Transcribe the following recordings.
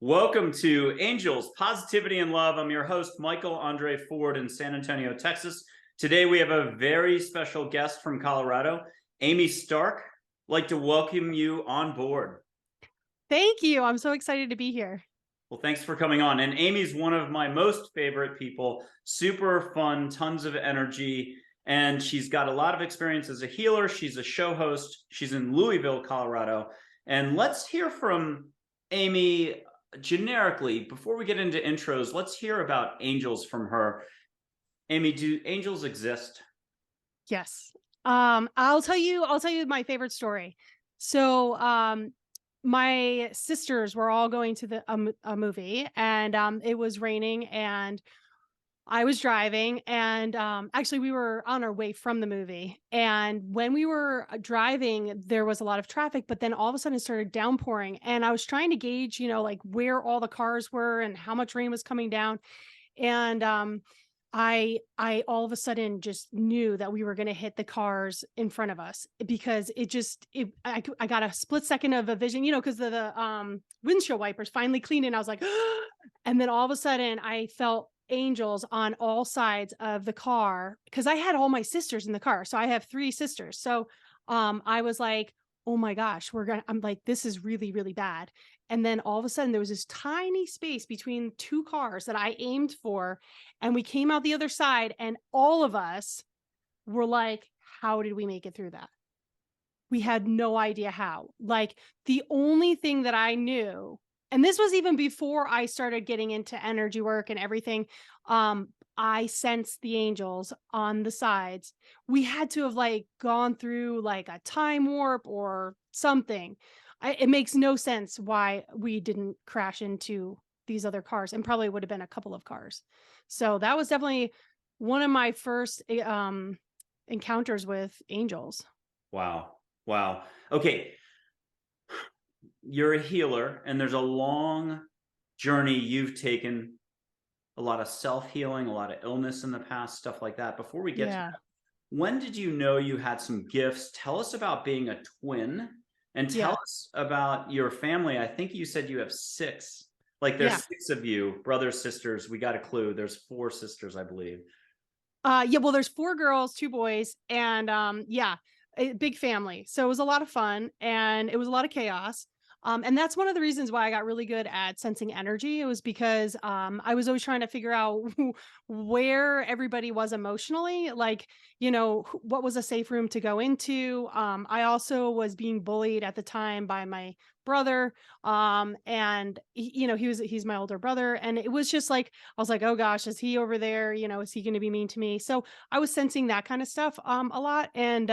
Welcome to Angels, Positivity and Love. I'm your host, Michael Andre Ford in San Antonio, Texas. Today we have a very special guest from Colorado, Amy Stark. I'd like to welcome you on board. Thank you. I'm so excited to be here. Well, thanks for coming on. And Amy's one of my most favorite people, super fun, tons of energy, and she's got a lot of experience as a healer. She's a show host. She's in Louisville, Colorado. And let's hear from Amy generically. Before we get into intros, let's hear about angels from her. Amy, do angels exist? Yes. I'll tell you my favorite story. So, my sisters were all going to a movie, and it was raining, and I was driving, and actually we were on our way from the movie. And when we were driving, there was a lot of traffic, but then all of a sudden it started downpouring, and I was trying to gauge, like where all the cars were and how much rain was coming down. And I all of a sudden just knew that we were going to hit the cars in front of us, because I got a split second of a vision, because the windshield wipers finally cleaned, and I was like, and then all of a sudden I felt angels on all sides of the car, because I had all my sisters in the car. So I have three sisters. So I was like, oh my gosh, I'm like, this is really, really bad. And then all of a sudden there was this tiny space between two cars that I aimed for. And we came out the other side, and all of us were like, how did we make it through that? We had no idea how. Like, the only thing that I knew, and this was even before I started getting into energy work and everything, I sensed the angels on the sides. We had to have gone through like a time warp or something. It makes no sense why we didn't crash into these other cars, and probably would have been a couple of cars. So that was definitely one of my first encounters with angels. Wow. Wow. Okay. You're a healer, and there's a long journey you've taken, a lot of self-healing, a lot of illness in the past, stuff like that. Before we get to that, when did you know you had some gifts? Tell us about being a twin, and tell us about your family. I think you said you have six. Like, there's six of you, brothers, sisters. We got a clue. There's four sisters, I believe. Well, there's four girls, two boys, and a big family. So it was a lot of fun, and it was a lot of chaos. And that's one of the reasons why I got really good at sensing energy. It was because I was always trying to figure out where everybody was emotionally, what was a safe room to go into. I also was being bullied at the time by my brother. And he's my older brother. And it was just like, I was like, oh gosh, is he over there? Is he going to be mean to me? So I was sensing that kind of stuff a lot. And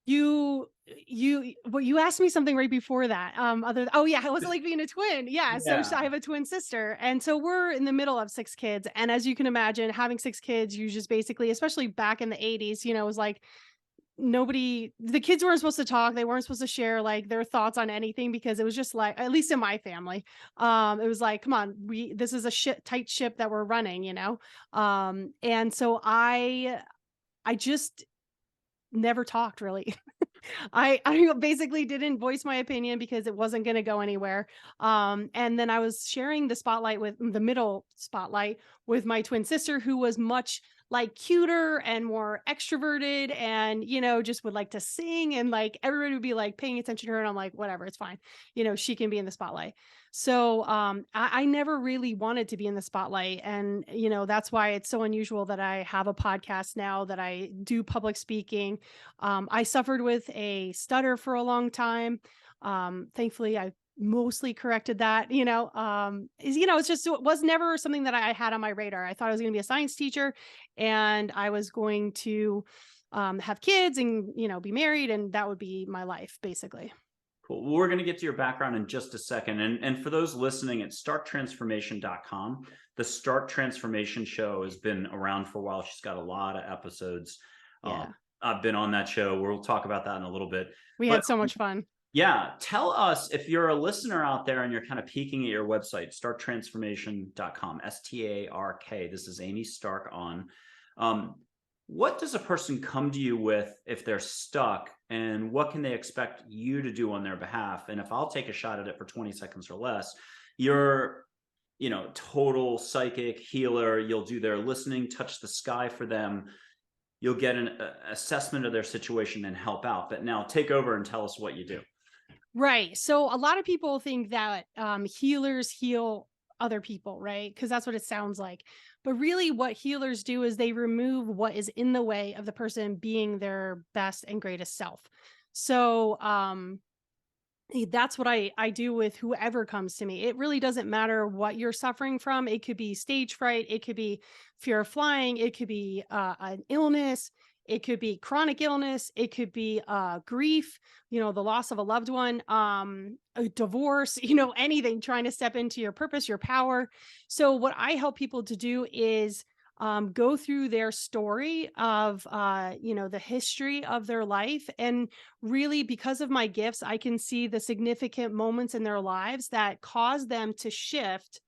you asked me something right before that. It wasn't like being a twin. So I have a twin sister, and so we're in the middle of six kids. And as you can imagine, having six kids, you just basically, especially back in the 80s, it was like the kids weren't supposed to talk. They weren't supposed to share like their thoughts on anything, because it was just like, at least in my family, it was like, come on, this is a tight ship that we're running, and so I just never talked, really. I basically didn't voice my opinion because it wasn't going to go anywhere. And then I was sharing the middle spotlight with my twin sister, who was much like cuter and more extroverted, and just would like to sing, and like everybody would be like paying attention to her, and I'm like, whatever, it's fine, she can be in the spotlight. So I never really wanted to be in the spotlight, and that's why it's so unusual that I have a podcast now, that I do public speaking. I suffered with a stutter for a long time. Thankfully I mostly corrected that. It's just, it was never something that I had on my radar. I thought I was going to be a science teacher, and I was going to have kids and be married, and that would be my life basically. Cool. Well, we're going to get to your background in just a second. And for those listening, at starttransformation.com, the Start Transformation Show has been around for a while. She's got a lot of episodes. I've been on that show. We'll talk about that in a little bit. We had so much fun. Yeah. Tell us, if you're a listener out there and you're kind of peeking at your website, starttransformation.com, STARK. This is Amy Stark on. What does a person come to you with if they're stuck, and what can they expect you to do on their behalf? And if I'll take a shot at it for 20 seconds or less, you're, total psychic healer. You'll do their listening, touch the sky for them. You'll get an assessment of their situation and help out. But now take over and tell us what you do. Right. So a lot of people think that healers heal other people, right? Because that's what it sounds like. But really, what healers do is they remove what is in the way of the person being their best and greatest self. So that's what I do with whoever comes to me. It really doesn't matter what you're suffering from. It could be stage fright, it could be fear of flying, it could be an illness, it could be chronic illness, it could be grief, the loss of a loved one, a divorce, anything, trying to step into your purpose, your power. So what I help people to do is go through their story of the history of their life, and really, because of my gifts, I can see the significant moments in their lives that caused them to shift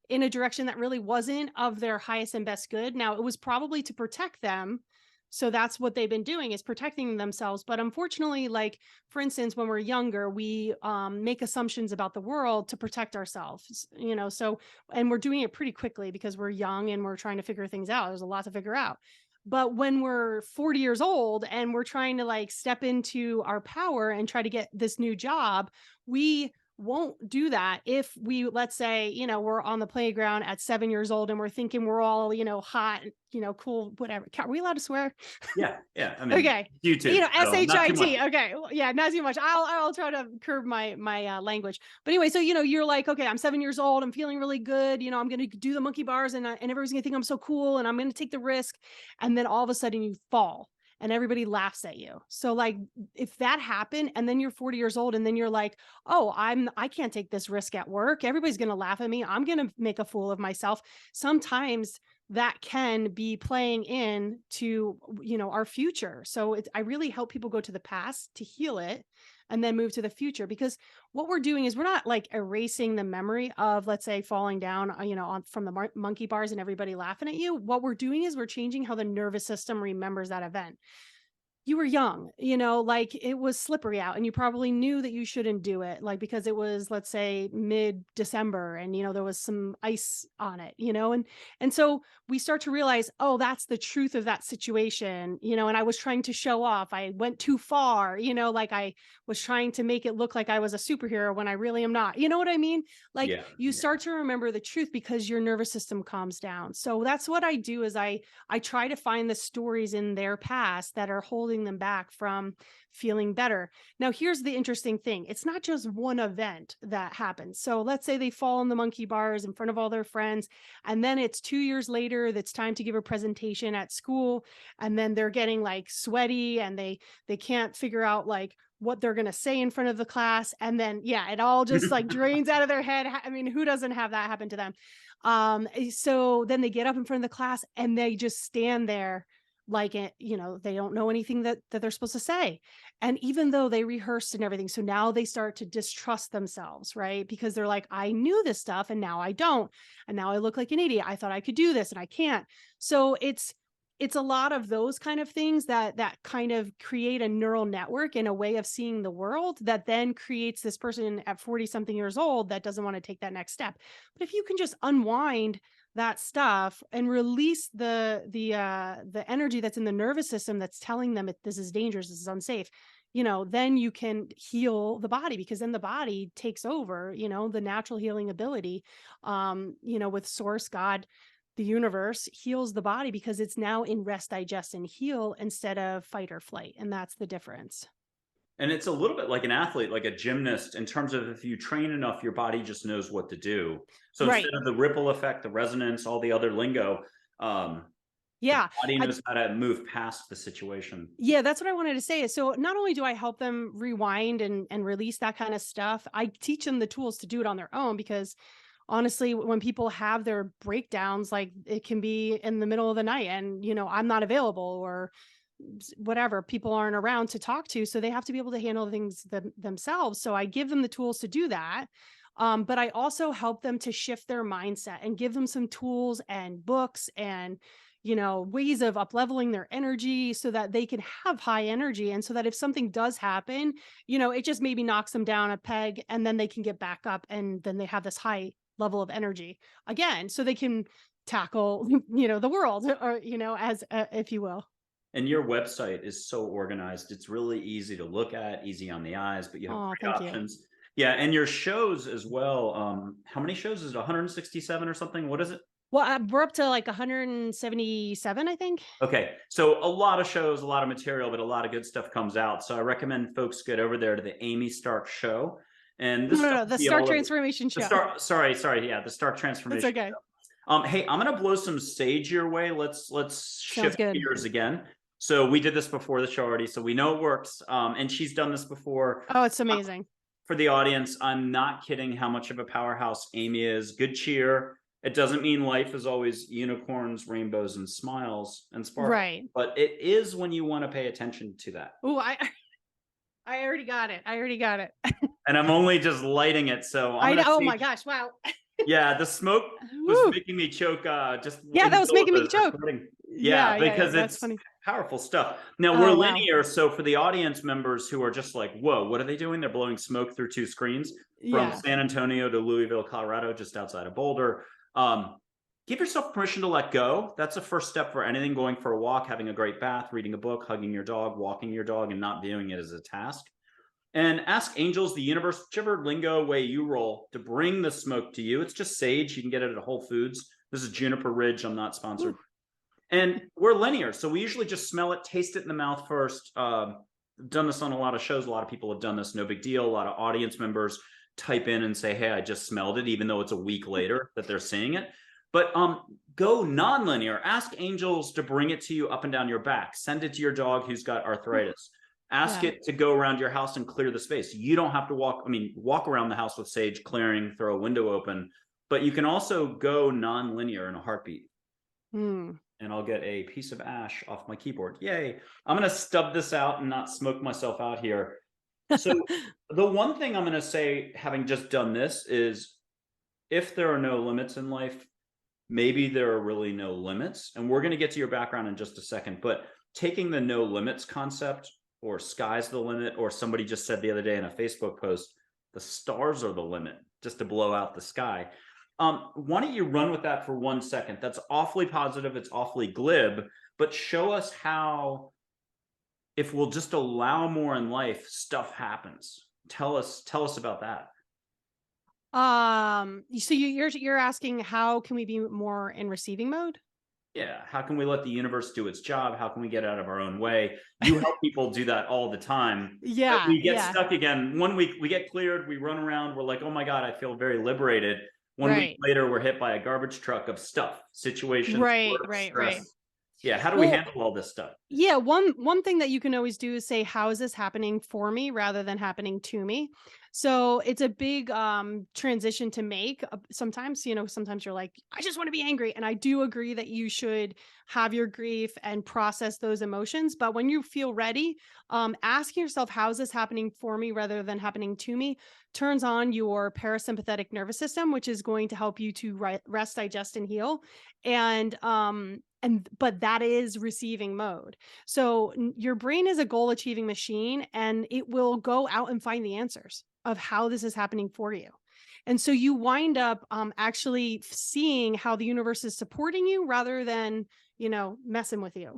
in a direction that really wasn't of their highest and best good. Now, it was probably to protect them. So that's what they've been doing, is protecting themselves. But unfortunately, like for instance, when we're younger, we make assumptions about the world to protect ourselves, so, and we're doing it pretty quickly because we're young and we're trying to figure things out. There's a lot to figure out. But when we're 40 years old and we're trying to like step into our power and try to get this new job, we won't do that if we, let's say, we're on the playground at 7 years old and we're thinking we're all, hot, cool, whatever. Are we allowed to swear? Yeah, yeah. I mean, Okay. YouTube, so not too much. SHIT. Okay. Well, yeah, not too much. I'll try to curb my language. But anyway, so you're like, okay, I'm 7 years old. I'm feeling really good. I'm going to do the monkey bars, and everybody's going to think I'm so cool, and I'm going to take the risk. And then all of a sudden you fall and everybody laughs at you. So like, if that happened and then you're 40 years old and then you're like, oh, I can't take this risk at work. Everybody's going to laugh at me. I'm going to make a fool of myself. Sometimes that can be playing in to our future. So I really help people go to the past to heal it and then move to the future, because what we're doing is we're not like erasing the memory of, let's say, falling down from the monkey bars and everybody laughing at you. What we're doing is we're changing how the nervous system remembers that event. You were young, like it was slippery out and you probably knew that you shouldn't do it, like because it was, let's say, mid-December, and there was some ice on it, and so we start to realize, oh, that's the truth of that situation, and I was trying to show off. I went too far, like I was trying to make it look like I was a superhero when I really am not. You know what I mean? Like, Yeah, you yeah. start to remember the truth because your nervous system calms down. So that's what I do, is I try to find the stories in their past that are holding them back from feeling better. Now, here's the interesting thing. It's not just one event that happens. So let's say they fall in the monkey bars in front of all their friends, and then it's 2 years later that's time to give a presentation at school, and then they're getting like sweaty and they can't figure out like what they're going to say in front of the class, and then yeah, it all just like drains out of their head. I mean, who doesn't have that happen to them? So then they get up in front of the class and they just stand there like it, they don't know anything that they're supposed to say. And even though they rehearsed and everything, so now they start to distrust themselves, right? Because they're like, I knew this stuff and now I don't. And now I look like an idiot. I thought I could do this and I can't. So it's a lot of those kind of things that kind of create a neural network and a way of seeing the world that then creates this person at 40 something years old that doesn't want to take that next step. But if you can just unwind that stuff and release the energy that's in the nervous system that's telling them this is dangerous, this is unsafe, then you can heal the body, because then the body takes over, the natural healing ability, with source, God, the universe heals the body because it's now in rest, digest, and heal instead of fight or flight. And that's the difference. And it's a little bit like an athlete, like a gymnast, in terms of if you train enough, your body just knows what to do. So instead Right. of the ripple effect, the resonance, all the other lingo, um, the Yeah. body I, knows how to move past the situation. yeah, that's what I wanted to say. So not only do I help them rewind and release that kind of stuff, I teach them the tools to do it on their own, because honestly, when people have their breakdowns, like it can be in the middle of the night and, I'm not available, or whatever, people aren't around to talk to. So they have to be able to handle things themselves. So I give them the tools to do that. But I also help them to shift their mindset and give them some tools and books and, ways of up leveling their energy so that they can have high energy. And so that if something does happen, it just maybe knocks them down a peg and then they can get back up and then they have this high level of energy again, so they can tackle, the world, or, as, if you will. And your website is so organized. It's really easy to look at, easy on the eyes, but you have Oh, great thank you. options. Yeah, and your shows as well. How many shows is it? 167 or something? What is it? Well, we're up to like 177, I think. Okay, so a lot of shows, a lot of material, but a lot of good stuff comes out. So I recommend folks get over there to the Amy Stark Show, and No, this no, stuff no, will the be Stark all over Transformation the Show. Stark. Sorry, yeah, the Stark That's Transformation okay. Show. Hey, I'm gonna blow some sage your way. Let's Sounds shift good. gears again. So we did this before the show already, so we know it works. And she's done this before. Oh, it's amazing. For the audience, I'm not kidding how much of a powerhouse Amy is. Good cheer. It doesn't mean life is always unicorns, rainbows, and smiles and sparkles, Right. but it is when you want to pay attention to that. Oh, I already got it. I already got it. And I'm only just lighting it, so I'm I know. gonna Oh say, my gosh! Wow. yeah, the smoke was Woo. making me choke just Yeah, in that the was middle of making me the choke. recording. Yeah, Yeah, yeah, yeah. because That's it's funny. powerful stuff. Now we're Oh wow. linear, so for the audience members who are just like, whoa, what are they doing? They're blowing smoke through two screens from Yeah. San Antonio to Louisville, Colorado, just outside of Boulder. Um, Give yourself permission to let go. That's a first step for anything: going for a walk, having a great bath, reading a book, hugging your dog, walking your dog, and not viewing it as a task. And ask angels, the universe, whichever lingo way you roll, to bring the smoke to you. It's just sage. You can get it at Whole Foods. This is Juniper Ridge. I'm not sponsored. Woo. And we're linear. So we usually just smell it, taste it in the mouth first. Done this on a lot of shows. A lot of people have done this. No big deal. A lot of audience members type in and say, hey, I just smelled it, even though it's a week later that they're seeing it. But go non-linear. Ask angels to bring it to you up and down your back. Send it to your dog who's got arthritis. Ask Yeah. it to go around your house and clear the space. You don't have to walk around the house with sage, clearing, throw a window open, but you can also go non-linear in a heartbeat. Hmm. And I'll get a piece of ash off my keyboard. Yay. I'm going to stub this out and not smoke myself out here. So the one thing I'm going to say, having just done this, is if there are no limits in life, maybe there are really no limits. And we're going to get to your background in just a second, but taking the no limits concept, or sky's the limit, or somebody just said the other day in a Facebook post, the stars are the limit, just to blow out the sky. Why don't you run with that for 1 second? That's awfully positive. It's awfully glib, but show us how, if we'll just allow more in life, stuff happens. Tell us about that. So you're asking, how can we be more in receiving mode? Yeah. How can we let the universe do its job? How can we get out of our own way? You help people do that all the time. Yeah, We get yeah. stuck again. 1 week we get cleared, we run around, we're like, oh my God, I feel very liberated. 1 week Right. later, we're hit by a garbage truck of stuff, situations, Right, work, right, right. stress. Yeah. How do we Well, handle all this stuff? yeah, one thing that you can always do is say, how is this happening for me rather than happening to me? So it's a big transition to make. Sometimes, sometimes you're like, I just want to be angry. And I do agree that you should have your grief and process those emotions. But when you feel ready, asking yourself, how is this happening for me rather than happening to me, turns on your parasympathetic nervous system, which is going to help you to rest, digest, and heal. But that is receiving mode. So your brain is a goal achieving machine, and it will go out and find the answers of how this is happening for you. And so you wind up actually seeing how the universe is supporting you rather than, messing with you.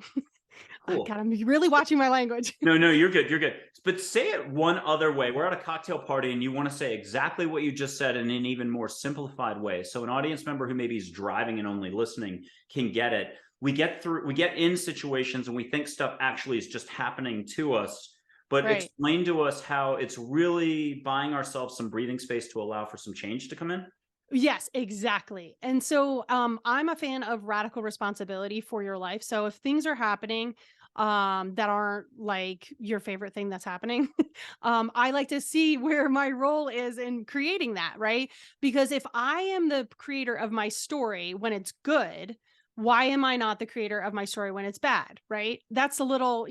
I Cool. gotta be really watching my language. No, you're good. You're good. But say it one other way. We're at a cocktail party and you want to say exactly what you just said in an even more simplified way. So an audience member who maybe is driving and only listening can get it. We get in situations and we think stuff actually is just happening to us. But Right. explain to us how it's really buying ourselves some breathing space to allow for some change to come in. Yes, exactly. And so I'm a fan of radical responsibility for your life. So if things are happening that aren't like your favorite thing that's happening, I like to see where my role is in creating that, right? Because if I am the creator of my story when it's good, why am I not the creator of my story when it's bad, right? That's a little,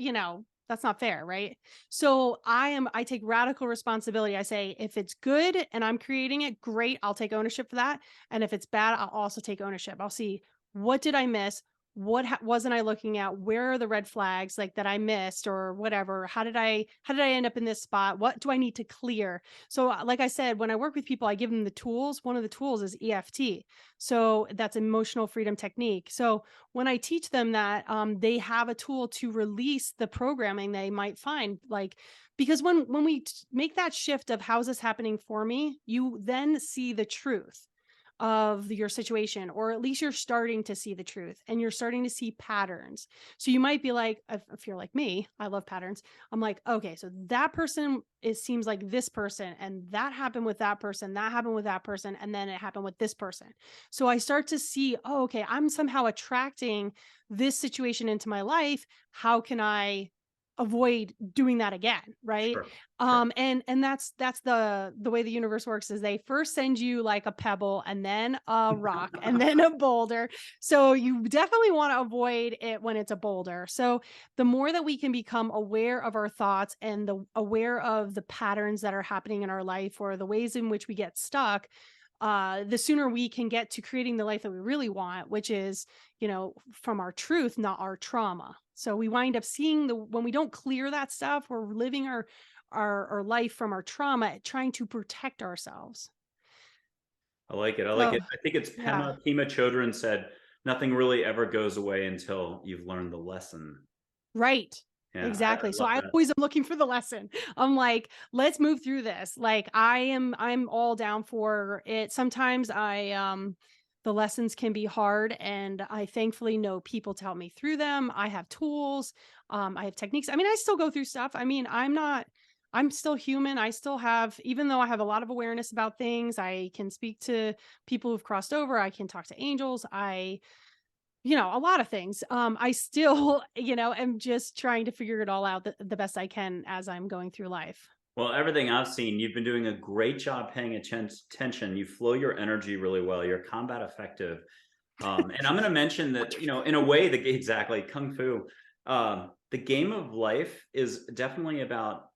that's not fair, right? So I take radical responsibility. I say, if it's good and I'm creating it, great, I'll take ownership for that. And if it's bad, I'll also take ownership. I'll see, what did I miss? wasn't I looking at? Where are the red flags like that I missed or whatever? How did I end up in this spot? What do I need to clear? So like I said, when I work with people, I give them the tools. One of the tools is EFT. So that's emotional freedom technique. So when I teach them that, they have a tool to release the programming they might find, like, because when we make that shift of how's this happening for me, you then see the truth of your situation, or at least you're starting to see the truth and you're starting to see patterns. So you might be like, if you're like me, I love patterns. I'm like, okay, so that person, it seems like this person, and that happened with that person, that happened with that person, and then it happened with this person. So I start to see, oh, okay, I'm somehow attracting this situation into my life. How can I avoid doing that again, right? Sure. Sure. And that's the way the universe works, is they first send you like a pebble and then a rock and then a boulder. So you definitely want to avoid it when it's a boulder. So the more that we can become aware of our thoughts and the aware of the patterns that are happening in our life, or the ways in which we get stuck, the sooner we can get to creating the life that we really want, which is, from our truth, not our trauma. So we wind up seeing, when we don't clear that stuff, we're living our life from our trauma, trying to protect ourselves. I like it. I like So it. I think it's yeah. Pema Chodron said, "Nothing really ever goes away until you've learned the lesson." Right. Yeah, I Exactly. So love I that. always am looking for the lesson. I'm like, let's move through this. Like I'm all down for it. Sometimes the lessons can be hard, and I thankfully know people to help me through them. I have tools, I have techniques. I mean, I still go through stuff. I mean, I'm still human. I still have, even though I have a lot of awareness about things, I can speak to people who've crossed over. I can talk to angels. A lot of things. I still, am just trying to figure it all out the best I can as I'm going through life. Well, everything I've seen, you've been doing a great job paying attention. You flow your energy really well. You're combat effective. And I'm going to mention that, in a way, exactly kung fu. The game of life is definitely about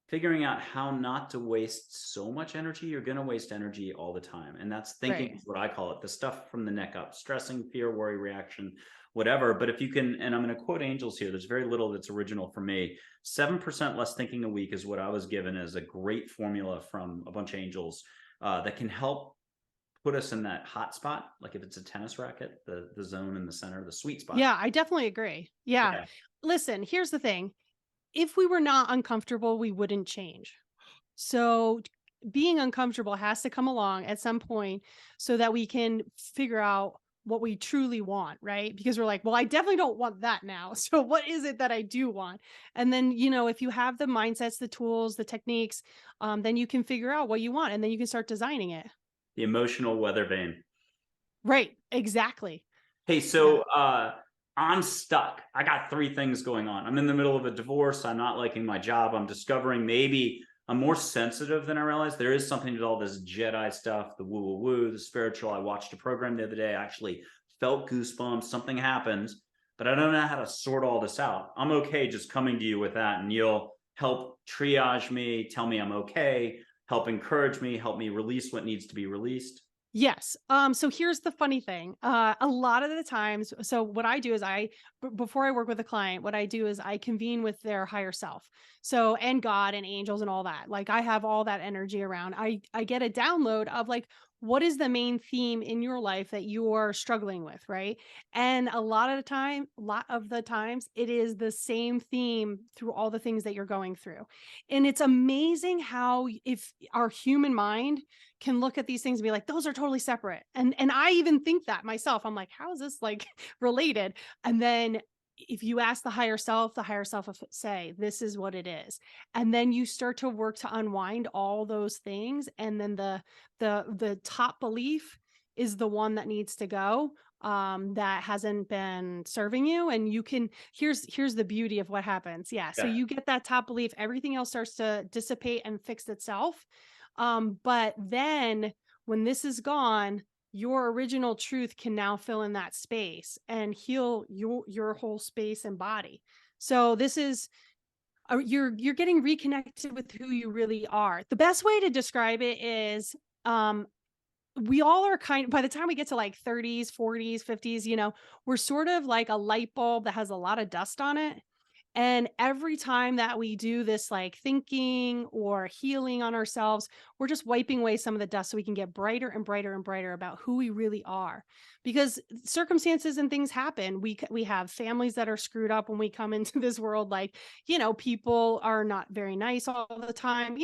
figuring out how not to waste so much energy. You're going to waste energy all the time. And that's thinking, Right. is what I call it, the stuff from the neck up, stressing, fear, worry, reaction, whatever. But if you can, and I'm going to quote angels here, there's very little that's original for me. 7% less thinking a week is what I was given as a great formula from a bunch of angels that can help put us in that hot spot. Like if it's a tennis racket, the zone in the center, the sweet spot. Yeah, I definitely agree. Yeah. Yeah. Listen, here's the thing. If we were not uncomfortable, we wouldn't change. So being uncomfortable has to come along at some point so that we can figure out what we truly want, right? Because we're like, well, I definitely don't want that now. So what is it that I do want? And then, if you have the mindsets, the tools, the techniques, then you can figure out what you want, and then you can start designing it. The emotional weather vane. Right. Exactly. Hey, Yeah. so I'm stuck. I got three things going on. I'm in the middle of a divorce. I'm not liking my job. I'm discovering maybe I'm more sensitive than I realized. There is something to all this Jedi stuff, the woo woo woo, the spiritual. I watched a program the other day. I actually felt goosebumps. Something happened, but I don't know how to sort all this out. I'm okay just coming to you with that, and you'll help triage me, tell me I'm okay, help encourage me, help me release what needs to be released. Yes. So here's the funny thing. A lot of the times, so what I do is before I work with a client, what I do is I convene with their higher self. So, and God and angels and all that. Like I have all that energy around. I get a download of like, what is the main theme in your life that you're struggling with, right? And a lot of the times it is the same theme through all the things that you're going through. And it's amazing how, if our human mind can look at these things and be like, those are totally separate. And I even think that myself. I'm like, how is this like related? And then if you ask the higher self will say, this is what it is. And then you start to work to unwind all those things. And then the top belief is the one that needs to go, that hasn't been serving you. And you can, here's the beauty of what happens. Yeah. So Yeah. you get that top belief, everything else starts to dissipate and fix itself. But then when this is gone, your original truth can now fill in that space and heal your whole space and body. So this is, you're getting reconnected with who you really are. The best way to describe it is, um we all are by the time we get to like 30s, 40s, 50s, we're sort of like a light bulb that has a lot of dust on it. And every time that we do this like thinking or healing on ourselves, we're just wiping away some of the dust so we can get brighter and brighter and brighter about who we really are. Because circumstances and things happen. We have families that are screwed up when we come into this world. Like, people are not very nice all the time.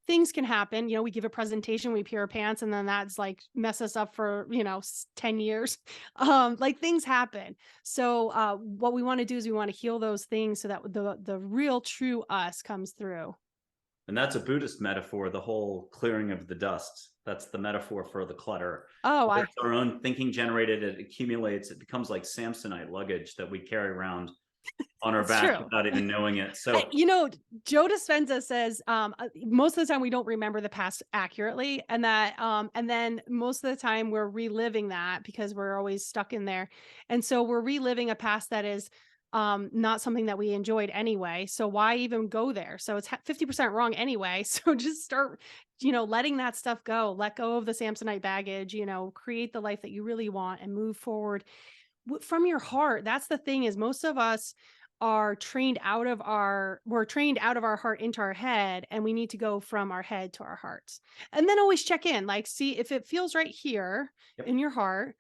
Things can happen. We give a presentation, we pee our pants, and then that's like mess us up for 10 years. Like things happen. So what we want to do is we want to heal those things so that the real true us comes through. And that's a Buddhist metaphor, the whole clearing of the dust. That's the metaphor for the clutter. Oh, Where it's our own thinking generated, it accumulates, it becomes like Samsonite luggage that we carry around on our it's back true. without even knowing it. So Joe Dispenza says most of the time we don't remember the past accurately, and then most of the time we're reliving that because we're always stuck in there, and so we're reliving a past that is not something that we enjoyed anyway. So why even go there? So it's 50% wrong anyway. So just start, letting that stuff go. Let go of the Samsonite baggage. Create the life that you really want and move forward from your heart. That's the thing, is most of us are trained out of we're trained out of our heart into our head, and we need to go from our head to our hearts. And then always check in, like see if it feels right here yep. in your heart.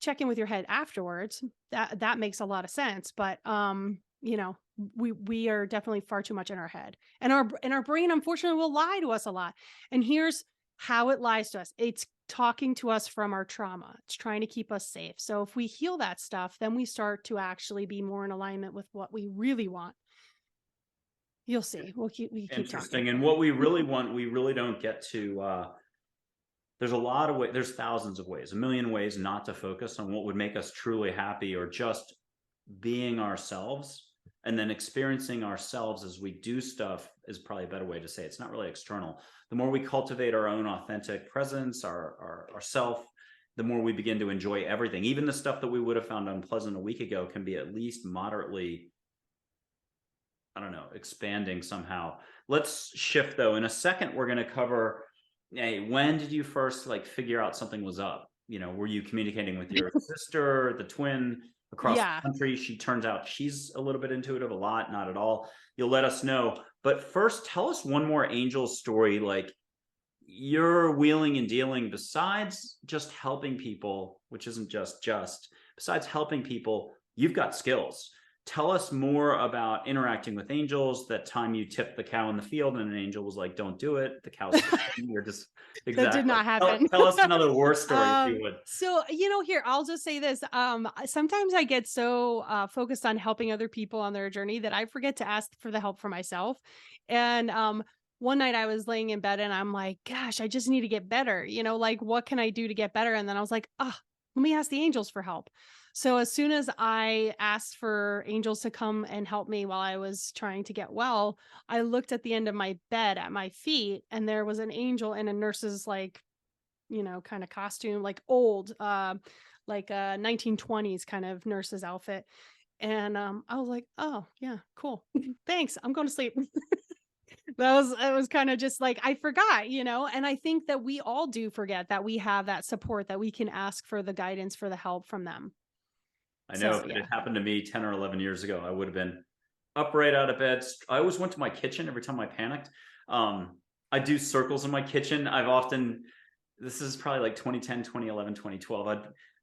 Check in with your head afterwards. That makes a lot of sense. But we are definitely far too much in our head. And our brain unfortunately will lie to us a lot. And here's how it lies to us. It's talking to us from our trauma. It's trying to keep us safe. So if we heal that stuff, then we start to actually be more in alignment with what we really want. You'll see. We keep talking. Interesting. And what we really want, we really don't get to there's a lot of ways, there's thousands of ways, a million ways not to focus on what would make us truly happy, or just being ourselves and then experiencing ourselves as we do stuff is probably a better way to say it. It's not really external. The more we cultivate our own authentic presence, our self, the more we begin to enjoy everything. Even the stuff that we would have found unpleasant a week ago can be at least moderately, I don't know, expanding somehow. Let's shift though. In a second, we're going to cover, hey, when did you first like figure out something was up? Were you communicating with your sister, the twin across Yeah. the country? She turns out she's a little bit intuitive, a lot, not at all. You'll let us know. But first, tell us one more angel story, like you're wheeling and dealing besides just helping people, which isn't just, besides helping people, you've got skills. Tell us more about interacting with angels. That time you tipped the cow in the field and an angel was like, don't do it. The cow's you're just That did exactly. not Tell, happen. tell us another war story if you would. So, here, I'll just say this. Sometimes I get so focused on helping other people on their journey that I forget to ask for the help for myself. And one night I was laying in bed and I'm like, gosh, I just need to get better. Like, what can I do to get better? And then I was like, let me ask the angels for help. So as soon as I asked for angels to come and help me while I was trying to get well, I looked at the end of my bed at my feet, and there was an angel in a nurse's like, kind of costume, like old, like a 1920s kind of nurse's outfit. And I was like, oh yeah, cool. Thanks. I'm going to sleep. It was kind of just like I forgot, and I think that we all do forget that we have that support, that we can ask for the guidance, for the help from them. I know So if it yeah. had happened to me 10 or 11 years ago, I would have been up right out of bed. I always went to my kitchen every time I panicked. I do circles in my kitchen. This is probably like 2010, 2011, 2012.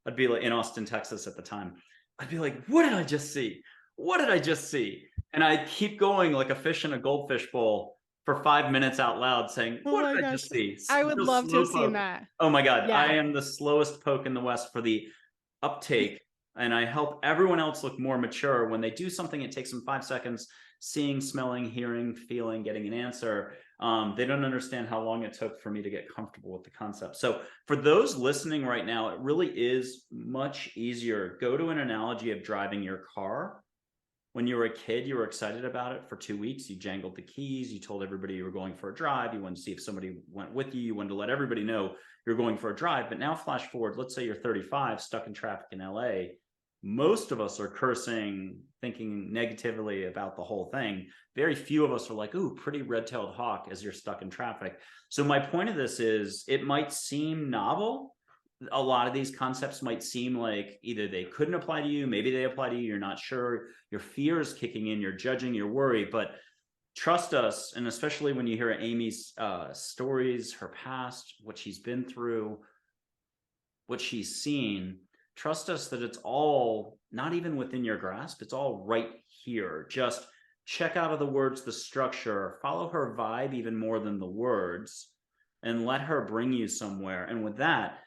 I'd be like in Austin, Texas at the time. I'd be like, what did I just see? What did I just see? And I keep going like a fish in a goldfish bowl for 5 minutes out loud saying, Oh what my did I gosh. just see? I would Real love to have slow seen poke. that. Oh my God. I Yeah. am the slowest poke in the West for the uptake, and I help everyone else look more mature. When they do something, it takes them 5 seconds, seeing, smelling, hearing, feeling, getting an answer. They don't understand how long it took for me to get comfortable with the concept. So for those listening right now, it really is much easier. Go to an analogy of driving your car. When you were a kid, you were excited about it for 2 weeks. You jangled the keys. You told everybody you were going for a drive. You wanted to see if somebody went with you. You wanted to let everybody know you're going for a drive. But now flash forward, let's say you're 35, stuck in traffic in LA. most of us are cursing, thinking negatively about the whole thing. Very few of us are like, ooh, pretty red-tailed hawk as you're stuck in traffic. So my point of this is it might seem novel. A lot of these concepts might seem like either they couldn't apply to you, maybe they apply to you, you're not sure, your fear is kicking in, you're judging, you're worried, but trust us. And especially when you hear Amy's stories, her past, what she's been through, what she's seen, trust us that it's all not even within your grasp, it's all right here. Just check out of the words the structure, follow her vibe even more than the words, and let her bring you somewhere. And with that,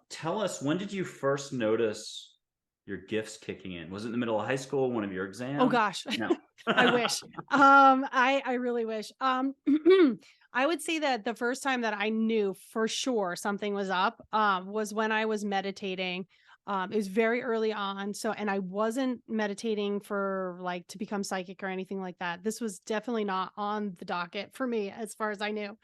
tell us, when did you first notice your gifts kicking in? Was it in the middle of high school, one of your Oh exams? gosh. No. I wish. I really wish. I would say that the first time that I knew for sure something was up, was when I was meditating. It was very early on. So, and I wasn't meditating for like to become psychic or anything like that. This was definitely not on the docket for me as far as I knew.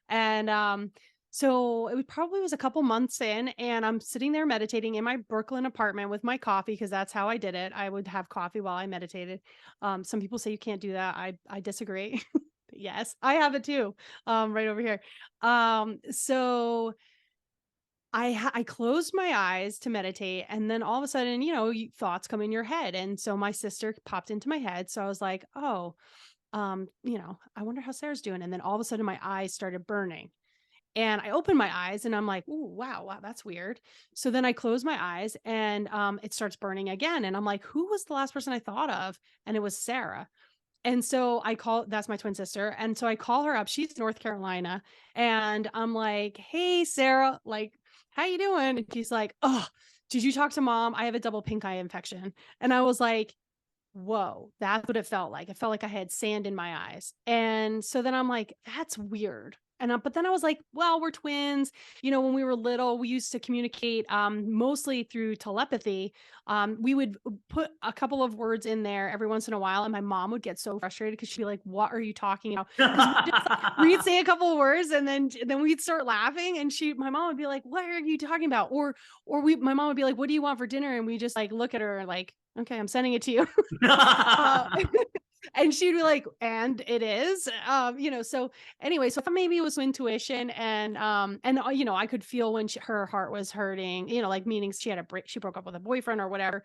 And, so probably was a couple months in, and I'm sitting there meditating in my Brooklyn apartment with my coffee because that's how I did it. I would have coffee while I meditated. Some people say you can't do that. I disagree. Yes, I have it too. Right over here. So I closed my eyes to meditate, and then all of a sudden, thoughts come in your head, and so my sister popped into my head. So I was like, oh, I wonder how Sarah's doing. And then all of a sudden, my eyes started burning. And I opened my eyes and I'm like, "Ooh, wow, that's weird." So then I close my eyes and it starts burning again. And I'm like, who was the last person I thought of? And it was Sarah. And so that's my twin sister. And so I call her up. She's in North Carolina. And I'm like, "Hey, Sarah, like, how you doing?" And she's like, "Oh, did you talk to mom? I have a double pink eye infection." And I was like, whoa, that's what it felt like. It felt like I had sand in my eyes. And so then I'm like, that's weird. But then I was like, well, we're twins. When we were little, we used to communicate mostly through telepathy. We would put a couple of words in there every once in a while, and my mom would get so frustrated because she'd be like, "What are you talking about?" Because we'd say a couple of words, and then we'd start laughing, and my mom would be like, "What are you talking about?" My mom would be like, "What do you want for dinner?" And we just like look at her like, "Okay, I'm sending it to you." Uh, and she'd be like, "And it is?" So anyway, so maybe it was intuition and I could feel when her heart was hurting, like meaning she broke up with a boyfriend or whatever.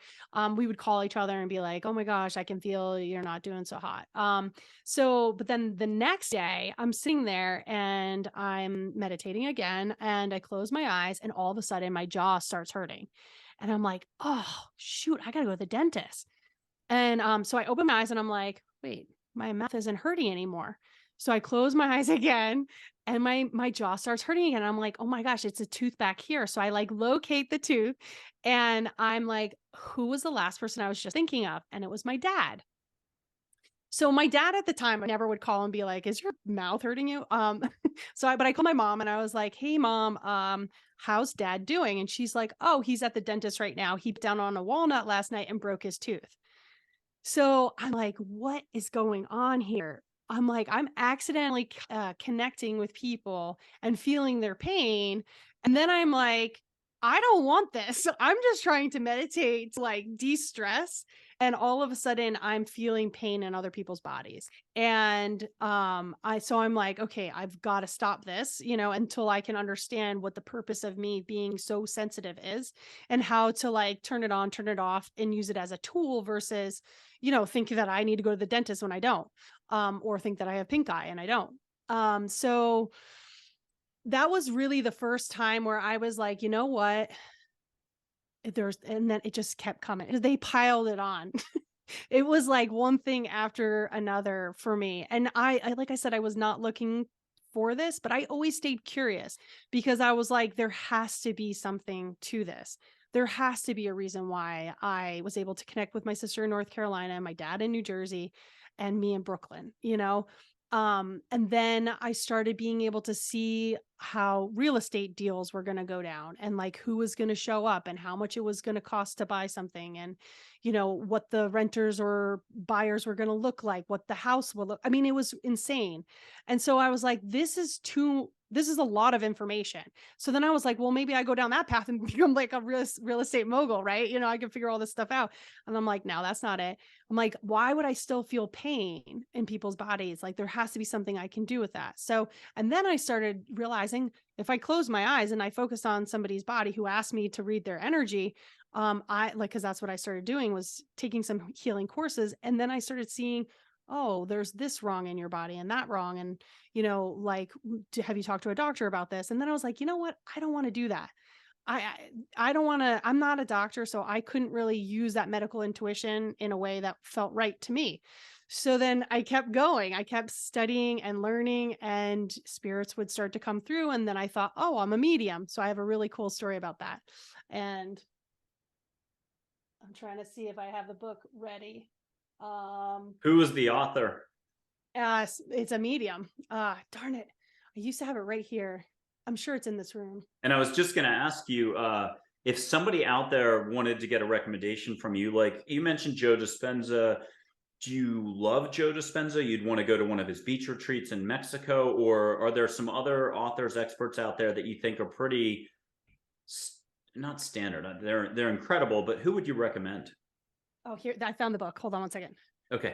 We would call each other and be like, "Oh my gosh, I can feel you're not doing so hot." But then the next day I'm sitting there and I'm meditating again and I close my eyes and all of a sudden my jaw starts hurting. And I'm like, "Oh, shoot, I gotta go to the dentist." And, so I open my eyes and I'm like, "Wait, my mouth isn't hurting anymore." So I close my eyes again and my jaw starts hurting again. I'm like, "Oh my gosh, it's a tooth back here." So I like locate the tooth and I'm like, "Who was the last person I was just thinking of?" And it was my dad. So my dad at the time, I never would call and be like, "Is your mouth hurting you?" But I called my mom and I was like, "Hey mom, how's dad doing?" And she's like, "Oh, he's at the dentist right now. He bit down on a walnut last night and broke his tooth." So I'm like, what is going on here? I'm like, I'm accidentally connecting with people and feeling their pain. And then I'm like, I don't want this. I'm just trying to meditate to like de stress. And all of a sudden, I'm feeling pain in other people's bodies. And I'm like, okay, I've got to stop this, until I can understand what the purpose of me being so sensitive is and how to like turn it on, turn it off, and use it as a tool versus think that I need to go to the dentist when I don't, or think that I have pink eye and I don't. So that was really the first time where I was like, you know what? And then it just kept coming. They piled it on. It was like one thing after another for me. And like I said, I was not looking for this, but I always stayed curious because I was like, there has to be something to this. There has to be a reason why I was able to connect with my sister in North Carolina, my dad in New Jersey, and me in Brooklyn. And then I started being able to see how real estate deals were going to go down and like who was going to show up and how much it was going to cost to buy something and what the renters or buyers were going to look like, what the house will look. I mean, it was insane. And so I was like, this is too this is a lot of information. So then I was like, well, maybe I go down that path and become like a real estate mogul, right? I can figure all this stuff out. And I'm like, no, that's not it. I'm like, why would I still feel pain in people's bodies? Like there has to be something I can do with that. So, and then I started realizing if I close my eyes and I focused on somebody's body who asked me to read their energy, I like, cause that's what I started doing, was taking some healing courses. And then I started seeing, oh, there's this wrong in your body and that wrong. And, like, have you talked to a doctor about this? And then I was like, you know what? I don't want to do that. I don't want to, I'm not a doctor, so I couldn't really use that medical intuition in a way that felt right to me. So then I kept going. I kept studying and learning, and spirits would start to come through. And then I thought, oh, I'm a medium. So I have a really cool story about that. And I'm trying to see if I have the book ready. Who was the author? It's a medium. Darn it. I used to have it right here. I'm sure it's in this room. And I was just going to ask you, if somebody out there wanted to get a recommendation from you, like you mentioned Joe Dispenza, do you love Joe Dispenza? You'd want to go to one of his beach retreats in Mexico, or are there some other authors, experts out there that you think are pretty not standard? They're incredible, but who would you recommend? Oh, here, I found the book. Hold on one second. Okay.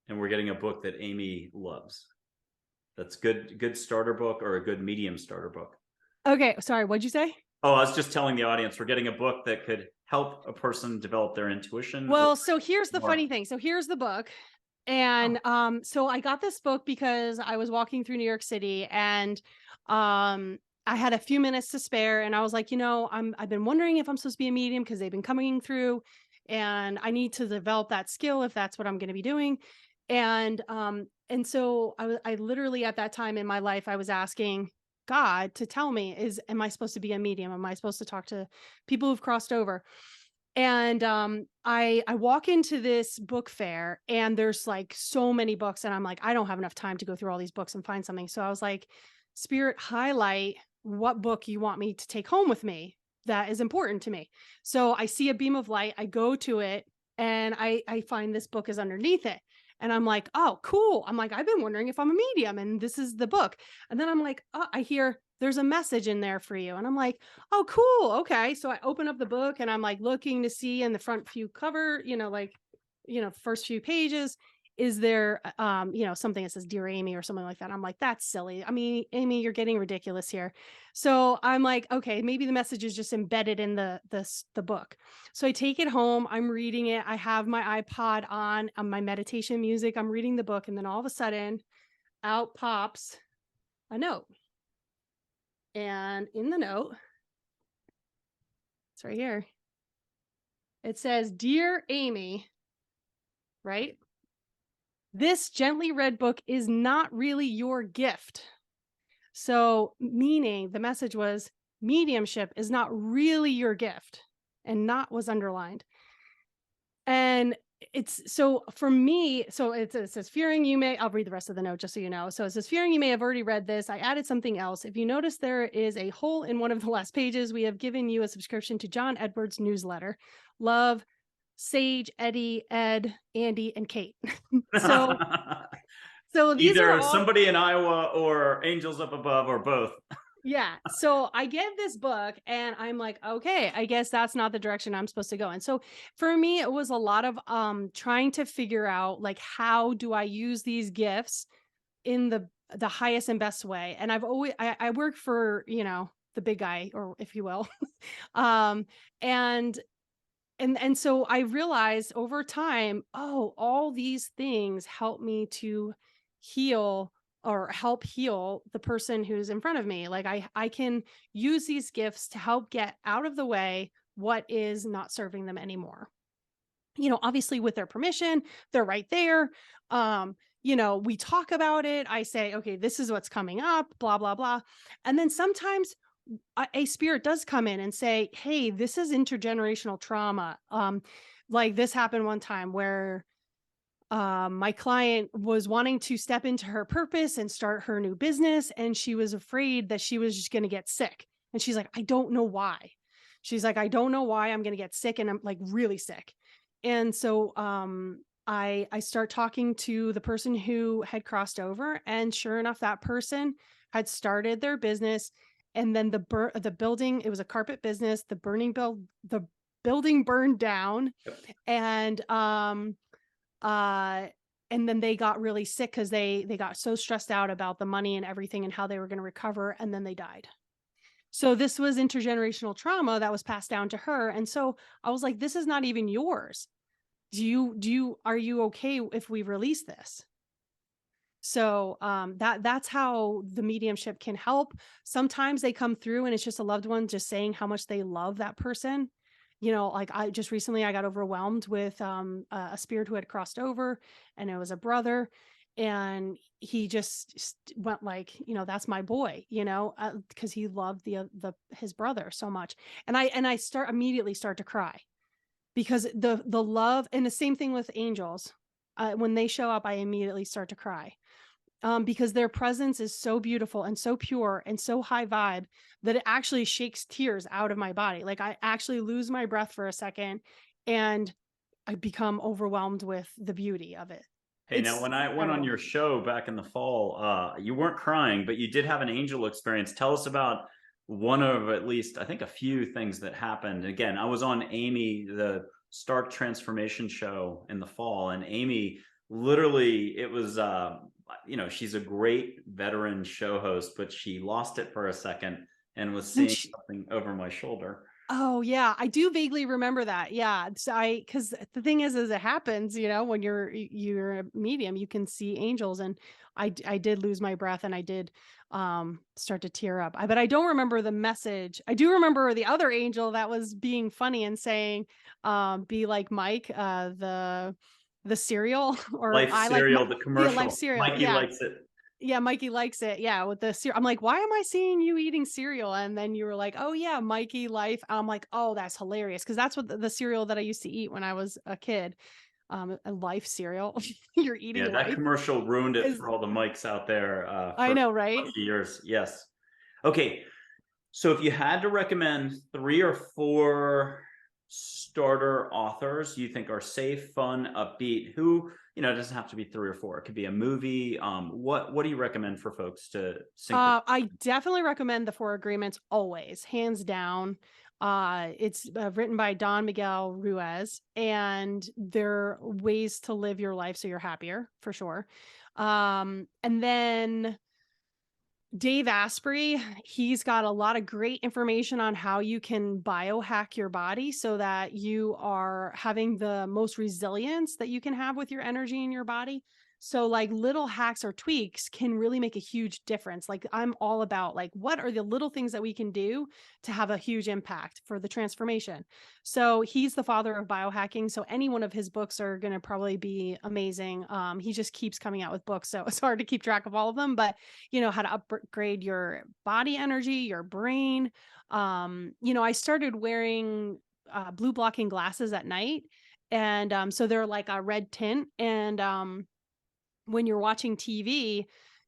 And we're getting a book that Amy loves. That's good starter book, or a good medium starter book. Okay, sorry, what'd you say? Oh, I was just telling the audience we're getting a book that could help a person develop their intuition. Well, so here's the more. funny thing. So here's the book. And so I got this book because I was walking through New York City, and I had a few minutes to spare, and I was like, I've been wondering if I'm supposed to be a medium because they've been coming through, and I need to develop that skill if that's what I'm going to be doing. And so I literally, at that time in my life, I was asking God to tell me, am I supposed to be a medium? Am I supposed to talk to people who've crossed over? And I walk into this book fair, and there's like so many books, and I'm like, I don't have enough time to go through all these books and find something. So I was like, Spirit, highlight what book you want me to take home with me that is important to me. So I see a beam of light, I go to it, and I find this book is underneath it. And I'm like, oh, cool. I'm like, I've been wondering if I'm a medium, and this is the book. And then I'm like, oh, I hear there's a message in there for you. And I'm like, oh, cool. Okay. So I open up the book, and I'm like looking to see in the front few cover, first few pages, is there, something that says Dear Amy or something like that. I'm like, that's silly. I mean, Amy, you're getting ridiculous here. So I'm like, okay, maybe the message is just embedded in the book. So I take it home. I'm reading it. I have my iPod on my meditation music. I'm reading the book. And then all of a sudden out pops a note. And in the note, it's right here. It says, Dear Amy, right? This gently read book is not really your gift. So, meaning the message was, mediumship is not really your gift, and not was underlined. And it's so for me, so it says, fearing you may, I'll read the rest of the note just so you know. So it says, fearing you may have already read this, I added something else. If you notice there is a hole in one of the last pages, we have given you a subscription to John Edwards' newsletter. Love, Sage, Eddie, Ed, Andy, and Kate. so these are either all somebody in Iowa or angels up above, or both. Yeah. So I get this book, and I'm like, okay, I guess that's not the direction I'm supposed to go. And so for me, it was a lot of trying to figure out, like, how do I use these gifts in the highest and best way. And I work for, the big guy, or if you will. um and and so I realized over time, oh, all these things help me to heal, or help heal the person who's in front of me. Like I can use these gifts to help get out of the way what is not serving them anymore. Obviously with their permission, they're right there. We talk about it. I say, okay, this is what's coming up, blah, blah, blah. And then sometimes a spirit does come in and say, hey, this is intergenerational trauma. Like this happened one time where my client was wanting to step into her purpose and start her new business, and she was afraid that she was just going to get sick. And she's like, I don't know why. She's like, I don't know why I'm going to get sick, and I'm like really sick. And so I start talking to the person who had crossed over, and sure enough, that person had started their business, and then the building, it was a carpet business, the building burned down, Yep. and uh and then they got really sick because they got so stressed out about the money and everything and how they were going to recover, and then they died. So this was intergenerational trauma that was passed down to her, and so I was like, this is not even yours. Do you are you okay if we release this? So that's how the mediumship can help. Sometimes they come through and it's just a loved one just saying how much they love that person. You know, like I just recently I got overwhelmed with a spirit who had crossed over, and it was a brother, and he just went like, that's my boy, because he loved the his brother so much. And I start immediately start to cry because the love, and the same thing with angels. When they show up, I immediately start to cry, because their presence is so beautiful and so pure and so high vibe that it actually shakes tears out of my body. Like I actually lose my breath for a second, and I become overwhelmed with the beauty of it. Hey, now It's when I went on incredible. your show back in the fall, you weren't crying, but you did have an angel experience. Tell us about one of at least, I think, a few things that happened. Again, I was on Amy, the Stark Transformation show in the fall, and Amy literally, it was, she's a great veteran show host, but she lost it for a second and was And seeing something over my shoulder. Oh, yeah, I do vaguely remember that. Yeah, so because the thing is it happens, when you're a medium, you can see angels, and I did lose my breath, and I did start to tear up. But I don't remember the message. I do remember the other angel that was being funny and saying, "Be like Mike, the cereal," or Life I like my, cereal, the the life commercial. cereal. Mikey Yeah, likes it. yeah, Mikey likes it. Yeah, with the cereal. I'm like, why am I seeing you eating cereal? And then you were like, oh yeah, Mikey Life. I'm like, oh, that's hilarious, because that's what the cereal that I used to eat when I was a kid. A Life cereal. You're eating Yeah, that Life. commercial ruined it Is for all the mics out there I for know, a right? bunch of years. Yes. Okay. So if you had to recommend three or four starter authors you think are safe, fun, upbeat, who, it doesn't have to be three or four. It could be a movie. What do you recommend for folks to sink their I definitely recommend the Four Agreements always, hands down. It's written by Don Miguel Ruiz, and they're ways to live your life so you're happier for sure. And then Dave Asprey, he's got a lot of great information on how you can biohack your body so that you are having the most resilience that you can have with your energy in your body. So like little hacks or tweaks can really make a huge difference. Like I'm all about like what are the little things that we can do to have a huge impact for the transformation. So he's the father of biohacking. So any one of his books are going to probably be amazing. He just keeps coming out with books, so it's hard to keep track of all of them, but how to upgrade your body energy, your brain. I started wearing blue blocking glasses at night. And so they're like a red tint. And when you're watching TV,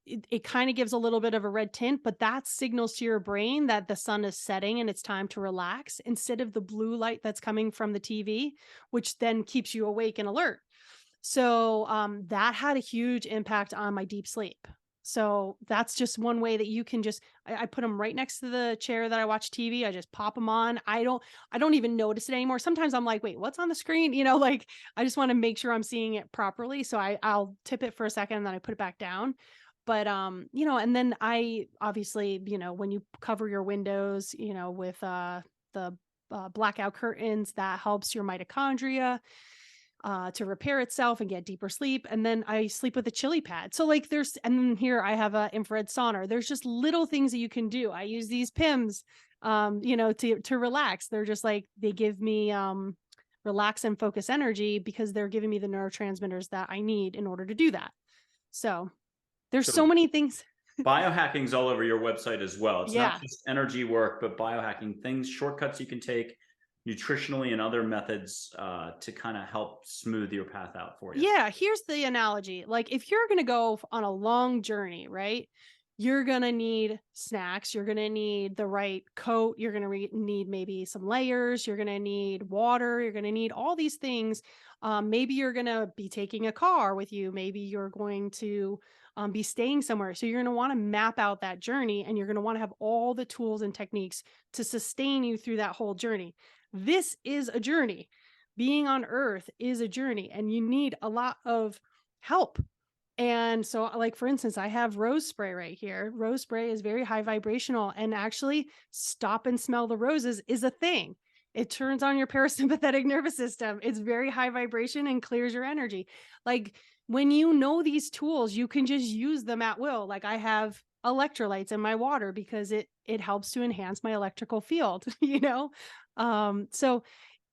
it kind of gives a little bit of a red tint, but that signals to your brain that the sun is setting and it's time to relax, instead of the blue light that's coming from the TV, which then keeps you awake and alert. So that had a huge impact on my deep sleep. So that's just one way that you can just I put them right next to the chair that I watch TV. I just pop them on. I don't even notice it anymore. Sometimes I'm like, wait, what's on the screen? Like I just want to make sure I'm seeing it properly. So I'll tip it for a second and then I put it back down. But and then I obviously, when you cover your windows, with the blackout curtains, that helps your mitochondria to repair itself and get deeper sleep. And then I sleep with a chili pad. So like and then here I have a infrared sauna. There's just little things that you can do. I use these PIMs, to relax. They're just like, they give me, relax and focus energy because they're giving me the neurotransmitters that I need in order to do that. So there's so So many things. biohacking's all over your website as well. It's not Yeah. just energy work, but biohacking things, shortcuts you can take nutritionally and other methods to kind of help smooth your path out for you. Yeah. Here's the analogy. Like if you're going to go on a long journey, right? you're going to need snacks. You're going to need the right coat. You're going to need maybe some layers. You're going to need water. You're going to need all these things. Maybe you're going to be taking a car with you. Maybe you're going to be staying somewhere. So you're going to want to map out that journey, and you're going to want to have all the tools and techniques to sustain you through that whole journey. This is a journey. Being on earth is a journey, and you need a lot of help. And so, like, for instance, I have rose spray right here. Rose spray is very high vibrational, and actually, stop and smell the roses is a thing. It turns on your parasympathetic nervous system. It's very high vibration and clears your energy. Like, when you know these tools, you can just use them at will. Like, I have electrolytes in my water because it helps to enhance my electrical field, you know? So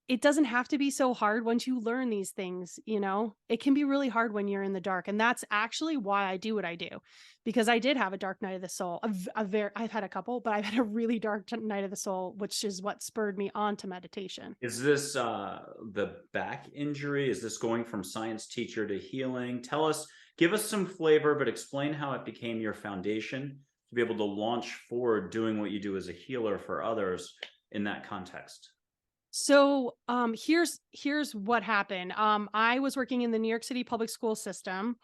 it doesn't have to be so hard once you learn these things, you know? It can be really hard when you're in the dark, and that's actually why I do what I do, because I did have a dark night of the soul. I've had a couple, but I've had a really dark night of the soul, which is what spurred me on to meditation. Is this the back injury? Is this going from science teacher to healing? Give us some flavor, but explain how it became your foundation to be able to launch forward doing what you do as a healer for others in that context. So, here's what happened. I was working in the New York City public school system,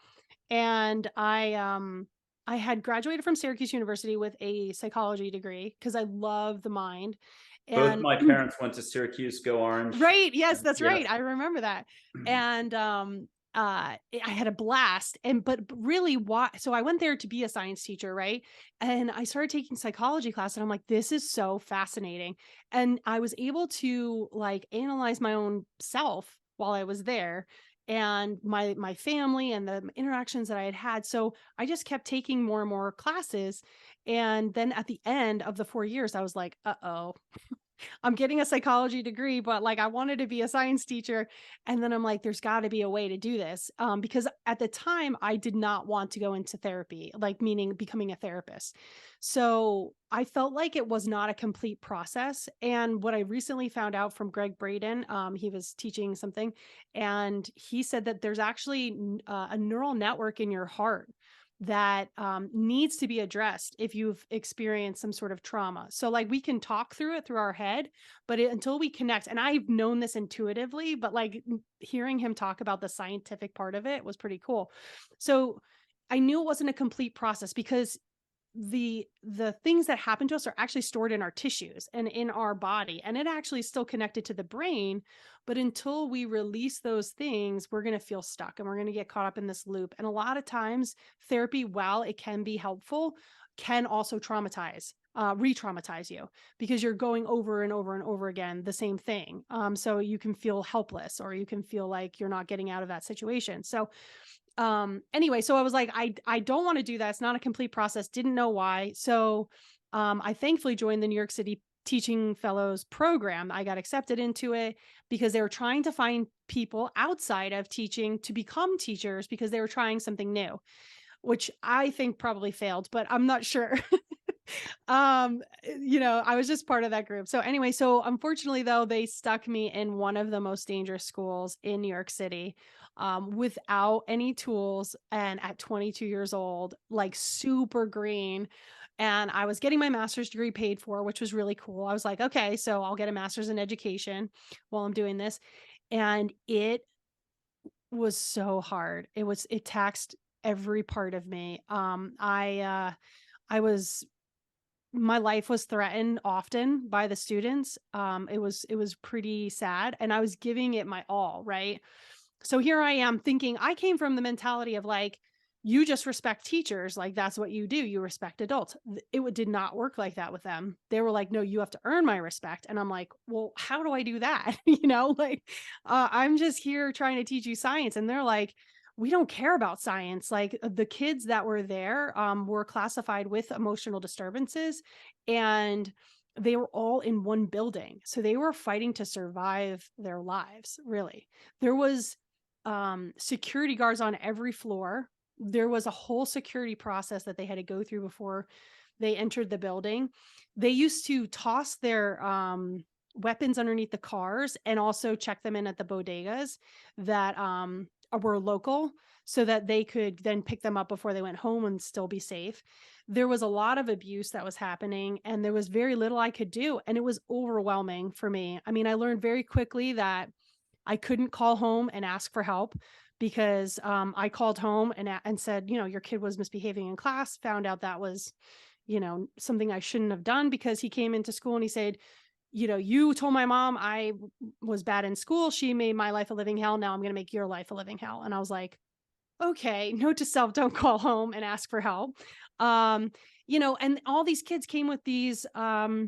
and I had graduated from Syracuse University with a psychology degree because I love the mind. Both And my parents went to Syracuse, go Orange. right, yes, that's right. Yes. I remember that. And I had a blast. And but really, why? So I went there to be a science teacher, right? And I started taking psychology class, and I'm like, this is so fascinating. And I was able to like analyze my own self while I was there, and my family and the interactions that I had had. So I just kept taking more and more classes. And then at the end of the 4 years, I was like, uh-oh, I'm getting a psychology degree, but like I wanted to be a science teacher. And then I'm like, there's got to be a way to do this. Because at the time, I did not want to go into therapy, like meaning becoming a therapist. So I felt like it was not a complete process. And what I recently found out from Greg Braden, he was teaching something, and he said that there's actually a neural network in your heart that needs to be addressed if you've experienced some sort of trauma. So, like, we can talk through it through our head, but until we connect, and I've known this intuitively, but like hearing him talk about the scientific part of it was pretty cool. So, I knew it wasn't a complete process because the things that happen to us are actually stored in our tissues and in our body, and it actually is still connected to the brain. But until we release those things, we're going to feel stuck, and we're going to get caught up in this loop. And a lot of times therapy, while it can be helpful, can also traumatize, re-traumatize you, because you're going over and over and over again the same thing. So you can feel helpless, or you can feel like you're not getting out of that situation. So anyway, so I was like, I don't want to do that. It's not a complete process. Didn't know why. So I thankfully joined the New York City Teaching Fellows program. I got accepted into it because they were trying to find people outside of teaching to become teachers, because they were trying something new, which I think probably failed, but I'm not sure. I was just part of that group. So anyway, so unfortunately though, they stuck me in one of the most dangerous schools in New York City, without any tools, and at 22 years old, like super green. And I was getting my master's degree paid for, which was really cool. I was like, okay, so I'll get a master's in education while I'm doing this. And it was so hard. It taxed every part of me. I was my life was threatened often by the students. It was pretty sad, and I was giving it my all, right? So here I am thinking, I came from the mentality of like, you just respect teachers, like that's what you do. You respect adults. Did not work like that with them. They were like, no, you have to earn my respect. And I'm like, well, how do I do that? Like, I'm just here trying to teach you science. And they're like, we don't care about science. Like, the kids that were there were classified with emotional disturbances, and they were all in one building. So they were fighting to survive their lives, really. There was security guards on every floor. There was a whole security process that they had to go through before they entered the building. They used to toss their weapons underneath the cars, and also check them in at the bodegas that were local so that they could then pick them up before they went home and still be safe. There was a lot of abuse that was happening, and there was very little I could do, and it was overwhelming for me. I mean, I learned very quickly that I couldn't call home and ask for help because I called home and said, your kid was misbehaving in class. Found out that was, something I shouldn't have done, because he came into school and he said, you told my mom was bad in school. She made my life a living hell. Now I'm going to make your life a living hell. And I was like, okay, note to self, don't call home and ask for help. Um, and all these kids came with these uh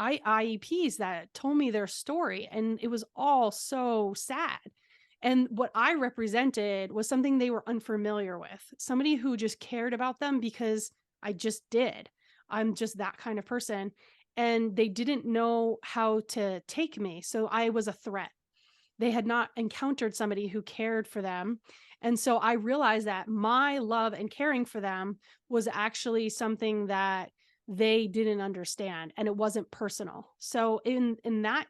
IEPs that told me their story, and it was all so sad. And what I represented was something they were unfamiliar with. Somebody who just cared about them because I just did. I'm just that kind of person. And they didn't know how to take me. So I was a threat. They had not encountered somebody who cared for them. And so I realized that my love and caring for them was actually something that they didn't understand, and it wasn't personal. So in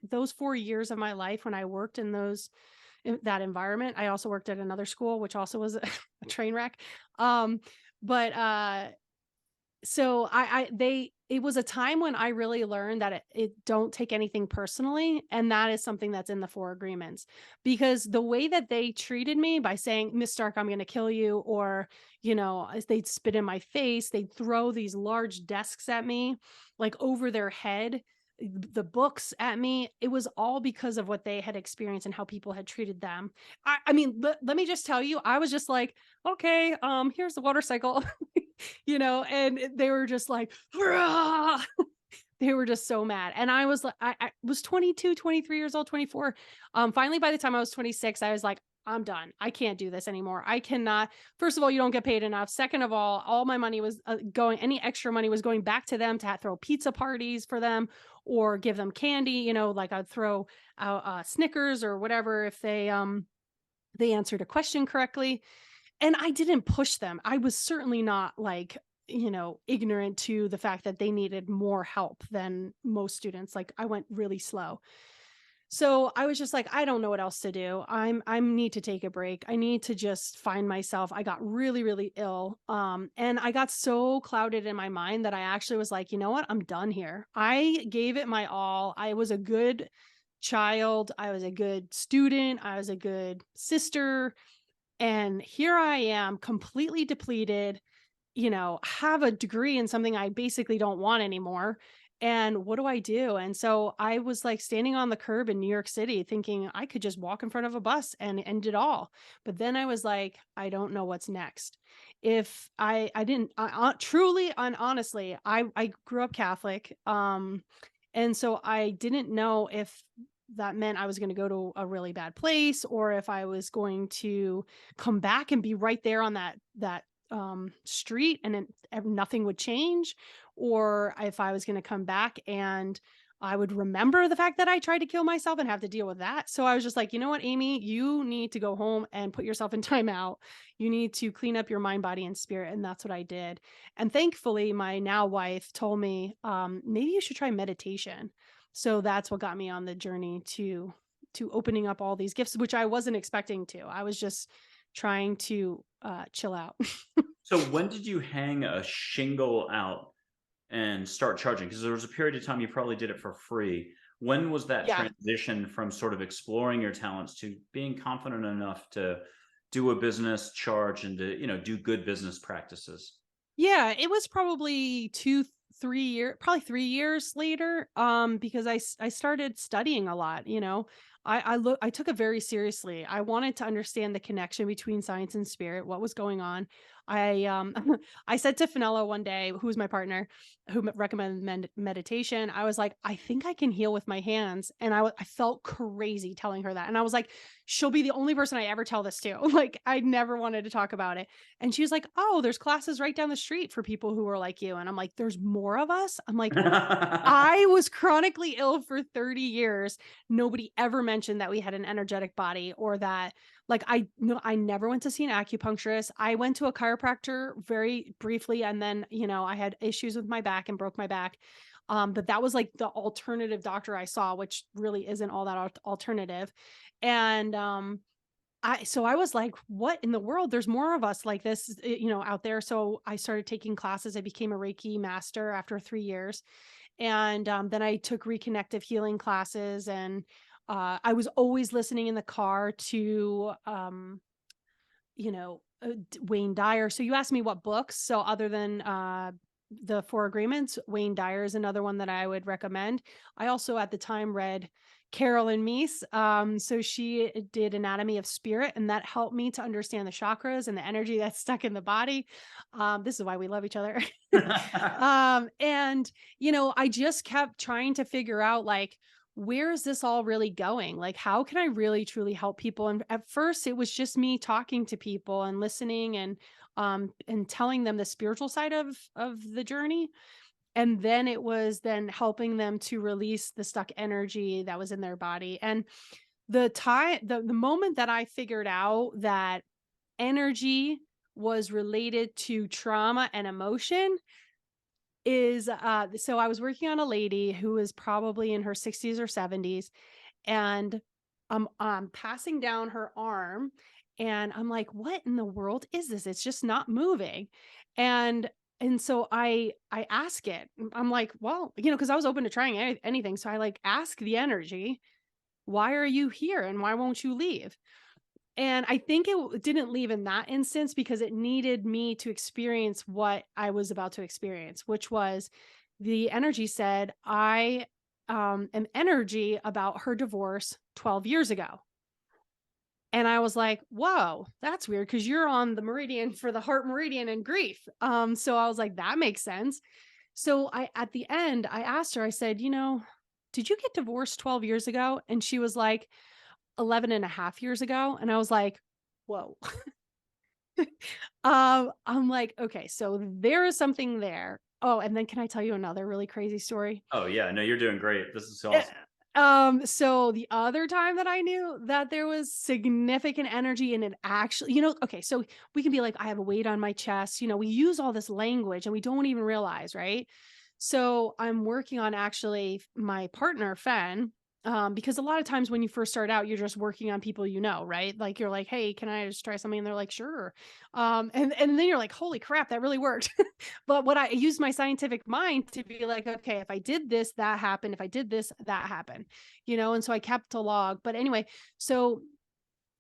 those 4 years of my life when I worked in that environment, I also worked at another school which also was a train wreck. Um but so it was a time when I really learned that it don't take anything personally, and that is something that's in the 4 agreements. Because the way that they treated me by saying, "Miss Stark, I'm gonna kill you," or, as they'd spit in my face, they'd throw these large desks at me, like, over their head, the books at me, it was all because of what they had experienced and how people had treated them. I mean, let me just tell you, I was just like, "Okay, here's the water cycle." And they were just like, "Rah!" They were just so mad. And I was like, I was 22, 23 years old, 24. Finally, by the time I was 26, I was like, I'm done. I can't do this anymore. I cannot. First of all, you don't get paid enough. Second of all my money was any extra money was going back to them to throw pizza parties for them or give them candy. Like I'd throw out Snickers or whatever if they answered a question correctly. And I didn't push them. I was certainly not like, ignorant to the fact that they needed more help than most students. Like I went really slow. So I was just like, I don't know what else to do. I need to take a break. I need to just find myself. I got really, really ill. And I got so clouded in my mind that I actually was like, you know what? I'm done here. I gave it my all. I was a good child. I was a good student. I was a good sister. And here I am completely depleted, have a degree in something I basically don't want anymore. And what do I do? And so I was like standing on the curb in New York City thinking I could just walk in front of a bus and end it all. But then I was like, I don't know what's next. If I didn't truly and honestly, I grew up Catholic. And so I didn't know if that meant I was going to go to a really bad place, or if I was going to come back and be right there on that street and nothing would change, or if I was going to come back and I would remember the fact that I tried to kill myself and have to deal with that. So I was just like, you know what, Amy, you need to go home and put yourself in timeout. You need to clean up your mind, body, and spirit. And that's what I did. And thankfully, my now wife told me, maybe you should try meditation. So that's what got me on the journey to opening up all these gifts, which I wasn't expecting to. I was just trying to chill out. So when did you hang a shingle out and start charging? Because there was a period of time you probably did it for free. When was that Yeah. transition from sort of exploring your talents to being confident enough to do a business, charge, and to, do good business practices? Yeah, it was probably 2, probably 3 years later, because I started studying a lot, I took it very seriously. I wanted to understand the connection between science and spirit, what was going on. I said to Finella one day, who was my partner, who recommended meditation, I was like, "I think I can heal with my hands." And I felt crazy telling her that. And I was like, "She'll be the only person I ever tell this to." Like, I never wanted to talk about it. And she was like, "Oh, there's classes right down the street for people who are like you." And I'm like, "There's more of us?" I'm like, I was chronically ill for 30 years. Nobody ever mentioned that we had an energetic body, or that, like, I no, I never went to see an acupuncturist. I went to a chiropractor very briefly, and then, I had issues with my back and broke my back. But that was like the alternative doctor I saw, which really isn't all that alternative. And I was like, "What in the world? There's more of us like this, out there." So I started taking classes. I became a Reiki master after 3 years. And, then I took reconnective healing classes, and, I was always listening in the car to, Wayne Dyer. So you asked me what books. So other than the Four Agreements, Wayne Dyer is another one that I would recommend. I also at the time read Carolyn Meese. So she did Anatomy of Spirit, and that helped me to understand the chakras and the energy that's stuck in the body. This is why we love each other. And I just kept trying to figure out like, where is this all really going? Like, how can I really truly help people? And at first, it was just me talking to people and listening and telling them the spiritual side of the journey. And then it was then helping them to release the stuck energy that was in their body. And the moment that I figured out that energy was related to trauma and emotion is so I was working on a lady who was probably in her 60s or 70s, and I'm passing down her arm, and I'm like, "What in the world is this? It's just not moving." And so I ask it. I'm like, "Well, because I was open to trying anything." So I like ask the energy, "Why are you here and why won't you leave?" And I think it didn't leave in that instance because it needed me to experience what I was about to experience, which was the energy said, I am energy about her divorce 12 years ago. And I was like, whoa, that's weird because you're on the meridian for the heart meridian and grief. So I was like, that makes sense. So at the end, I asked her, I said, did you get divorced 12 years ago? And she was like, 11 and a half years ago. And I was like, whoa. I'm like, okay, so there is something there. Oh, and then can I tell you another really crazy story? Oh yeah, no, you're doing great. This is Eh, awesome. so the other time that I knew that there was significant energy and it actually, okay, so we can be like, I have a weight on my chest. We use all this language and we don't even realize, right? So I'm working on actually my partner, Fen, because a lot of times when you first start out, you're just working on people right? Like you're like, hey, can I just try something? And they're like, sure. And then you're like, holy crap, that really worked. But what I used my scientific mind to be like, okay, if I did this, that happened. If I did this, that happened, and so I kept a log. But anyway, so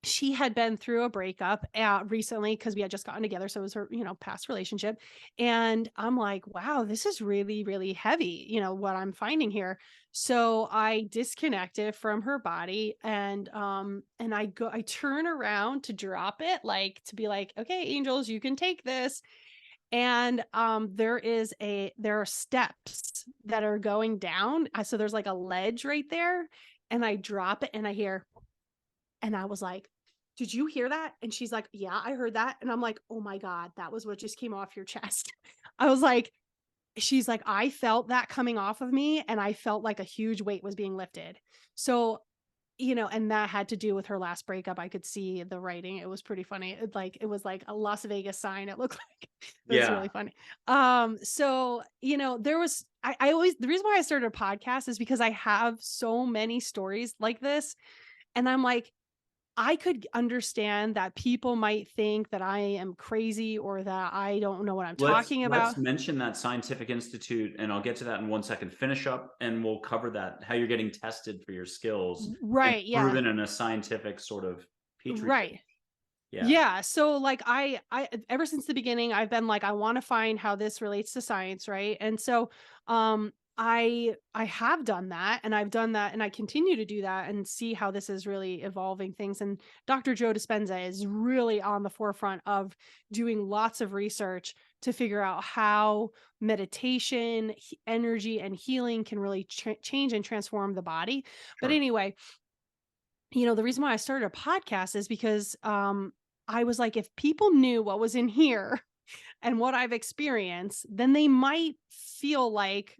she had been through a breakup recently because we had just gotten together. So it was her, past relationship. And I'm like, wow, this is really, really heavy, what I'm finding here. So I disconnected from her body and I turn around to drop it, like to be like, okay, angels, you can take this. And there are steps that are going down. So there's like a ledge right there. And I drop it and I hear, and I was like, "Did you hear that?" And she's like, "Yeah, I heard that." And I'm like, "Oh my God, that was what just came off your chest." I was like, she's like, "I felt that coming off of me and I felt like a huge weight was being lifted." So, and that had to do with her last breakup. I could see the writing. It was pretty funny. It was like a Las Vegas sign. It looked like it was Yeah. really funny. So, there was I always the reason why I started a podcast is because I have so many stories like this. And I'm like, I could understand that people might think that I am crazy or that I don't know what I'm talking Let's about. mention that scientific institute, and I'll get to that in 1 second. Finish up, and we'll cover that, how you're getting tested for your skills and Right, yeah. proven in a scientific sort of petri dish. Right. Yeah. Yeah, so, like, I ever since the beginning, I've been like, I wanna find how this relates to science, right? And so, I have done that, and I've done that, and I continue to do that and see how this is really evolving things, and Dr. Joe Dispenza is really on the forefront of doing lots of research to figure out how meditation, energy, and healing can really change and transform the body. But Sure. anyway, the reason why I started a podcast is because I was like, if people knew what was in here and what I've experienced, then they might feel like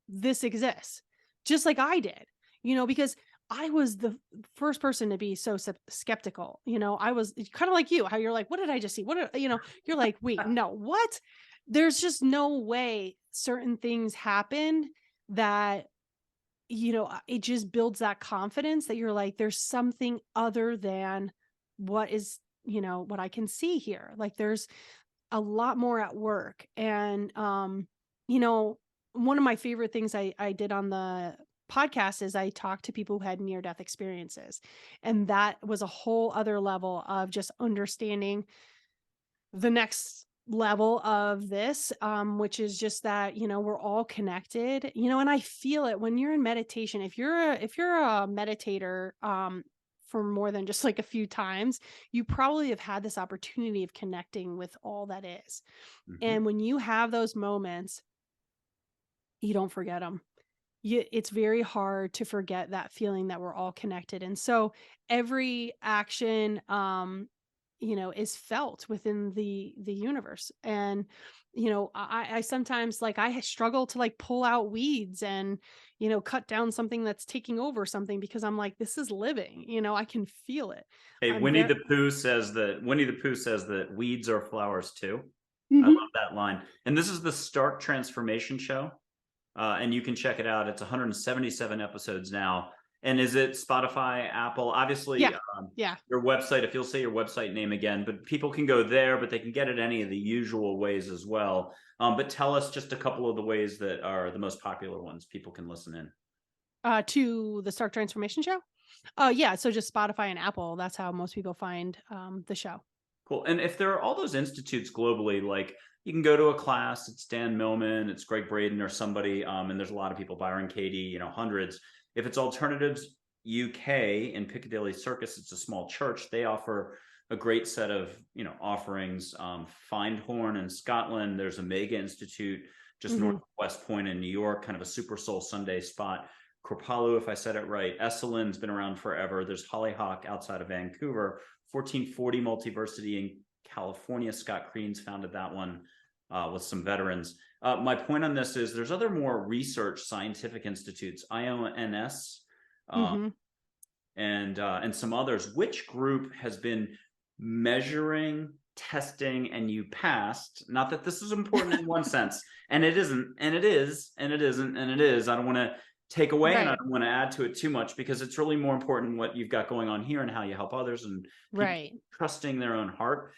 this exists, just like I did, because I was the first person to be so skeptical. I was kind of like you, how you're like, what did I just see? You're like, wait, no, what? There's just no way certain things happen that it just builds that confidence that you're like, there's something other than what is, what I can see here. Like there's a lot more at work. And you know, one of my favorite things I did on the podcast is I talked to people who had near death experiences. And that was a whole other level of just understanding the next level of this, which is just that, we're all connected, and I feel it when you're in meditation. If you're a meditator, for more than just like a few times, you probably have had this opportunity of connecting with all that is. Mhm. And when you have those moments, you don't forget them. It's very hard to forget that feeling that we're all connected. And so every action, is felt within the universe. And I sometimes, like, I struggle to like pull out weeds and cut down something that's taking over something, because I'm like, this is living. I can feel it. Hey, I'm very. Winnie the Pooh says that weeds are flowers too. I Mhm. love that line. And this is the Start Transformation Show. And you can check it out. It's 177 episodes now. And is it Spotify, Apple? Obviously, Yeah. Yeah. your website, if you'll say your website name again, but people can go there, but they can get it any of the usual ways as well. But tell us just a couple of the ways that are the most popular ones people can listen in. To the Stark Transformation Show. Yeah, so just Spotify and Apple, that's how most people find, the show. Cool. And if there are all those institutes globally, like you can go to a class, it's Dan Millman, it's Greg Braden or somebody, and there's a lot of people, Byron Katie, hundreds. If it's Alternatives UK in Piccadilly Circus, it's a small church. They offer a great set of, offerings. Findhorn in Scotland, there's a Mega Institute just north Mhm, of West Point in New York, kind of a Super Soul Sunday spot. Kripalu, if I said it right. Esalen been around forever. There's Hollyhock outside of Vancouver. 1440 Multiversity in California. Scott Creans founded that one with some veterans. My point on this is there's other more research scientific institutes, IONS, uh, mhm. and some others. Which group has been measuring, testing, and you passed? Not that this is important in one sense, and it isn't, and it is, and it isn't, and it is. I don't want to take away and I Right, don't want to add to it too much, because it's really more important what you've got going on here and how you help others and people right. trusting their own heart.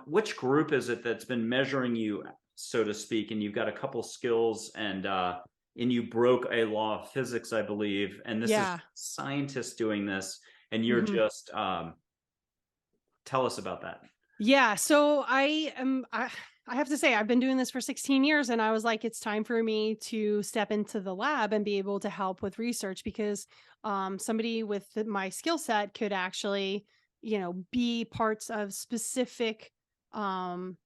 Which group is it that's been measuring you, so to speak, and you've got a couple skills and you broke a law of physics, I believe, and this is Yeah, scientists doing this, and you're mhm. just tell us about that. Yeah, so I have to say I've been doing this for 16 years, and I was like, it's time for me to step into the lab and be able to help with research, because somebody with my skill set could actually, be parts of specific um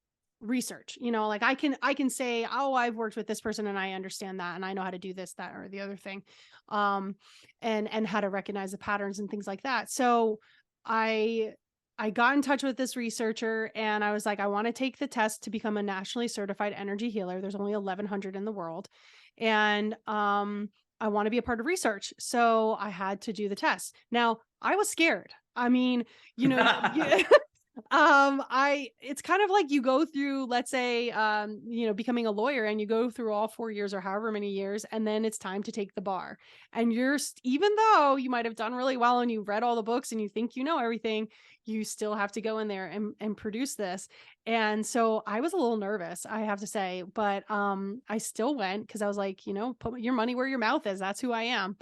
research. Like I can say, "Oh, I've worked with this person and I understand that and I know how to do this, that, or the other thing." Um and how to recognize the patterns and things like that. So I I got in touch with this researcher and I was like, I want to take the test to become a nationally certified energy healer. There's only 1,100 in the world. And I want to be a part of research. So I had to do the test. Now, I was scared. I mean, I it's kind of like you go through, let's say, becoming a lawyer, and you go through all 4 years or however many years, and then it's time to take the bar. And even though you might have done really well and you read all the books and you think you know everything, you still have to go in there and produce this. And so I was a little nervous, I have to say, but I still went because I was like, put your money where your mouth is. That's who I am.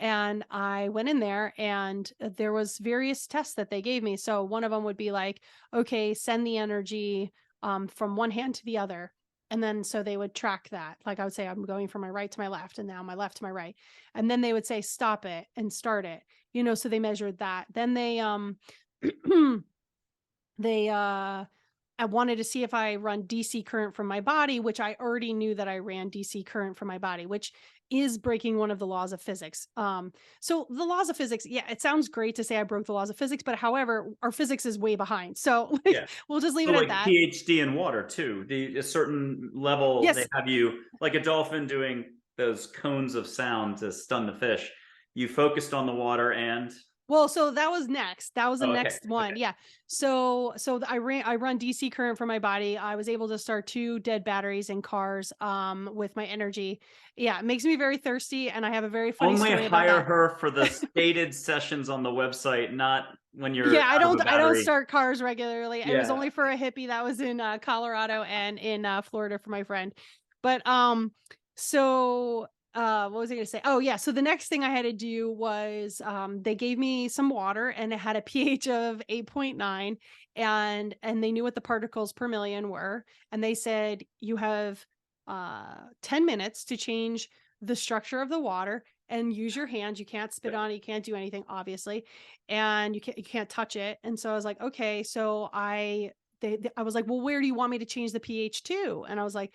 And I went in there and there was various tests that they gave me. So one of them would be like, okay, send the energy from one hand to the other. And then so they would track that. Like I would say, I'm going from my right to my left and now my left to my right. And then they would say, stop it and start it. So they measured that. Then they I wanted to see if I run DC current from my body, which I already knew that I ran DC current from my body, which is breaking one of the laws of physics. So the laws of physics, yeah, it sounds great to say I broke the laws of physics, but however, our physics is way behind. So like, Yeah. we'll just leave So it at like that. PhD in water too. A certain level they Yes. have you like a dolphin doing those cones of sound to stun the fish. You focused on the water and Well, so that was next. That was the oh, okay. next one. Okay. Yeah. I run DC current from my body. I was able to start 2 dead batteries in cars with my energy. Yeah, it makes me very thirsty and I have a very funny Only story about hire that. her for the stated sessions on the website, not when you're Yeah, out of a I don't battery. start cars regularly. It was Yeah. only for a hippie that was in Colorado and in Florida for my friend. But so what was I going to say? Oh yeah, so the next thing I had to do was they gave me some water and it had a pH of 8.9, and they knew what the particles per million were, and they said you have 10 minutes to change the structure of the water and use your hands. You can't spit on it, you can't do anything obviously, and you can't touch it. And so I was like, okay. So I was like, well, where do you want me to change the pH to? And I was like,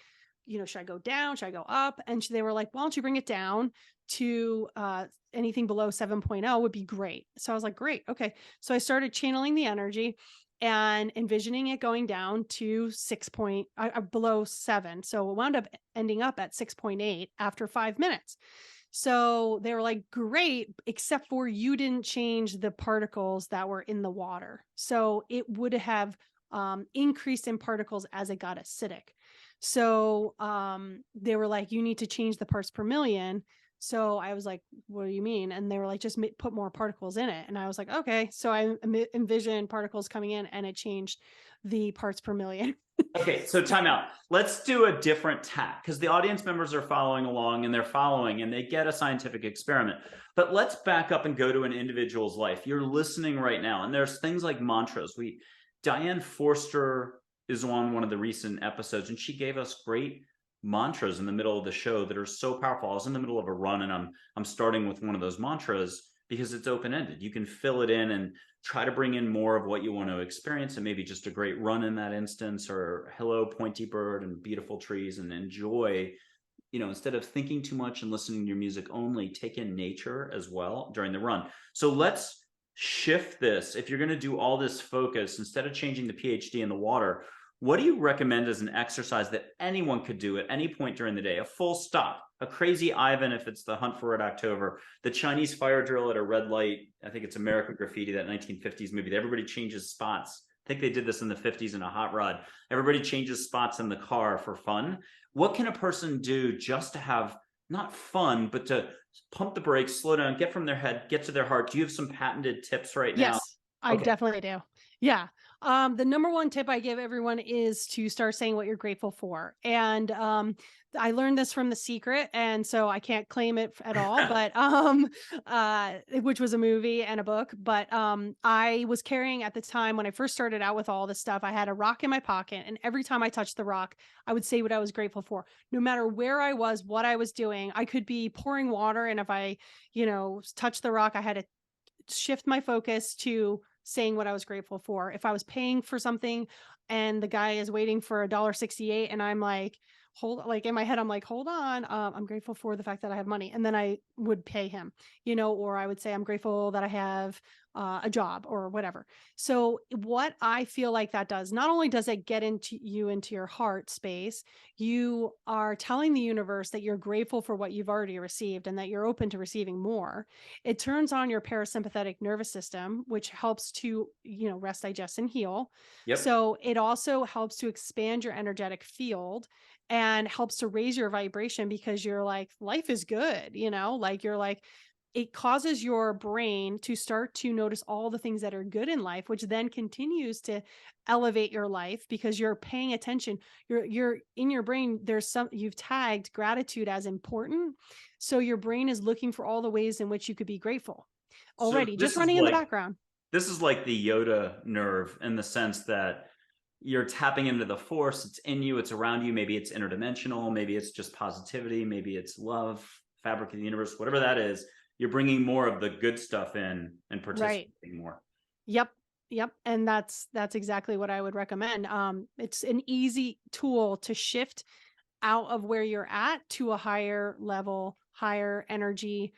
should I go down? Should I go up? And they were like, why don't you bring it down to anything below 7.0 would be great. So I was like, great. Okay. So I started channeling the energy and envisioning it going down to below 7. So it wound up ending up at 6.8 after 5 minutes. So they were like, great, except for you didn't change the particles that were in the water. So it would have increased in particles as it got acidic. So they were like, you need to change the parts per million. So I was like, what do you mean? And they were like, just put more particles in it. And I was like, okay. So I envisioned particles coming in and it changed the parts per million. Okay, so time out. Let's do a different tack because the audience members are following along and they're following and they get a scientific experiment. But let's back up and go to an individual's life. You're listening right now, and there's things like mantras. Diane Forster is on one of the recent episodes, and she gave us great mantras in the middle of the show that are so powerful. I was in the middle of a run, and I'm starting with one of those mantras because it's open-ended. You can fill it in and try to bring in more of what you want to experience, and maybe just a great run in that instance, or hello pointy bird and beautiful trees, and enjoy, instead of thinking too much and listening to your music only, take in nature as well during the run. So let's shift this. If you're going to do all this focus, instead of changing the pH in the water, what do you recommend as an exercise that anyone could do at any point during the day? A full stop, a crazy Ivan if it's the Hunt for Red October, the Chinese fire drill at a red light. I think it's American Graffiti, that 1950s movie. Everybody changes spots. I think they did this in the 50s in a hot rod. Everybody changes spots in the car for fun. What can a person do just to have not fun, but to pump the brakes, slow down, get from their head, get to their heart? Do you have some patented tips right now? Yes, I Okay. definitely do. Yeah. The number one tip I give everyone is to start saying what you're grateful for. And I learned this from The Secret, and so I can't claim it at all, but which was a movie and a book. But I was carrying at the time when I first started out with all this stuff, I had a rock in my pocket, and every time I touched the rock, I would say what I was grateful for. No matter where I was, what I was doing, I could be pouring water, and if I, touched the rock, I had to shift my focus to saying what I was grateful for. If I was paying for something and the guy is waiting for $1.68 and I'm like, in my head, I'm like, hold on. I'm grateful for the fact that I have money. And then I would pay him, or I would say, I'm grateful that I have a job or whatever. So what I feel like that does, not only does it get into your heart space, you are telling the universe that you're grateful for what you've already received and that you're open to receiving more. It turns on your parasympathetic nervous system, which helps to, rest, digest, and heal. Yep. So it also helps to expand your energetic field and helps to raise your vibration because you're like, life is good, like you're like, it causes your brain to start to notice all the things that are good in life, which then continues to elevate your life because you're paying attention. You're in your brain. You've tagged gratitude as important. So your brain is looking for all the ways in which you could be grateful So already, just running in the background. this is like the Yoda nerve, in the sense that you're tapping into the force. It's in you, it's around you. Maybe it's interdimensional, maybe it's just positivity, maybe it's love, fabric of the universe, whatever that is. You're bringing more of the good stuff in and participating Right. more. Yep. Yep. And that's exactly what I would recommend. It's an easy tool to shift out of where you're at to a higher level, higher energy.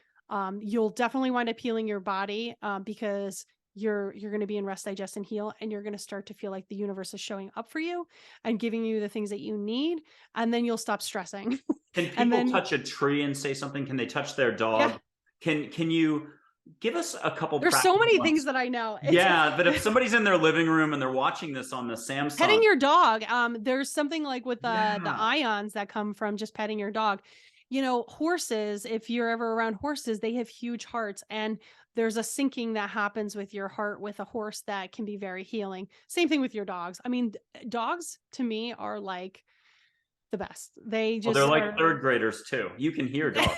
You'll definitely wind up healing your body because you're going to be in rest, digest, and heal, and you're going to start to feel like the universe is showing up for you and giving you the things that you need, and then you'll stop stressing. Can And people then, touch a tree and say something? Can they touch their yeah, dog? Can you give us a couple there's so practical many things ones? that I know. Yeah, but if somebody's in their living room and they're watching this on the Petting Samsung. your dog. There's something like with the Yeah. ions that come from just petting your dog. Horses, if you're ever around horses, they have huge hearts, and there's a syncing that happens with your heart with a horse that can be very healing. Same thing with your dogs. I mean, dogs to me are like the best. They Well, they're just like are. third graders too. You can hear dogs.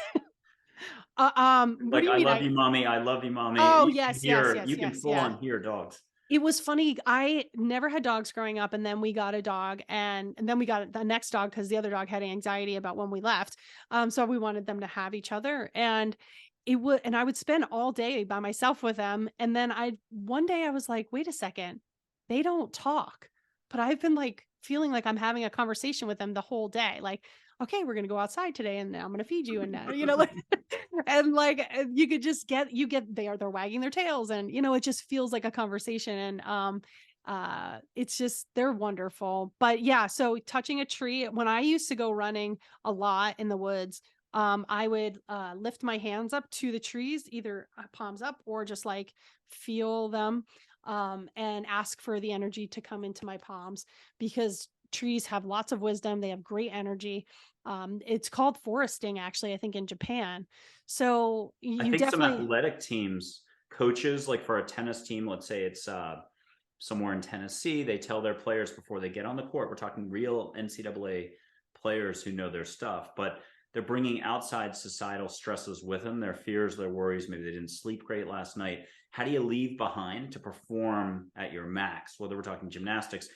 What do Like, you I mean? love you, mommy. I love you, mommy. Oh, You can yes, yes, hear, yes, you can yes, full yeah. on hear dogs. It was funny. I never had dogs growing up, and then we got a dog, and then we got the next dog because the other dog had anxiety about when we left. So we wanted them to have each other, and I would spend all day by myself with them, and then I one day I was like, wait a second, they don't talk, but I've been like feeling like I'm having a conversation with them the whole day, like. Okay, we're gonna go outside today, and I'm gonna feed you, and like, and like you could just get they're wagging their tails, and it just feels like a conversation, and it's just they're wonderful. But yeah, so touching a tree, when I used to go running a lot in the woods, I would lift my hands up to the trees, either palms up or just like feel them, and ask for the energy to come into my palms, because trees have lots of wisdom, they have great energy. It's called foresting, actually, I think, in Japan. So I you think some definitely. athletic teams, coaches, like for a tennis team, let's say it's somewhere in Tennessee, they tell their players before they get on the court, we're talking real NCAA players who know their stuff, but they're bringing outside societal stresses with them, their fears, their worries. Maybe they didn't sleep great last night. How do you leave behind to perform at your max? Whether we're talking gymnastics,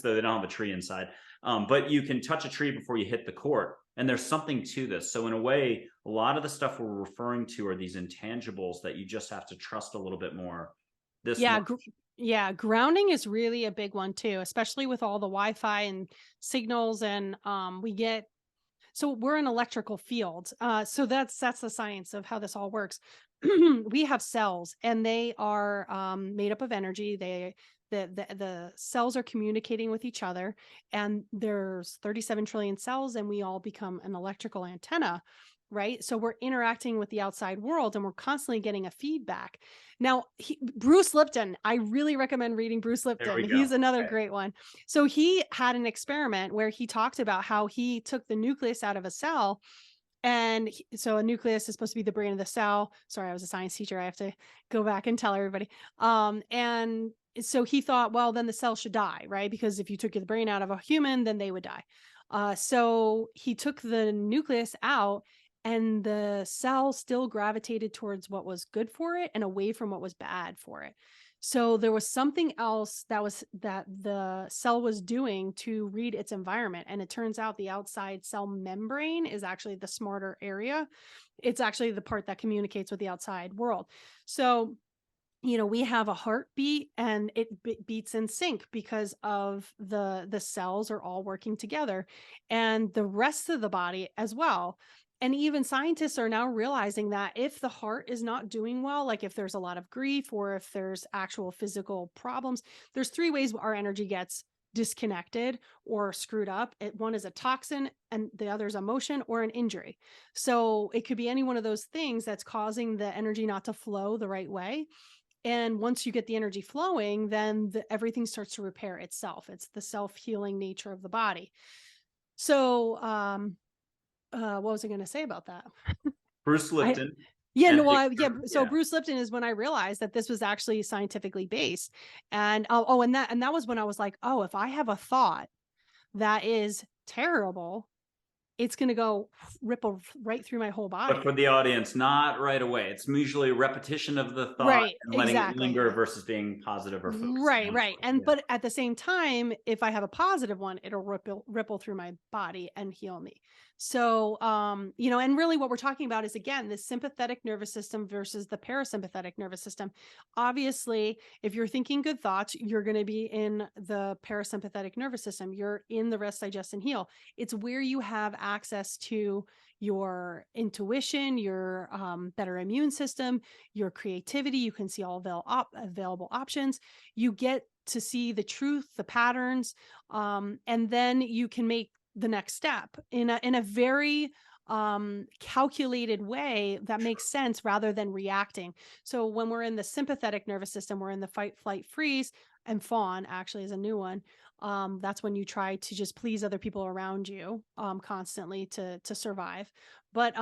though, they don't have a tree inside, but you can touch a tree before you hit the court. And there's something to this. So in a way, a lot of the stuff we're referring to are these intangibles that you just have to trust a little bit more. This Yeah, much. yeah, grounding is really a big one too, especially with all the Wi-Fi and signals, and so we're an electrical field. So that's the science of how this all works. We have cells, and they are made up of energy. The cells are communicating with each other, and there's 37 trillion cells, and we all become an electrical antenna, right? So we're interacting with the outside world, and we're constantly getting a feedback. Now, Bruce Lipton, I really recommend reading Bruce There Lipton. we go. He's another Okay. great one. So he had an experiment where he talked about how he took the nucleus out of a cell. And so a nucleus is supposed to be the brain of the cell. Sorry, I was a science teacher. I have to go back and tell everybody. And so he thought, well, then the cell should die, right? Because if you took the brain out of a human, then they would die. So he took the nucleus out, and the cell still gravitated towards what was good for it and away from what was bad for it. So there was something else that the cell was doing to read its environment. And it turns out the outside cell membrane is actually the smarter area. It's actually the part that communicates with the outside world. So we have a heartbeat, and it beats in sync because of the cells are all working together, and the rest of the body as well. And even scientists are now realizing that if the heart is not doing well, like if there's a lot of grief or if there's actual physical problems, there's three ways our energy gets disconnected or screwed up. One is a toxin, and the other is emotion or an injury. So it could be any one of those things that's causing the energy not to flow the right way. And once you get the energy flowing, then everything starts to repair itself. It's the self-healing nature of the body. So, what was I going to say about that? Bruce I, Lipton yeah, and no, the yeah. experiment. So Yeah. Bruce Lipton is when I realized that this was actually scientifically based, and and that was when I was like, oh, if I have a thought that is terrible, it's going to go ripple right through my whole But body. for the audience, not right away. It's usually repetition of the thought Right, and letting it exactly. linger versus being positive or focusing Right, on right. it. And Yeah. but at the same time, if I have a positive one, it'll ripple through my body and heal me. So, and really what we're talking about is, again, the sympathetic nervous system versus the parasympathetic nervous system. Obviously, if you're thinking good thoughts, you're going to be in the parasympathetic nervous system. You're in the rest, digest, and heal. It's where you have access to your intuition, your better immune system, your creativity. You can see all available options. You get to see the truth, the patterns, and then you can make the next step in a very calculated way that makes sense rather than reacting. So when we're in the sympathetic nervous system, we're in the fight, flight, freeze. and fawn actually is a new one. That's when you try to just please other people around you constantly to survive. But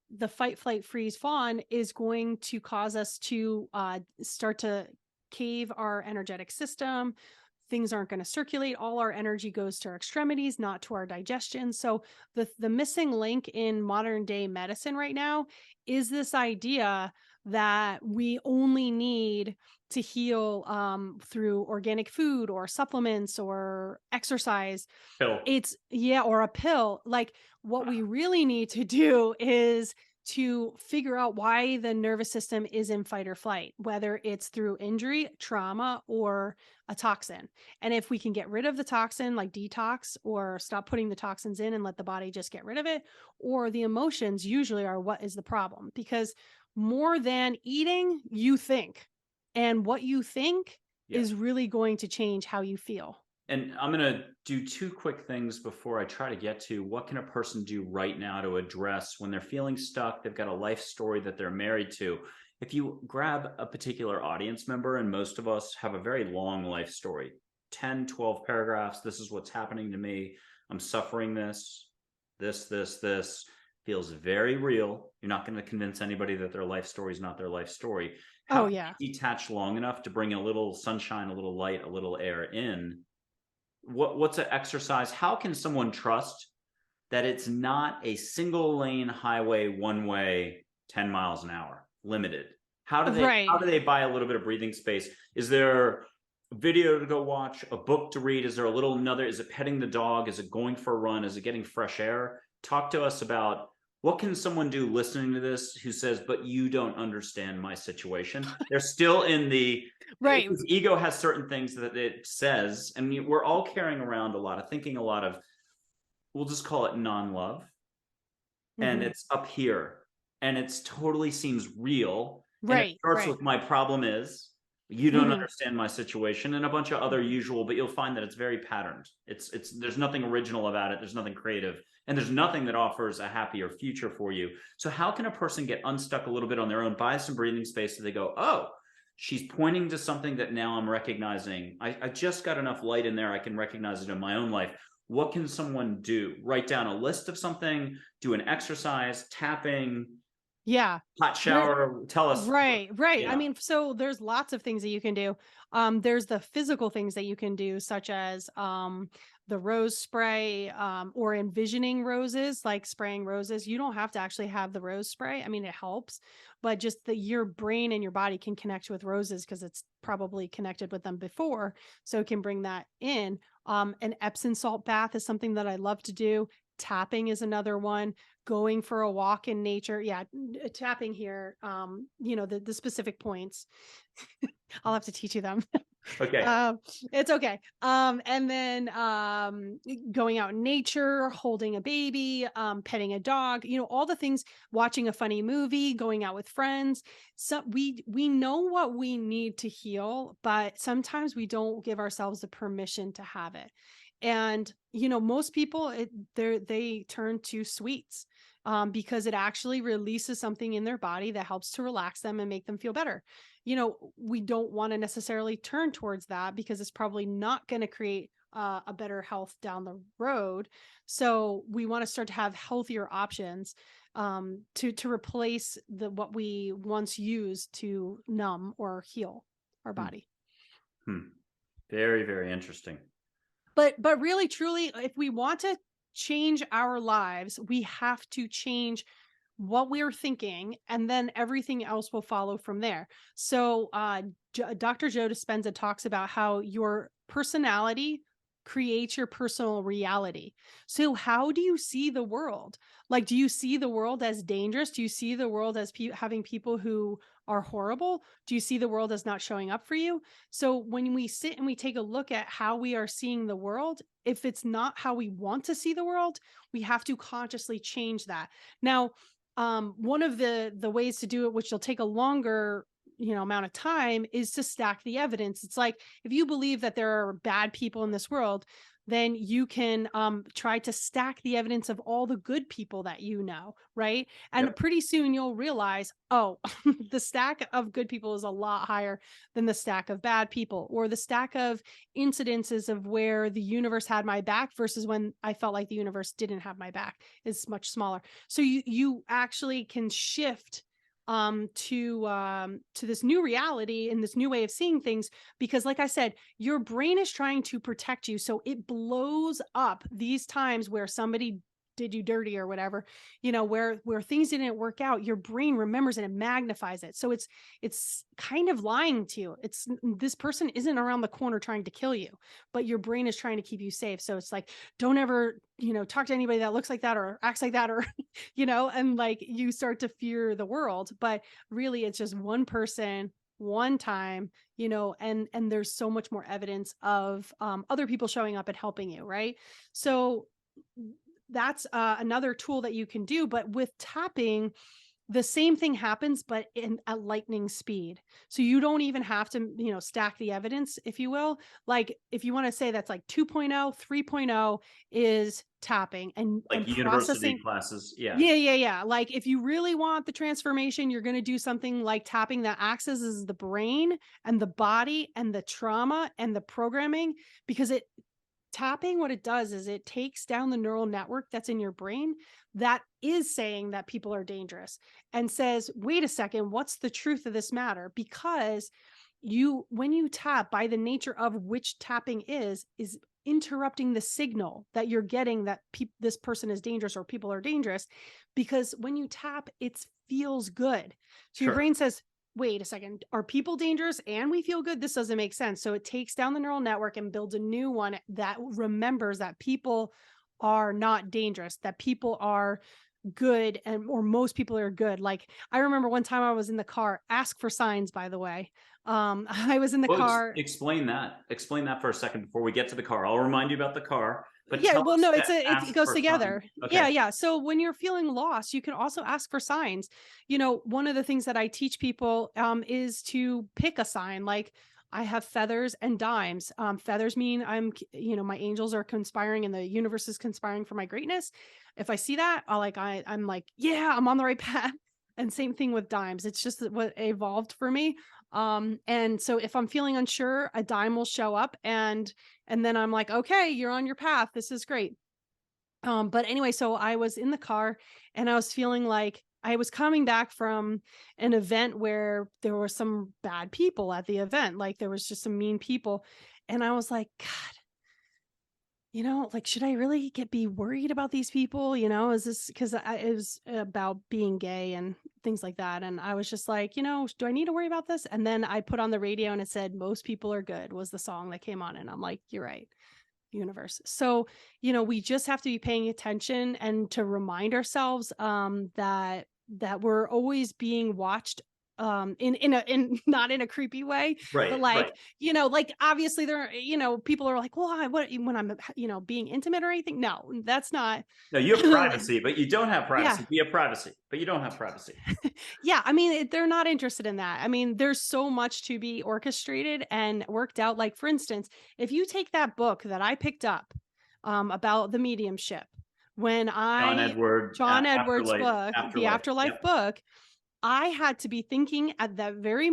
the fight, flight, freeze, fawn is going to cause us to start to cave our energetic system. Things aren't going to circulate. All our energy goes to our extremities, not to our digestion. So the missing link in modern day medicine right now is this idea that we only need to heal through organic food or supplements or exercise. Pill. It's yeah, or a pill. Like, what we really need to do is to figure out why the nervous system is in fight or flight, whether it's through injury, trauma, or a toxin. And if we can get rid of the toxin, like detox, or stop putting the toxins in and let the body just get rid of it, or the emotions usually are what is the problem. Because more than eating, you think. And what you think Yeah. is really going to change how you feel. And I'm going to do two quick things before I try to get to what can a person do right now to address when they're feeling stuck, they've got a life story that they're married to. If you grab a particular audience member, and most of us have a very long life story, 10, 12 paragraphs, this is what's happening to me, I'm suffering this feels very real. You're not going to convince anybody that their life story is not their life story. How Oh, can yeah. you detach long enough to bring a little sunshine, a little light, a little air in? What's an exercise? How can someone trust that it's not a single lane highway, one way, 10 miles an hour, limited? How Right. do they buy a little bit of breathing space? Is there a video to go watch, a book to read? Is there a little another? Is it petting the dog? Is it going for a run? Is it getting fresh air? Talk to us about what can someone do listening to this who says, but you don't understand my situation. They're still in the Right. his ego has certain things that it says, and we're all carrying around a lot of thinking, a lot of, we'll just call it non-love, and Mhm. it's up here, and it's totally seems real, and it Right, starts right. with my problem is you don't Mhm, understand my situation and a bunch of other mhm. usual, but you'll find that it's very patterned. It's there's nothing original about it, there's nothing creative, and there's nothing that offers a happier future for you. So how can a person get unstuck a little bit on their own, buy some breathing space so they go, oh, she's pointing to something that now I'm recognizing. I just got enough light in there, I can recognize it in my own life. What can someone do? Write down a list of something, do an exercise, tapping, Yeah. hot There shower. Tell us. Right, right. I Yeah. mean, so there's lots of things that you can do. There's the physical things that you can do, such as the rose spray, or envisioning roses, like spraying roses. You don't have to actually have the rose spray. I mean, it helps, but just that your brain and your body can connect with roses because it's probably connected with them before, so it can bring that in. An Epsom salt bath is something that I love to do. Tapping is another one. Going for a walk in nature. Yeah, tapping here, the specific points. I'll have to teach you them. Okay. um, it's okay. And then going out in nature, holding a baby, petting a dog, all the things, watching a funny movie, going out with friends. So we know what we need to heal, but sometimes we don't give ourselves the permission to have it. And most people they turn to sweets because it actually releases something in their body that helps to relax them and make them feel better. We don't want to necessarily turn towards that because it's probably not going to create a better health down the road. So we want to start to have healthier options to replace what we once used to numb or heal our Hmm. body. Hmm. Very, very interesting. But really truly, if we want to change our lives, we have to change what we're thinking, and then everything else will follow from there. So Dr. Joe Dispenza talks about how your personality creates your personal reality. So how do you see the world? Like, do you see the world as dangerous? Do you see the world as having people who are horrible? Do you see the world as not showing up for you? So when we sit and we take a look at how we are seeing the world, if it's not how we want to see the world, we have to consciously change that. Now, one of the ways to do it, which will take a longer amount of time, is to stack the evidence. It's like, if you believe that there are bad people in this world, then you can try to stack the evidence of all the good people that you know, right? And Yep. pretty soon you'll realize, oh, the stack of good people is a lot higher than the stack of bad people, or the stack of incidences of where the universe had my back versus when I felt like the universe didn't have my back is much smaller. So you actually can shift to this new reality and this new way of seeing things, because like I said, your brain is trying to protect you, so it blows up these times where somebody did you dirty or whatever, where things didn't work out. Your brain remembers it and magnifies it, so it's kind of lying to you. It's this person isn't around the corner trying to kill you, but your brain is trying to keep you safe. So it's like, don't ever talk to anybody that looks like that or acts like that, or and like you start to fear the world. But really it's just one person, one time, and there's so much more evidence of other people showing up and helping you, right? So that's another tool that you can do. But with tapping, the same thing happens, but in at lightning speed. So you don't even have to, stack the evidence, if you will. Like if you want to say that's like 2.0, 3.0 is tapping and Like university processing. classes. Yeah. Yeah, yeah, yeah. Like if you really want the transformation, you're going to do something like tapping that accesses the brain and the body and the trauma and the programming, because tapping, what it does is it takes down the neural network that's in your brain that is saying that people are dangerous, and says, wait a second, what's the truth of this matter? Because when you tap, by the nature of which tapping is interrupting the signal that you're getting that this person is dangerous or people are dangerous. Because when you tap, it feels good. So your Sure. brain says, wait a second, are people dangerous and we feel good? This doesn't make sense. So it takes down the neural network and builds a new one that remembers that people are not dangerous, that people are good, and or most people are good. Like I remember one time I was in the car, ask for signs, by the way. I was in the Well, car. explain that. Explain that for a second before we get to the car. I'll remind you about the car, but Yeah, tell well, us no, that it ask goes for sign. together. Yeah, Okay. yeah. So when you're feeling lost, you can also ask for signs. One of the things that I teach people is to pick a sign. Like I have feathers and dimes. Feathers mean my angels are conspiring and the universe is conspiring for my greatness. If I see that, I'm like, yeah, I'm on the right path. And same thing with dimes. It's just what evolved for me. And so if I'm feeling unsure, a dime will show up, and then I'm like, okay, you're on your path. This is great. But anyway, so I was in the car and I was feeling like I was coming back from an event where there were some bad people at the event. Like there was just some mean people. And I was like, God, like, should I really be worried about these people? Is this because it was about being gay and things like that? And I was just like, do I need to worry about this? And then I put on the radio and it said, Most People Are Good was the song that came on. And I'm like, you're right, universe. So, we just have to be paying attention and to remind ourselves that we're always being watched, in not in a creepy way, but Right. like, Right. like obviously there, people are like, well, what when I'm, being intimate or anything. No, that's not. No, you have privacy, but you don't have Yeah. privacy. You have privacy, but you don't have privacy. Yeah, I mean, they're not interested in that. I mean, there's so much to be orchestrated and worked out. Like, for instance, if you take that book that I picked up about the mediumship, when John I, Edward, John Edwards' afterlife, book, the afterlife. Afterlife Yep. book, I had to be thinking at that very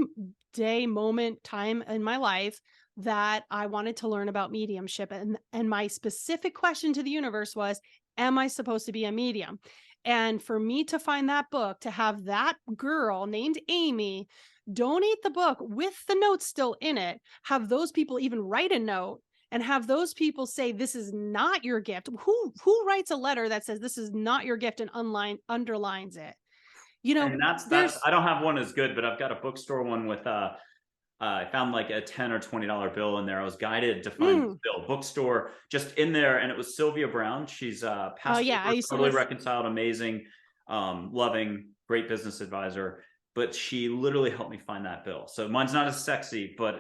day, moment, time in my life that I wanted to learn about mediumship. And my specific question to the universe was, am I supposed to be a medium? And for me to find that book, to have that girl named Amy donate the book with the notes still in it, have those people even write a note, and have those people say, this is not your gift. Who writes a letter that says this is not your gift and underlines it? And that's There's I don't have one as good, but I've got a bookstore one with I found like a $10 or $20 bill in there. I was guided to find this bill. Bookstore just in there, and it was Sylvia Brown. She's oh passed yeah, I over, used to totally listen. reconciled, amazing, loving, great business advisor. But she literally helped me find that bill. So mine's not as sexy, but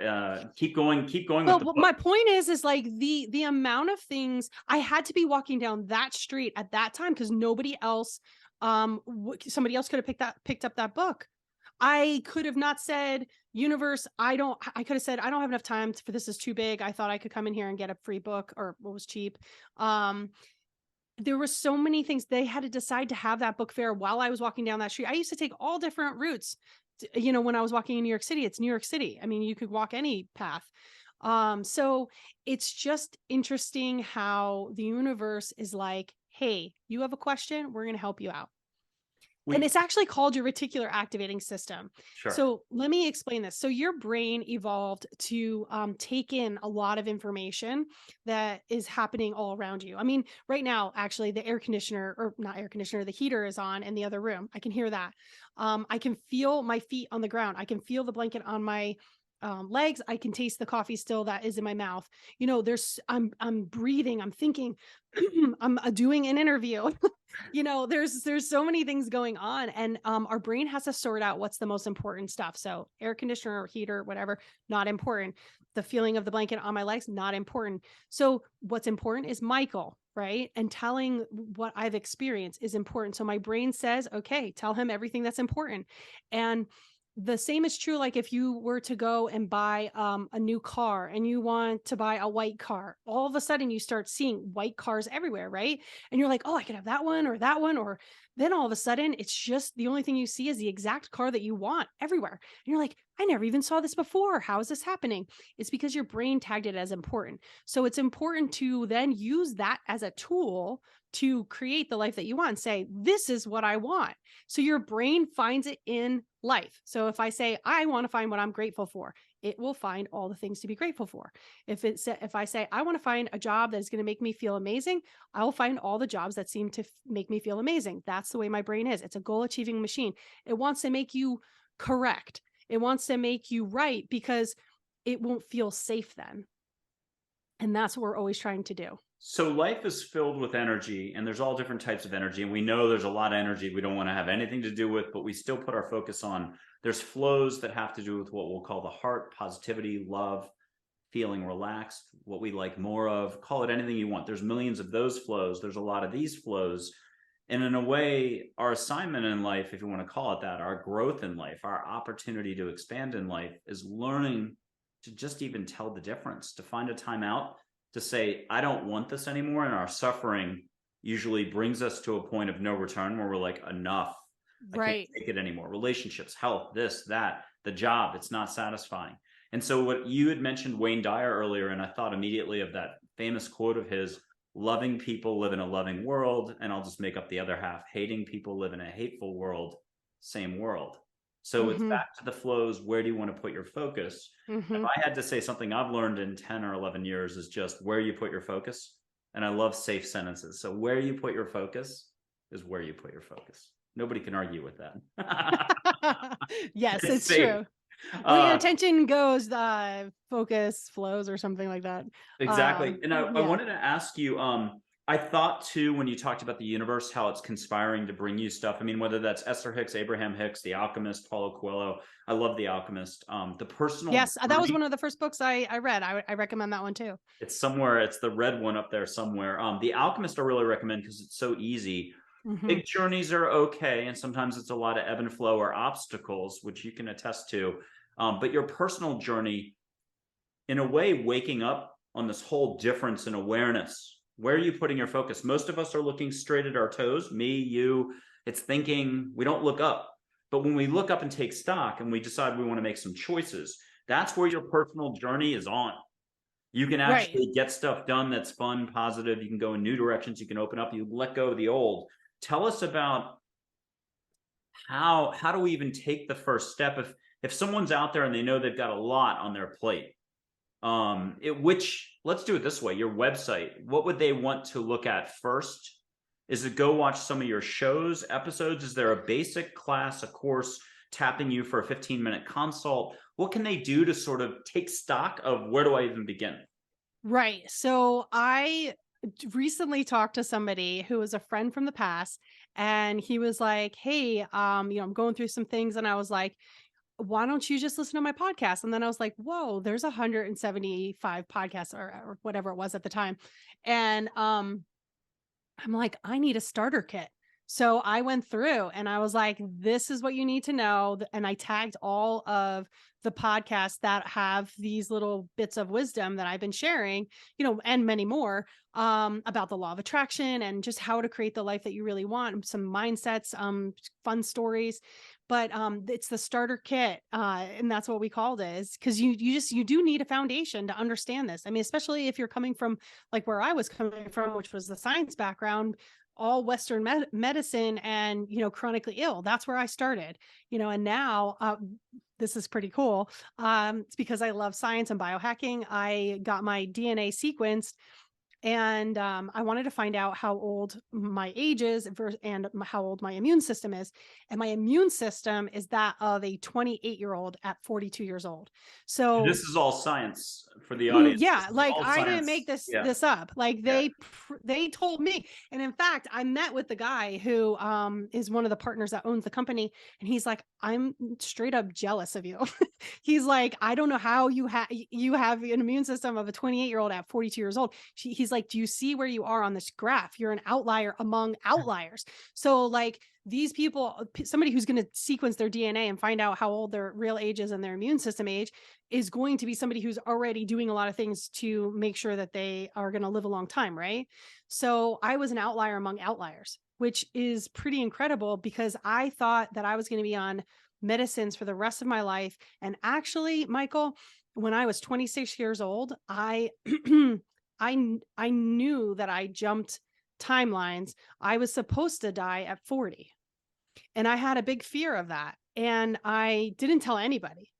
keep going with Well, the what book. my point is like the amount of things I had to be walking down that street at that time because nobody else, somebody else could have picked up that book. I could have not said, universe, I could have said, I don't have enough time for this is too big. I thought I could come in here and get a free book or what was cheap. Um, there were so many things they had to decide to have that book fair while I was walking down that street. I used to take all different routes. When I was walking in New York City, it's New York City. I mean, you could walk any path. So it's just interesting how the universe is like, hey, you have a question, we're going to help you out. And We it's actually called your reticular activating system. Sure. So let me explain this. So your brain evolved to take in a lot of information that is happening all around you. I mean, right now, actually, the air conditioner, or not air conditioner, the heater is on in the other room. I can hear that. I can feel my feet on the ground. I can feel the blanket on my legs. I can taste the coffee still that is in my mouth. I'm breathing. I'm thinking. I'm doing an interview. There's so many things going on, and our brain has to sort out what's the most important stuff. So air conditioner, heater, whatever, not important. The feeling of the blanket on my legs, not important. So what's important is Michael, right? And telling what I've experienced is important. So my brain says, okay, tell him everything that's important. And the same is true. Like if you were to go and buy a new car and you want to buy a white car, all of a sudden you start seeing white cars everywhere, right? And you're like, oh, I could have that one or that one. Or then all of a sudden it's just the only thing you see is the exact car that you want everywhere. And you're like, I never even saw this before. How is this happening? It's because your brain tagged it as important. So it's important to then use that as a tool to create the life that you want and say, this is what I want. So your brain finds it in life. So if I say, I want to find what I'm grateful for, it will find all the things to be grateful for. If I say, I want to find a job that is going to make me feel amazing, I will find all the jobs that seem to make me feel amazing. That's the way my brain is. It's a goal achieving machine. It wants to make you correct. It wants to make you right because it won't feel safe then. And that's what we're always trying to do. So life is filled with energy, and there's all different types of energy, and we know there's a lot of energy we don't want to have anything to do with, but we still put our focus on. There's flows that have to do with what we'll call the heart, positivity, love, feeling relaxed, what we like more of, call it anything you want. There's millions of those flows. There's a lot of these flows. And in a way, our assignment in life, if you want to call it that, our growth in life, our opportunity to expand in life is learning to just even tell the difference, to find a time out, to say, I don't want this anymore. And our suffering usually brings us to a point of no return where we're like, enough. I can't Right. take it anymore. Relationships, health, this, that, the job, it's not satisfying. And so what you had mentioned Wayne Dyer earlier, and I thought immediately of that famous quote of his, loving people live in a loving world. And I'll just make up the other half, hating people live in a hateful world, same world. So it's Mm-hmm. back to the flows. Where do you want to put your focus? If Mm-hmm. I had to say something I've learned in 10 or 11 years is just where you put your focus. And I love safe sentences. So where you put your focus is where you put your focus. Nobody can argue with that. Yes, It's it's safe. true. Where your Uh, attention goes, focus flows or something like that. exactly. And I Yeah. wanted to ask you, I thought too, when you talked about the universe, how it's conspiring to bring you stuff. I mean, whether that's Esther Hicks, Abraham Hicks, The Alchemist, Paulo Coelho. I love The Alchemist. The personal Yes, that was journey, one of the first books I read. I recommend that one too. it's somewhere, it's the red one up there somewhere. The Alchemist I really recommend because it's so easy. Mhm. Big journeys are okay, and sometimes it's a lot of ebb and flow or obstacles, which you can attest to. But your personal journey, in a way, waking up on this whole difference in awareness. Where are you putting your focus? Most of us are looking straight at our toes, me, you. It's thinking, we don't look up. But when we look up and take stock and we decide we want to make some choices, that's where your personal journey is on. You can Right. actually get stuff done that's fun, positive. You can go in new directions. You can open up. You let go of the old. Tell us about how do we even take the first step if someone's out there and they know they've got a lot on their plate. Which, let's do it this way, your website, what would they want to look at first? Is it go watch some of your shows, episodes? Is there a basic class, a course tapping you for a 15-minute consult? What can they do to sort of take stock of where do I even begin? Right. So I recently talked to somebody who was a friend from the past, and he was like, "Hey, I'm going through some things," and I was like, why don't you just listen to my podcast? And then I was like, whoa, there's 175 podcasts or whatever it was at the time. And I'm like, I need a starter kit. So I went through and I was like, this is what you need to know. And I tagged all of the podcasts that have these little bits of wisdom that I've been sharing, and many more, about the law of attraction and just how to create the life that you really want, some mindsets, fun stories. But it's the starter kit, and that's what we called it, is because you do need a foundation to understand this. I mean, especially if you're coming from like where I was coming from, which was the science background, all Western medicine, and chronically ill. That's where I started. And now this is pretty cool. It's because I love science and biohacking. I got my DNA sequenced, and I wanted to find out how old my age is and how old my immune system is. And my immune system is that of a 28-year-old at 42 years old. This So is all science for the audience. This yeah, is like all I didn't science. make this Yeah. this up. Like Yeah. they told me. And in fact, I met with the guy who is one of the partners that owns the company, and he's like, I'm straight up jealous of you. He's like, I don't know how you have an immune system of a 28-year-old at 42 years old. He's like, do you see where you are on this graph? You're an outlier among outliers. So like these people, somebody who's going to sequence their DNA and find out how old their real age is and their immune system age, is going to be somebody who's already doing a lot of things to make sure that they are going to live a long time, right? So I was an outlier among outliers, which is pretty incredible because I thought that I was going to be on medicines for the rest of my life. And actually, Michael, when I was 26 years old, I I knew that I jumped timelines. I was supposed to die at 40. And I had a big fear of that. And I didn't tell anybody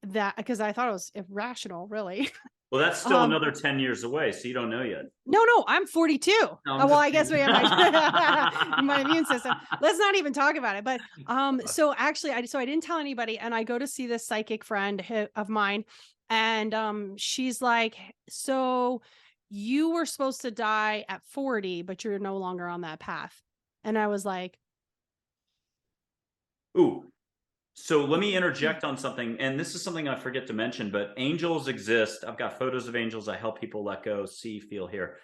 that because I thought it was irrational, really. Well, that's still um, another 10 years away, so you don't know yet. no, I'm 42. No, Oh, I'm well, just I guess we have kidding. my immune system. Let's not even talk about it. But so actually, I didn't tell anybody, and I go to see this psychic friend of mine, and she's like, "So you were supposed to die at 40, but you're no longer on that path." And I was like, Ooh, so let me interject on something, and this is something I forget to mention, but angels exist. I've got photos of angels. I help people let go, see, feel, hear.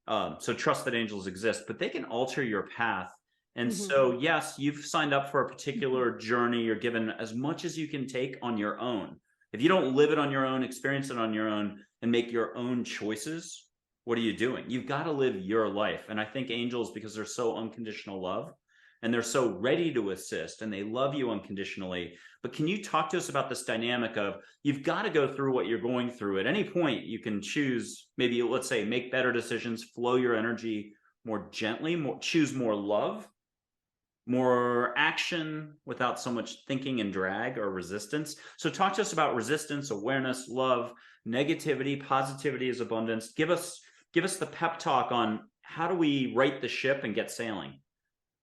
So trust that angels exist, but they can alter your path. And mhm. so, yes, you've signed up for a particular journey. You're given as much as you can take on your own. If you don't live it on your own, experience it on your own, and make your own choices, what are you doing? You've got to live your life. And I think angels, because they're so unconditional love, and they're so ready to assist, and they love you unconditionally. But can you talk to us about this dynamic of you've got to go through what you're going through? At any point, you can choose, maybe let's say, make better decisions, flow your energy more gently, choose more love, more action without so much thinking and drag or resistance. So talk to us about resistance, awareness, love, negativity, positivity is abundance. Give us the pep talk on how do we right the ship and get sailing.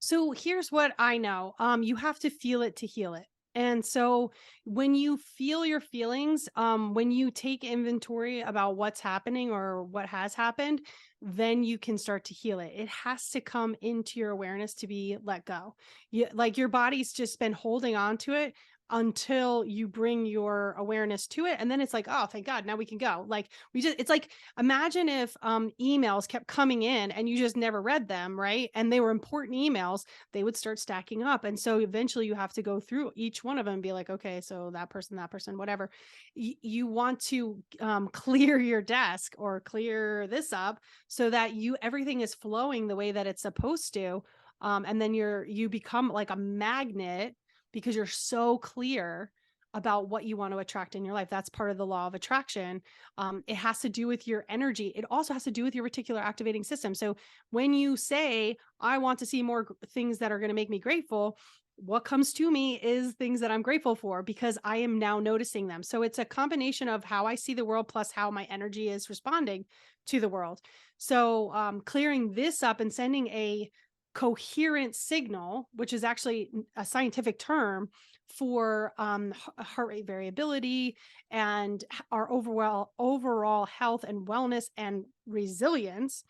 So here's what I know. You have to feel it to heal it. And so when you feel your feelings, when you take inventory about what's happening or what has happened, then you can start to heal it. It has to come into your awareness to be let go. Like your body's just been holding on to it until you bring your awareness to it. And then it's like, oh, thank God, now we can go. Like it's like, imagine if emails kept coming in and you just never read them, right? And they were important emails, they would start stacking up. And so eventually you have to go through each one of them and be like, okay, so that person, whatever. You want to clear your desk or clear this up so that everything is flowing the way that it's supposed to. And then you become like a magnet because you're so clear about what you want to attract in your life. That's part of the law of attraction. It has to do with your energy. It also has to do with your reticular activating system. So when you say, I want to see more things that are going to make me grateful, what comes to me is things that I'm grateful for because I am now noticing them. So it's a combination of how I see the world plus how my energy is responding to the world. So clearing this up and sending a coherent signal, which is actually a scientific term for heart rate variability and our overall health and wellness and resilience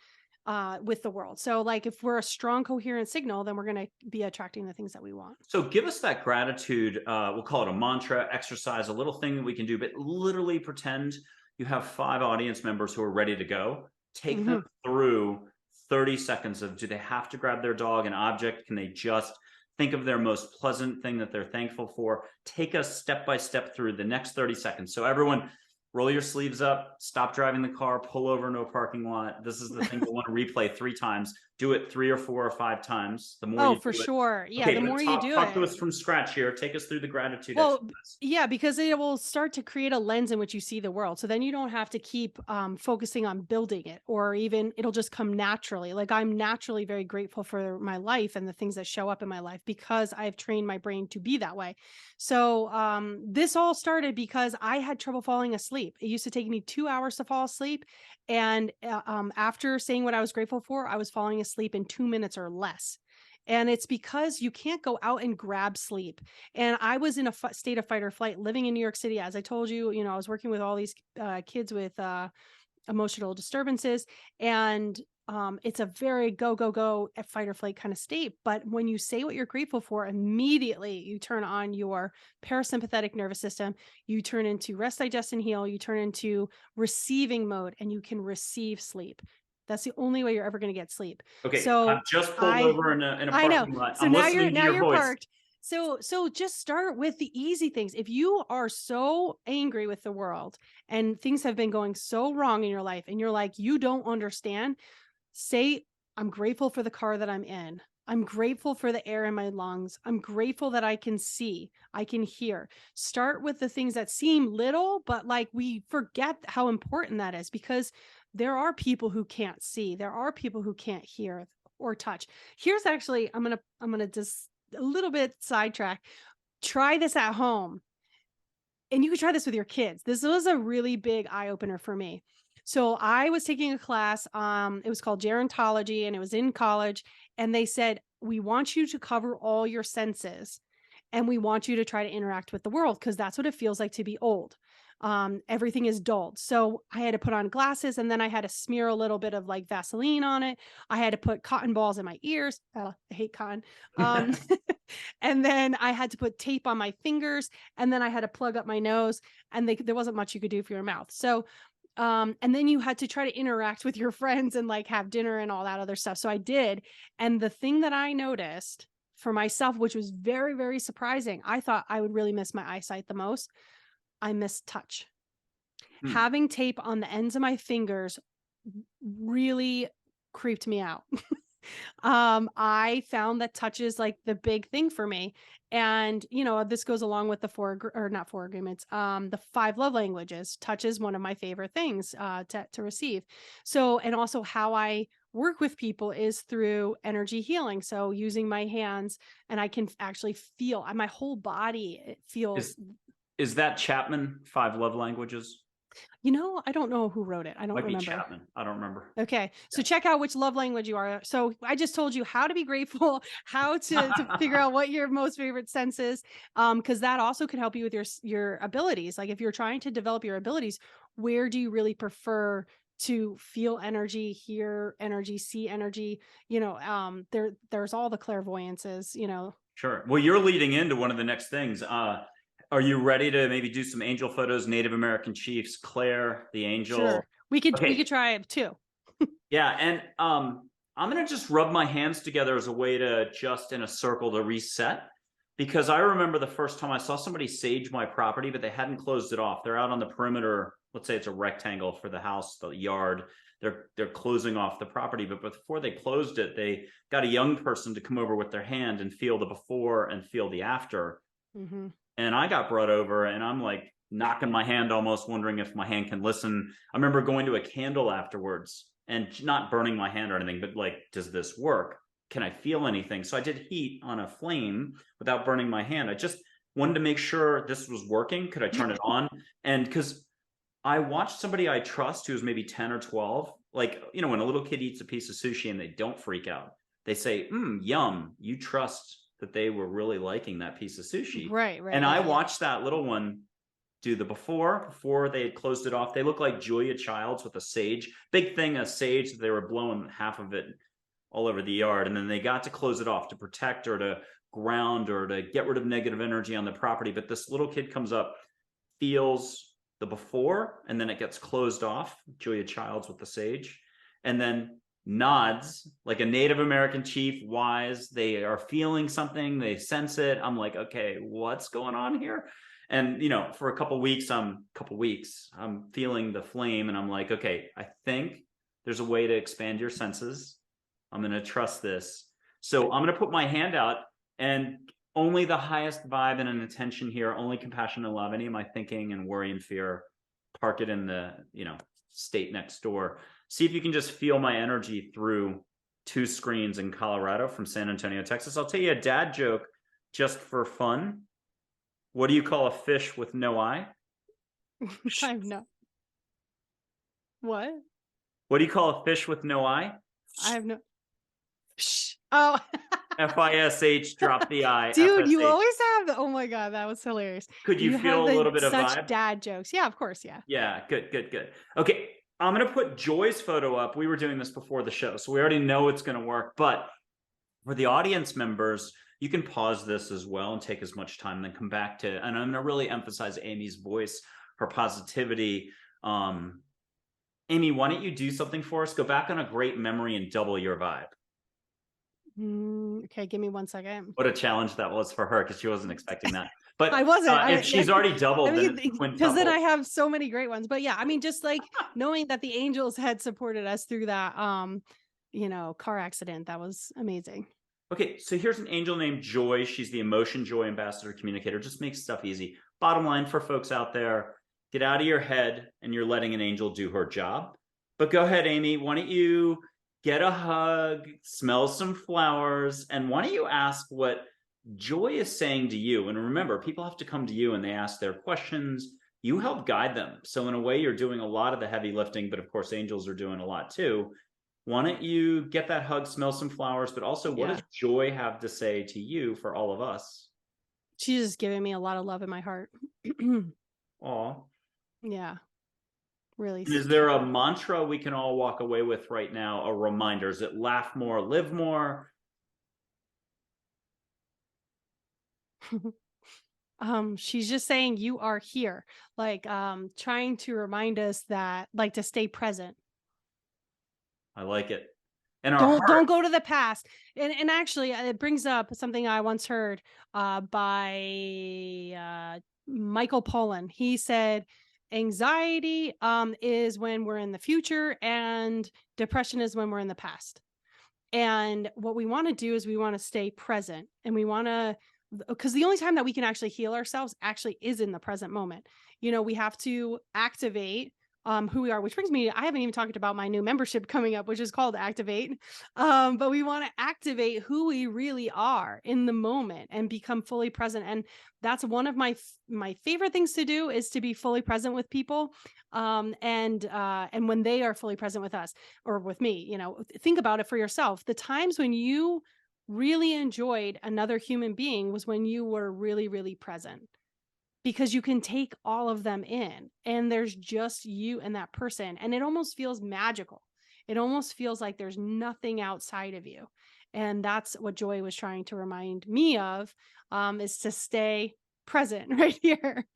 with the world. So like if we're a strong coherent signal, then we're going to be attracting the things that we want. So give us that gratitude. We'll call it a mantra, exercise, a little thing that we can do, but literally pretend you have 5 audience members who are ready to go. Take them through 30 seconds of, do they have to grab their dog, an object? Can they just think of their most pleasant thing that they're thankful for? Take us step by step through the next 30 seconds. So everyone, roll your sleeves up, stop driving the car, pull over into a parking lot. This is the thing you want to replay 3 times. Do it 3 or 4 or 5 times. The more Oh, you for do it. sure. Yeah, Okay, the but more you do talk to it. us from scratch here. Take us through the gratitude Well, exercise. yeah, because it will start to create a lens in which you see the world. So then you don't have to keep focusing on building it, or even it'll just come naturally. Like I'm naturally very grateful for my life and the things that show up in my life because I've trained my brain to be that way. So this all started because I had trouble falling asleep. It used to take me 2 hours to fall asleep. And after saying what I was grateful for, I was falling asleep in 2 minutes or less. And it's because you can't go out and grab sleep. And I was in a state of fight or flight living in New York City. As I told you, I was working with all these kids with emotional disturbances. And it's a very go, go, go at fight or flight kind of state. But when you say what you're grateful for, immediately you turn on your parasympathetic nervous system, you turn into rest, digest, and heal, you turn into receiving mode, and you can receive sleep. That's the only way you're ever going to get sleep. Okay, I've So just pulled I over in a I know. parking lot. So I'm listening to now your you're voice. parked. So just start with the easy things. If you are so angry with the world and things have been going so wrong in your life and you're like, you don't understand, say, I'm grateful for the car that I'm in. I'm grateful for the air in my lungs. I'm grateful that I can see, I can hear. Start with the things that seem little, but like we forget how important that is because there are people who can't see. There are people who can't hear or touch. Here's actually, I'm gonna just a little bit sidetrack. Try this at home, and you can try this with your kids. This was a really big eye opener for me. So I was taking a class. It was called gerontology, and it was in college. And they said, we want you to cover all your senses, and we want you to try to interact with the world because that's what it feels like to be old. Everything is dulled. So I had to put on glasses, and then I had to smear a little bit of like Vaseline on it. I had to put cotton balls in my ears. I hate cotton. Um, and then I had to put tape on my fingers, and then I had to plug up my nose, and there wasn't much you could do for your mouth. So and then you had to try to interact with your friends and like have dinner and all that other stuff. So I did. And the thing that I noticed for myself, which was very, very surprising, I thought I would really miss my eyesight the most. I missed touch. Hmm. Having tape on the ends of my fingers really creeped me out. I found that touch is like the big thing for me. And, this goes along with the or not 4 agreements, the 5 love languages. Touch is one of my favorite things to receive. So, and also how I work with people is through energy healing. So using my hands, and I can actually feel my whole body. It feels, Is that Chapman, 5 love languages? I don't know who wrote it. I don't Might be remember. Chapman. I don't remember. Okay. So check out which love language you are. So I just told you how to be grateful, how to figure out what your most favorite sense is. Because that also can help you with your abilities. Like if you're trying to develop your abilities, where do you really prefer to feel energy, hear energy, see energy? There's all the clairvoyances. Sure. Well, you're leading into one of the next things. Are you ready to maybe do some angel photos, Native American chiefs, Claire, the angel? Sure. We could Okay. try it too. Yeah, and I'm gonna just rub my hands together as a way to just in a circle to reset. Because I remember the first time I saw somebody sage my property, but they hadn't closed it off. They're out on the perimeter. Let's say it's a rectangle for the house, the yard. They're closing off the property, but before they closed it, they got a young person to come over with their hand and feel the before and feel the after. Hmm. And I got brought over, and I'm like knocking my hand, almost wondering if my hand can listen. I remember going to a candle afterwards and not burning my hand or anything, but like, does this work? Can I feel anything? So I did heat on a flame without burning my hand. I just wanted to make sure this was working. Could I turn it on? And because I watched somebody I trust who was maybe 10 or 12, like, when a little kid eats a piece of sushi and they don't freak out, they say, yum, you trust that they were really liking that piece of sushi. Right, right, And I right. watched that little one do the before they had closed it off. They look like Julia Childs with a sage, big thing, a sage that they were blowing half of it all over the yard. And then they got to close it off to protect or to ground or to get rid of negative energy on the property. But this little kid comes up, feels the before, and then it gets closed off, Julia Childs with the sage. And then nods like a Native American chief, wise. They are feeling something, they sense it. I'm like, okay, what's going on here? And for a couple weeks, I'm feeling the flame, and I'm like, okay, I think there's a way to expand your senses. I'm going to trust this. So I'm going to put my hand out, and only the highest vibe and an intention here, only compassion and love. Any of my thinking and worry and fear, park it in the, state next door. See if you can just feel my energy through 2 screens in Colorado from San Antonio, Texas. I'll tell you a dad joke just for fun. What do you call a fish with no eye? I have no. What? What do you call a fish with no eye? I have no. Psh. Oh. FISH, drop the I. Dude, you FSH. always have the. Oh my god, that was hilarious. Could you feel have a little bit of such vibe? dad jokes. Yeah, of course. Yeah. Yeah, good. Okay, I'm going to put Joy's photo up. We were doing this before the show, so we already know it's going to work. But for the audience members, you can pause this as well and take as much time, then come back to, and I'm going to really emphasize Amy's voice, her positivity. Amy, why don't you do something for us? Go back on a great memory and double your vibe. Okay, give me 1 second. What a challenge that was for her, because she wasn't expecting that. But I wasn't. if she's already doubled, because then I have so many great ones. But yeah, I mean, just like knowing that the angels had supported us through that, car accident, that was amazing. Okay, so here's an angel named Joy. She's the emotion joy ambassador communicator. Just makes stuff easy. Bottom line for folks out there, get out of your head and you're letting an angel do her job. But go ahead, Amy. Why don't you get a hug, smell some flowers, and why don't you ask what Joy is saying to you? And remember, people have to come to you and they ask their questions. You help guide them. So in a way, you're doing a lot of the heavy lifting, but of course, angels are doing a lot too. Why don't you get that hug, smell some flowers, but also what does Joy have to say to you for all of us? She's just giving me a lot of love in my heart. Aw. Yeah. Really. And is there a mantra we can all walk away with right now? A reminder? Is it laugh more, live more? She's just saying you are here. Like, trying to remind us that, like, to stay present. I like it. And Don't go to the past. And actually, it brings up something I once heard by Michael Pollan. He said, anxiety is when we're in the future, and depression is when we're in the past. And what we want to do is we want to stay present, and we want to, because the only time that we can actually heal ourselves actually is in the present moment. We have to activate who we are, which brings me, I haven't even talked about my new membership coming up, which is called Activate. But we want to activate who we really are in the moment and become fully present. And that's one of my favorite things to do, is to be fully present with people. And when they are fully present with us or with me, think about it for yourself. The times when you really enjoyed another human being was when you were really, really present, because you can take all of them in and there's just you and that person. And it almost feels magical. It almost feels like there's nothing outside of you. And that's what Joy was trying to remind me of, is to stay present right here.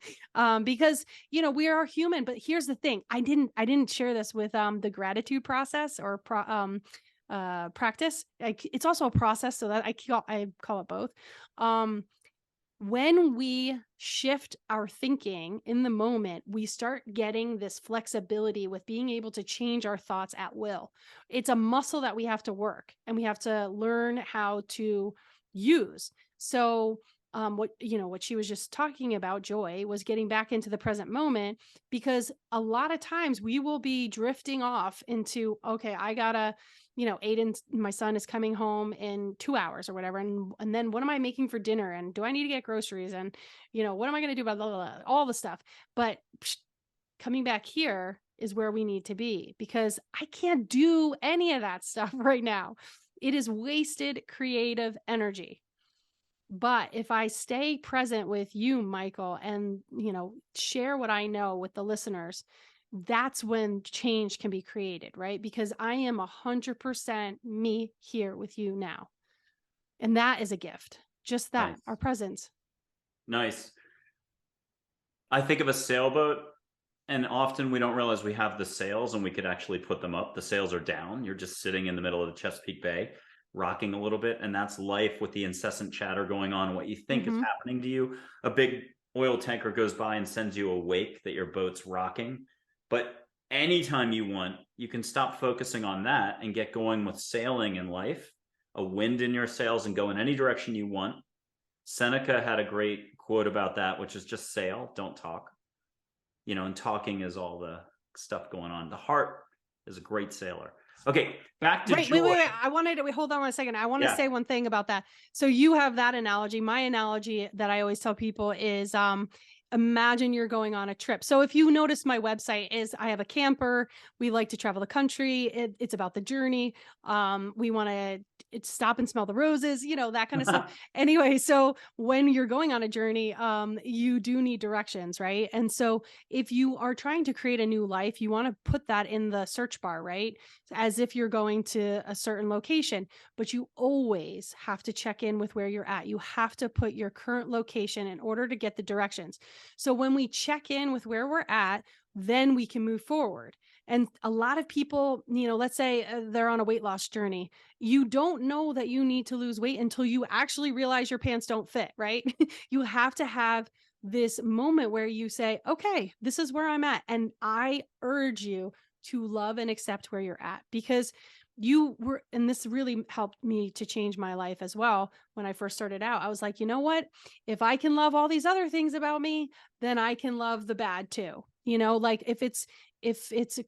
Because, we are human, but here's the thing. I didn't share this with, the gratitude process or, practice. It's also a process, so that I call it both. When we shift our thinking in the moment, we start getting this flexibility with being able to change our thoughts at will. It's a muscle that we have to work, and we have to learn how to use. So, what she was just talking about, Joy, was getting back into the present moment, because a lot of times we will be drifting off into, okay, I gotta, Aiden, my son, is coming home in 2 hours or whatever. And then what am I making for dinner? And do I need to get groceries? And, what am I going to do about blah, blah, blah, all the stuff? But coming back here is where we need to be, because I can't do any of that stuff right now. It is wasted creative energy. But if I stay present with you, Michael, and, share what I know with the listeners, that's when change can be created, right? Because I am 100% me here with you now. And that is a gift. Just that, Nice. our presence. Nice. I think of a sailboat And often we don't realize we have the sails and we could actually put them up. The sails are down. You're just sitting in the middle of the Chesapeake Bay, rocking a little bit. And that's life with the incessant chatter going on. What you think is Mhm. happening to you. A big oil tanker goes by and sends you a wake that your boat's rocking. But anytime you want, you can stop focusing on that and get going with sailing in life, a wind in your sails, and go in any direction you want. Seneca had a great quote about that, which is just sail, don't talk. And talking is all the stuff going on. The heart is a great sailor. Okay, back to Right. Wait, joy. wait, wait. I wanted to wait, hold on one second. I want to Yeah. say one thing about that. So you have that analogy. My analogy that I always tell people is imagine you're going on a trip. So if you notice my website is I have a camper. We like to travel the country. It's about the journey. We want to stop and smell the roses, that kind of stuff. Anyway, so when you're going on a journey, you do need directions, right? And so if you are trying to create a new life, you want to put that in the search bar, right? As if you're going to a certain location, but you always have to check in with where you're at. You have to put your current location in order to get the directions. So when we check in with where we're at, then we can move forward. And a lot of people, let's say they're on a weight loss journey. You don't know that you need to lose weight until you actually realize your pants don't fit, right? You have to have this moment where you say, okay, this is where I'm at. And I urge you to love and accept where you're at, because you were, and this really helped me to change my life as well. When I first started out, I was like, you know what? If I can love all these other things about me, then I can love the bad too. Like if it's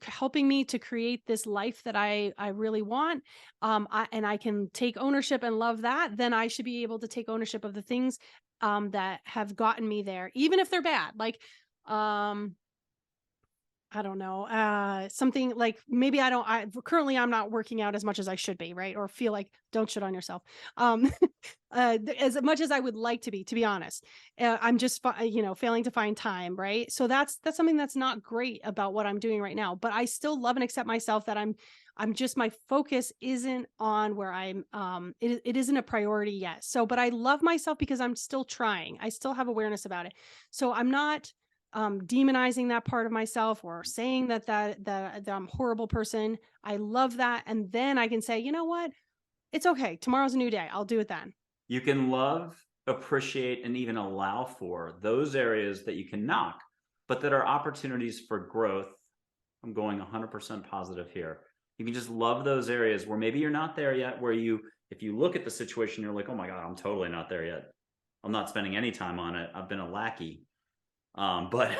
helping me to create this life that I really want, and I can take ownership and love that, then I should be able to take ownership of the things that have gotten me there, even if they're bad. Like, um, I don't know, something like maybe I'm not working out as much as I should be, right? Or feel like, don't shit on yourself. Um, as much as I would like to be honest, I'm just, failing to find time, right? So that's something that's not great about what I'm doing right now, but I still love and accept myself that I'm just, my focus isn't on where it isn't a priority yet. So, but I love myself because I'm still trying. I still have awareness about it. So I'm not demonizing that part of myself or saying that I'm a horrible person. I love that. And then I can say, you know what? It's okay. Tomorrow's a new day. I'll do it then. You can love, appreciate, and even allow for those areas that you can knock, but that are opportunities for growth. I'm going 100% positive here. You can just love those areas where maybe you're not there yet, where if you look at the situation, you're like, oh my God, I'm totally not there yet. I'm not spending any time on it. I've been a lackey. But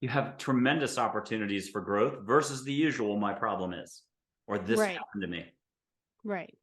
you have tremendous opportunities for growth versus the usual, my problem is, or this Right. happened to me. Right.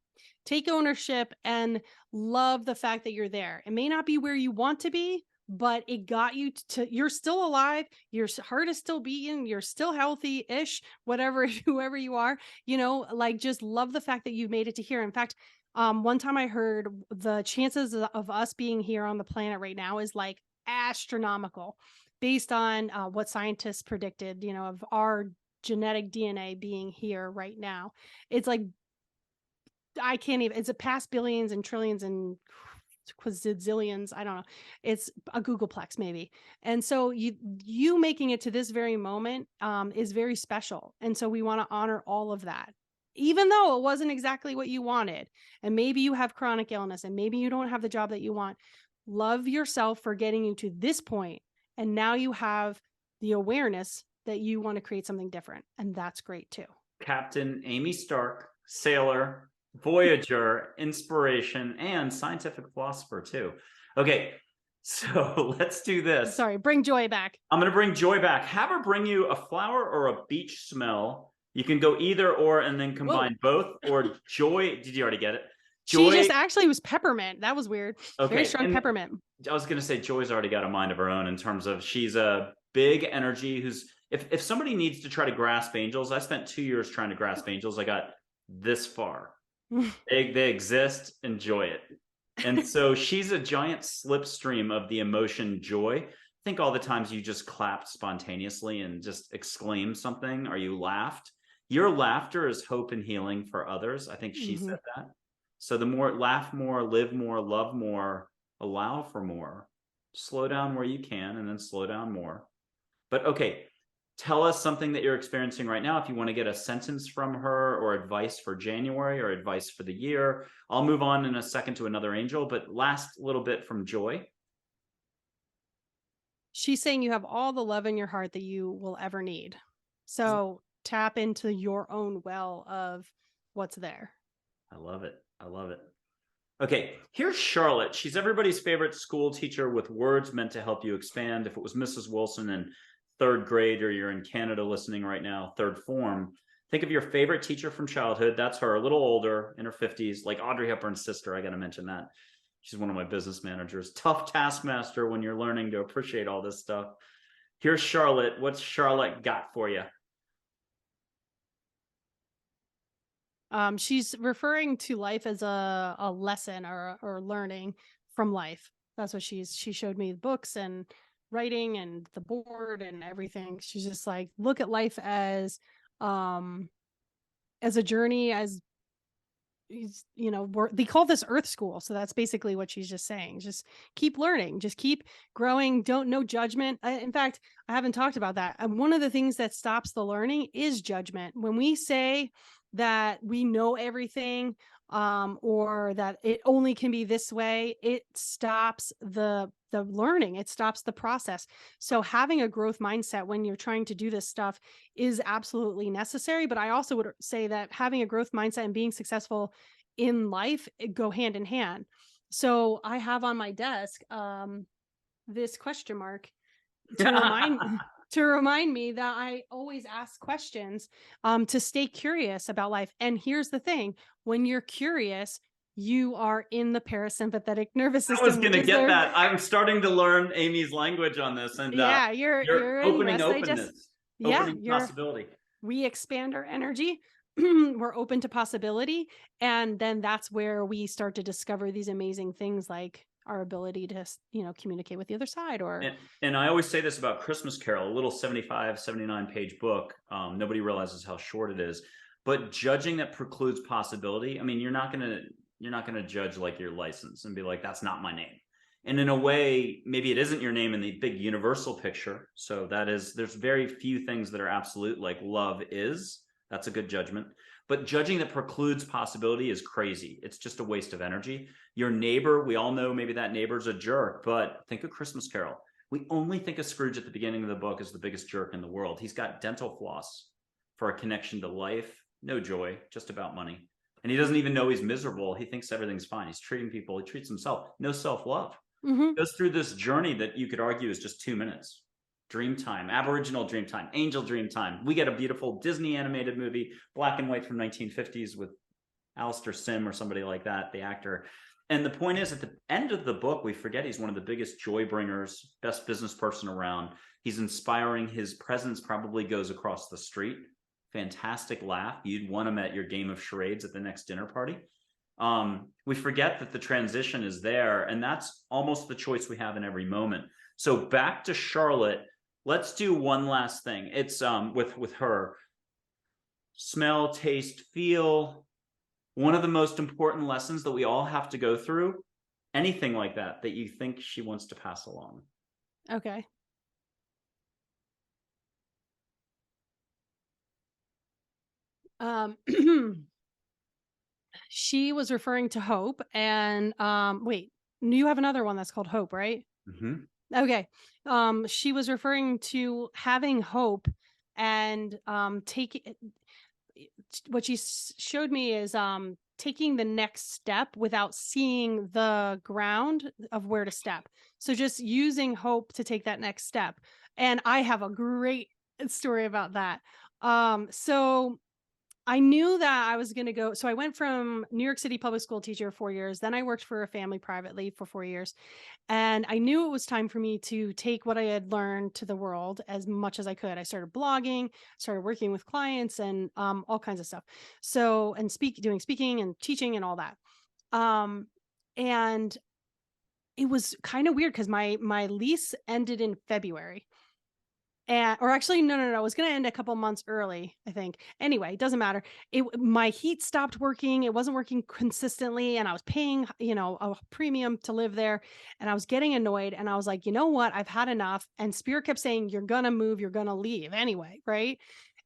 Take ownership and love the fact that you're there. It may not be where you want to be, but it got you you're still alive. Your heart is still beating. You're still healthy ish, whatever, whoever you are, like just love the fact that you made it to here. In fact, one time I heard the chances of us being here on the planet right now is like astronomical based on what scientists predicted, of our genetic DNA being here right now. It's like I can't even, it's a past billions and trillions and quadrillions. I don't know. It's a Googleplex maybe. And so you making it to this very moment is very special. And so we want to honor all of that. Even though it wasn't exactly what you wanted, and maybe you have chronic illness and maybe you don't have the job that you want, love yourself for getting you to this point. And now you have the awareness that you want to create something different. And that's great too. Captain Amy Stark, sailor, voyager, inspiration, and scientific philosopher, too. Okay, so let's do this. Sorry, bring joy back. I'm going to bring joy back. Have her bring you a flower or a beach smell. You can go either or and then combine Whoa. both. Or joy. Did you already get it? She Joy. just actually was peppermint. That was weird. Very Okay. strong And peppermint. I was going to say Joy's already got a mind of her own in terms of she's a big energy who's, if somebody needs to try to grasp angels, I spent 2 years trying to grasp angels. I got this far. They exist, enjoy it. And so she's a giant slipstream of the emotion joy. Think all the times you just clapped spontaneously and just exclaimed something or you laughed. Your laughter is hope and healing for others. I think she Mhm. said that. So the more, laugh more, live more, love more, allow for more, slow down where you can, and then slow down more. But okay, tell us something that you're experiencing right now. If you want to get a sentence from her or advice for January or advice for the year, I'll move on in a second to another angel. But last little bit from Joy. She's saying you have all the love in your heart that you will ever need. So tap into your own well of what's there. I love it. I love it. Okay, here's Charlotte. She's everybody's favorite school teacher with words meant to help you expand. If it was Mrs. Wilson in third grade, or you're in Canada listening right now, third form, think of your favorite teacher from childhood. That's her, a little older, in her 50s, like Audrey Hepburn's sister. I got to mention that. She's one of my business managers. Tough taskmaster when you're learning to appreciate all this stuff. Here's Charlotte. What's Charlotte got for you? She's referring to life as a lesson or learning from life. That's what she showed me books and writing and the board and everything. She's just like, look at life as a journey, as they call this earth school. So that's basically what she's just saying. Just keep learning, just keep growing. No judgment. In fact, I haven't talked about that. And one of the things that stops the learning is judgment. When we say that we know everything, or that it only can be this way, it stops the learning, it stops the process. So having a growth mindset when you're trying to do this stuff is absolutely necessary. But I also would say that having a growth mindset and being successful in life go hand in hand. So I have on my desk this question mark to remind to remind me that I always ask questions, to stay curious about life. And here's the thing: when you're curious, you are in the parasympathetic nervous I was system, going which to is get there. that. I'm starting to learn Amy's language on this, and Yeah, you're you're in opening rest digest. openness, Yeah, opening you're possibility. we expand our energy. We're open to possibility, and then that's where we start to discover these amazing things, like our ability to communicate with the other side. Or And I always say this about Christmas Carol, a little 75, 79 page book. Nobody realizes how short it is, but judging that precludes possibility. I mean, you're not gonna judge like your license and be like, that's not my name. And in a way, maybe it isn't your name in the big universal picture. So there's very few things that are absolute, like love is. That's a good judgment. But judging that precludes possibility is crazy. It's just a waste of energy. Your neighbor, we all know maybe that neighbor's a jerk, but think of Christmas Carol. We only think of Scrooge at the beginning of the book as the biggest jerk in the world. He's got dental floss for a connection to life, no joy, just about money. And he doesn't even know he's miserable. He thinks everything's fine. He's treating people, he treats himself, no self love. Mhm. Goes through this journey that you could argue is just 2 minutes. Dream time, Aboriginal dream time, angel dream time. We get a beautiful Disney animated movie, black and white from 1950s with Alistair Sim or somebody like that, the actor. And the point is, at the end of the book, we forget he's one of the biggest joy bringers, best business person around. He's inspiring. His presence probably goes across the street. Fantastic laugh. You'd want him at your game of charades at the next dinner party. We forget that the transition is there, and that's almost the choice we have in every moment. So back to Charlotte. Let's do one last thing. It's with her smell, taste, feel. One of the most important lessons that we all have to go through. Anything like that you think she wants to pass along. Okay. Um, she was referring to hope, and wait, you have another one that's called hope, right? Mm-hmm. Okay. She was referring to having hope and taking what she showed me is taking the next step without seeing the ground of where to step. So just using hope to take that next step. And I have a great story about that. So I knew that I was going to go. So I went from New York City public school teacher 4 years. Then I worked for a family privately for 4 years. And I knew it was time for me to take what I had learned to the world as much as I could. I started blogging, started working with clients, and all kinds of stuff. So, and doing speaking and teaching and all that. And it was kind of weird because my lease ended in February. And or actually, no, it was gonna end a couple months early, I think. Anyway, it doesn't matter. My heat stopped working, it wasn't working consistently, and I was paying, a premium to live there, and I was getting annoyed, and I was like, "You know what? I've had enough." And Spirit kept saying, "You're gonna move, you're gonna leave anyway," right?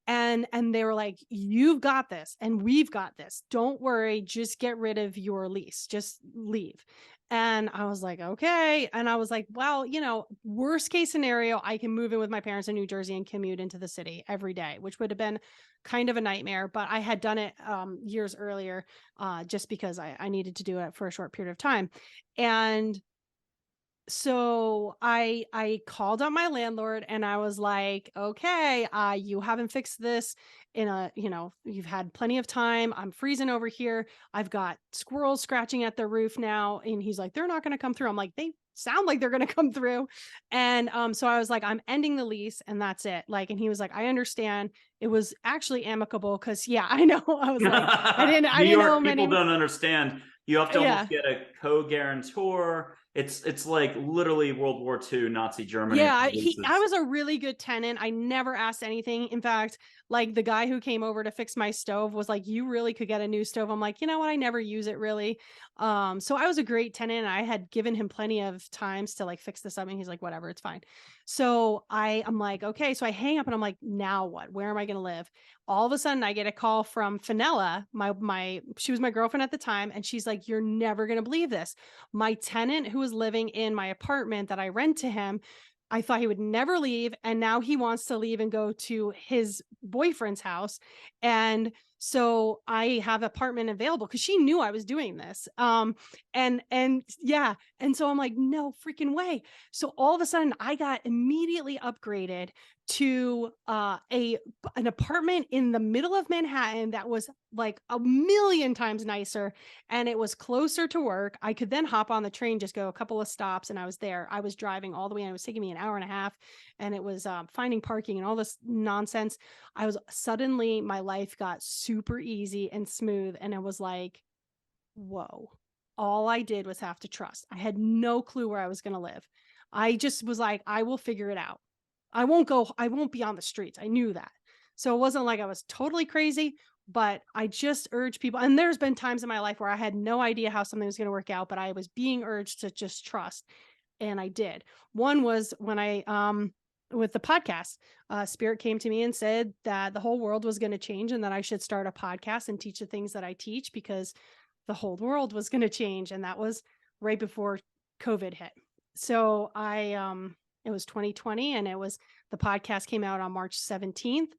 And they were like, "You've got this, and we've got this. Don't worry, just get rid of your lease. Just leave." And I was like, "Okay." And I was like, "Well, worst case scenario, I can move in with my parents in New Jersey and commute into the city every day," which would have been kind of a nightmare, but I had done it years earlier, just because I needed to do it for a short period of time. And so I called up my landlord and I was like, "Okay, you haven't fixed this you've had plenty of time. I'm freezing over here. I've got squirrels scratching at the roof now." And he's like, "They're not going to come through." I'm like, "They sound like they're going to come through." And so I was like, "I'm ending the lease and that's it." Like, and he was like, "I understand." It was actually amicable cuz yeah, I know. I was like, I New didn't owe York him people any. don't understand. You have to almost Yeah. get a co-guarantor. It's like literally World War II, Nazi Germany Yeah, with I leases. was a really good tenant. I never asked anything. In fact, like the guy who came over to fix my stove was like, "You really could get a new stove." I'm like, "You know what? I never use it really." So I was a great tenant. I had given him plenty of times to like fix this up, and he's like, "Whatever, it's fine." So I'm like, "Okay." So I hang up and I'm like, "Now what? Where am I gonna live?" All of a sudden I get a call from Finella, my she was my girlfriend at the time, and she's like, "You're never gonna believe this. My tenant who was living in my apartment that I rent to him, I thought he would never leave, and now he wants to leave and go to his boyfriend's house, and so I have apartment available because she knew I was doing this, and yeah, and so I'm like, "No freaking way." So all of a sudden, I got immediately upgraded to, an apartment in the middle of Manhattan that was, like, a million times nicer, and it was closer to work. I could then hop on the train, just go a couple of stops, and I was there. I was driving all the way, and it was taking me an hour and a half, and it was finding parking and all this nonsense. I was suddenly, my life got super easy and smooth, and I was like, whoa. All I did was have to trust. I had no clue where I was going to live. I just was like, I will figure it out. I won't be on the streets. I knew that. So it wasn't like I was totally crazy, but I just urge people. And there's been times in my life where I had no idea how something was going to work out, but I was being urged to just trust. And I did. One was when with the podcast, Spirit came to me and said that the whole world was going to change and that I should start a podcast and teach the things that I teach because the whole world was going to change. And that was right before COVID hit. So it was 2020 and the podcast came out on March 17th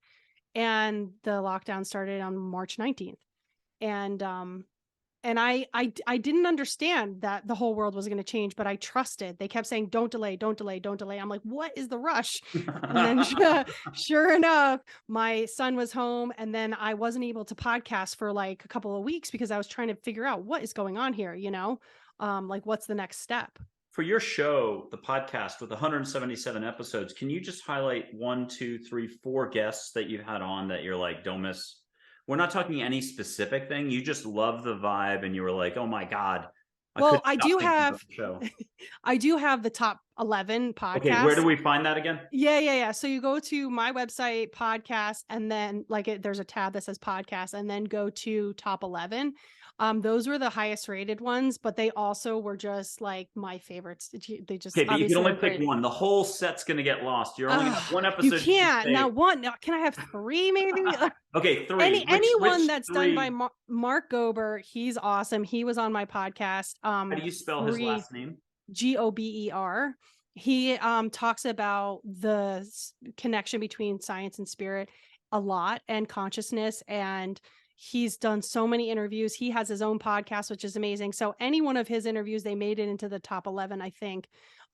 and the lockdown started on March 19th. And I didn't understand that the whole world was going to change, but I trusted. They kept saying, "Don't delay, don't delay, don't delay." I'm like, "What is the rush?" And then sure enough, my son was home and then I wasn't able to podcast for like a couple of weeks because I was trying to figure out what is going on here, like what's the next step. For your show, the podcast with 177 episodes, can you just highlight one, two, three, four guests that you've had on that you're like, don't miss? We're not talking any specific thing. You just love the vibe and you were like, oh my God, I Well, couldn't stop thinking about the show. I do have the top 11 Okay, where do podcasts. we find that again? Yeah. So you go to my website, podcast, and then there's a tab that says podcast, and then go to top 11. Those were the highest rated ones, but they also were just like my favorites. They just Okay, but you can obviously only they're pick great. one. The whole set's going to get lost. You're only going to have one You episode you can can't now. say. One now, can I have three maybe? Okay, three. Anyone Which that's done by three? Mark Gober, he's awesome. He was on my podcast. How do you spell his Three. last name? Gober. He talks about the connection between science and spirit a lot and consciousness. And he's done so many interviews. He has his own podcast, which is amazing. So any one of his interviews, they made it into the top 11, I think.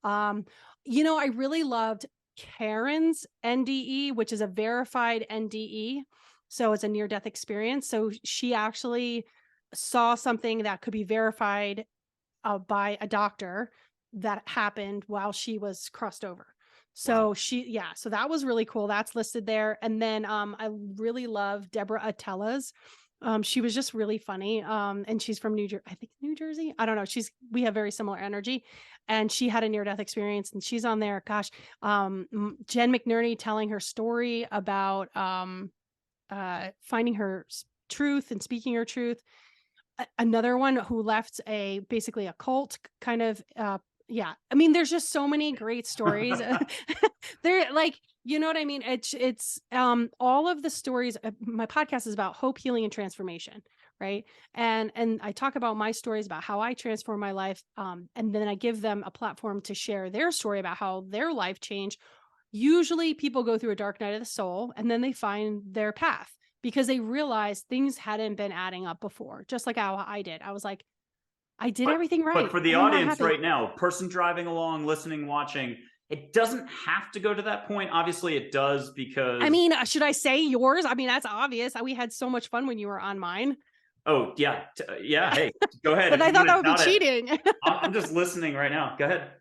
Um, I really loved Karen's NDE, which is a verified NDE. So it's a near death experience. So she actually saw something that could be verified by a doctor that happened while she was crossed over. Wow. So so that was really cool. That's listed there. And then I really love Deborah Attella's. She was just really funny. And she's from I think New Jersey. I don't know. We have very similar energy, and she had a near death experience, and she's on there. Gosh, Jen McNerney telling her story about finding her truth and speaking her truth. Another one who left basically a cult kind of. Yeah, I mean, there's just so many great stories. They're like, you know what I mean? It's all of the stories. My podcast is about hope, healing, and transformation, right? And I talk about my stories about how I transform my life, and then I give them a platform to share their story about how their life changed. Usually, people go through a dark night of the soul, and then they find their path because they realize things hadn't been adding up before. Just like how I did. I was like, I did But everything but right, for the and I'm not audience happy. right now, person driving along, listening, watching, it doesn't have to go to that point. Obviously, it does I because mean, should I say yours? I mean, that's obvious. We had so much fun when you were on mine, oh yeah, yeah. Hey, go ahead but if I you thought want that to would be tout it. cheating. I'm just listening right now. Go ahead.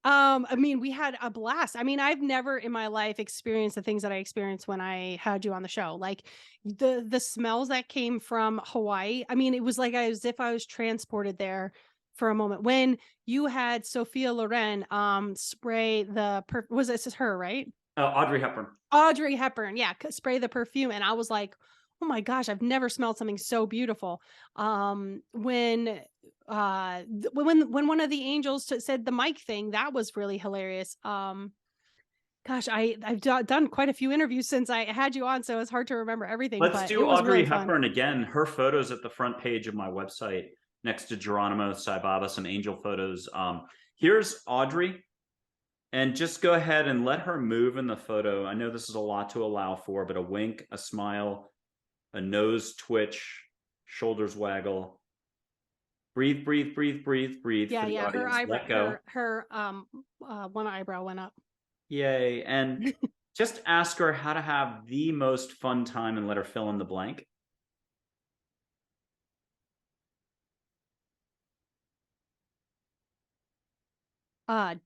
I mean, we had a blast. I mean, I've never in my life experienced the things that I experienced when I had you on the show. Like the smells that came from Hawaii. I mean, it was like as if I was transported there for a moment. When you had Sophia Loren spray was this her, right? Audrey Hepburn. Audrey Hepburn, yeah, spray the perfume, and I was like, "Oh my gosh, I've never smelled something so beautiful." When when one of the angels said the mic thing, that was really hilarious. Gosh, I've done quite a few interviews since I had you on, so it's hard to remember everything, Let's but it do was Audrey really fun. Hepburn again. Her photos at the front page of my website next to Geronimo Saibaba, some angel photos. Here's Audrey, and just go ahead and let her move in the photo. I know this is a lot to allow for, but a wink, a smile, a nose twitch, shoulders waggle. Breathe, breathe, breathe, breathe, breathe Yeah, for the yeah, her audience. eyebrow, Let go. one eyebrow went up. Yay. And just ask her how to have the most fun time and let her fill in the blank.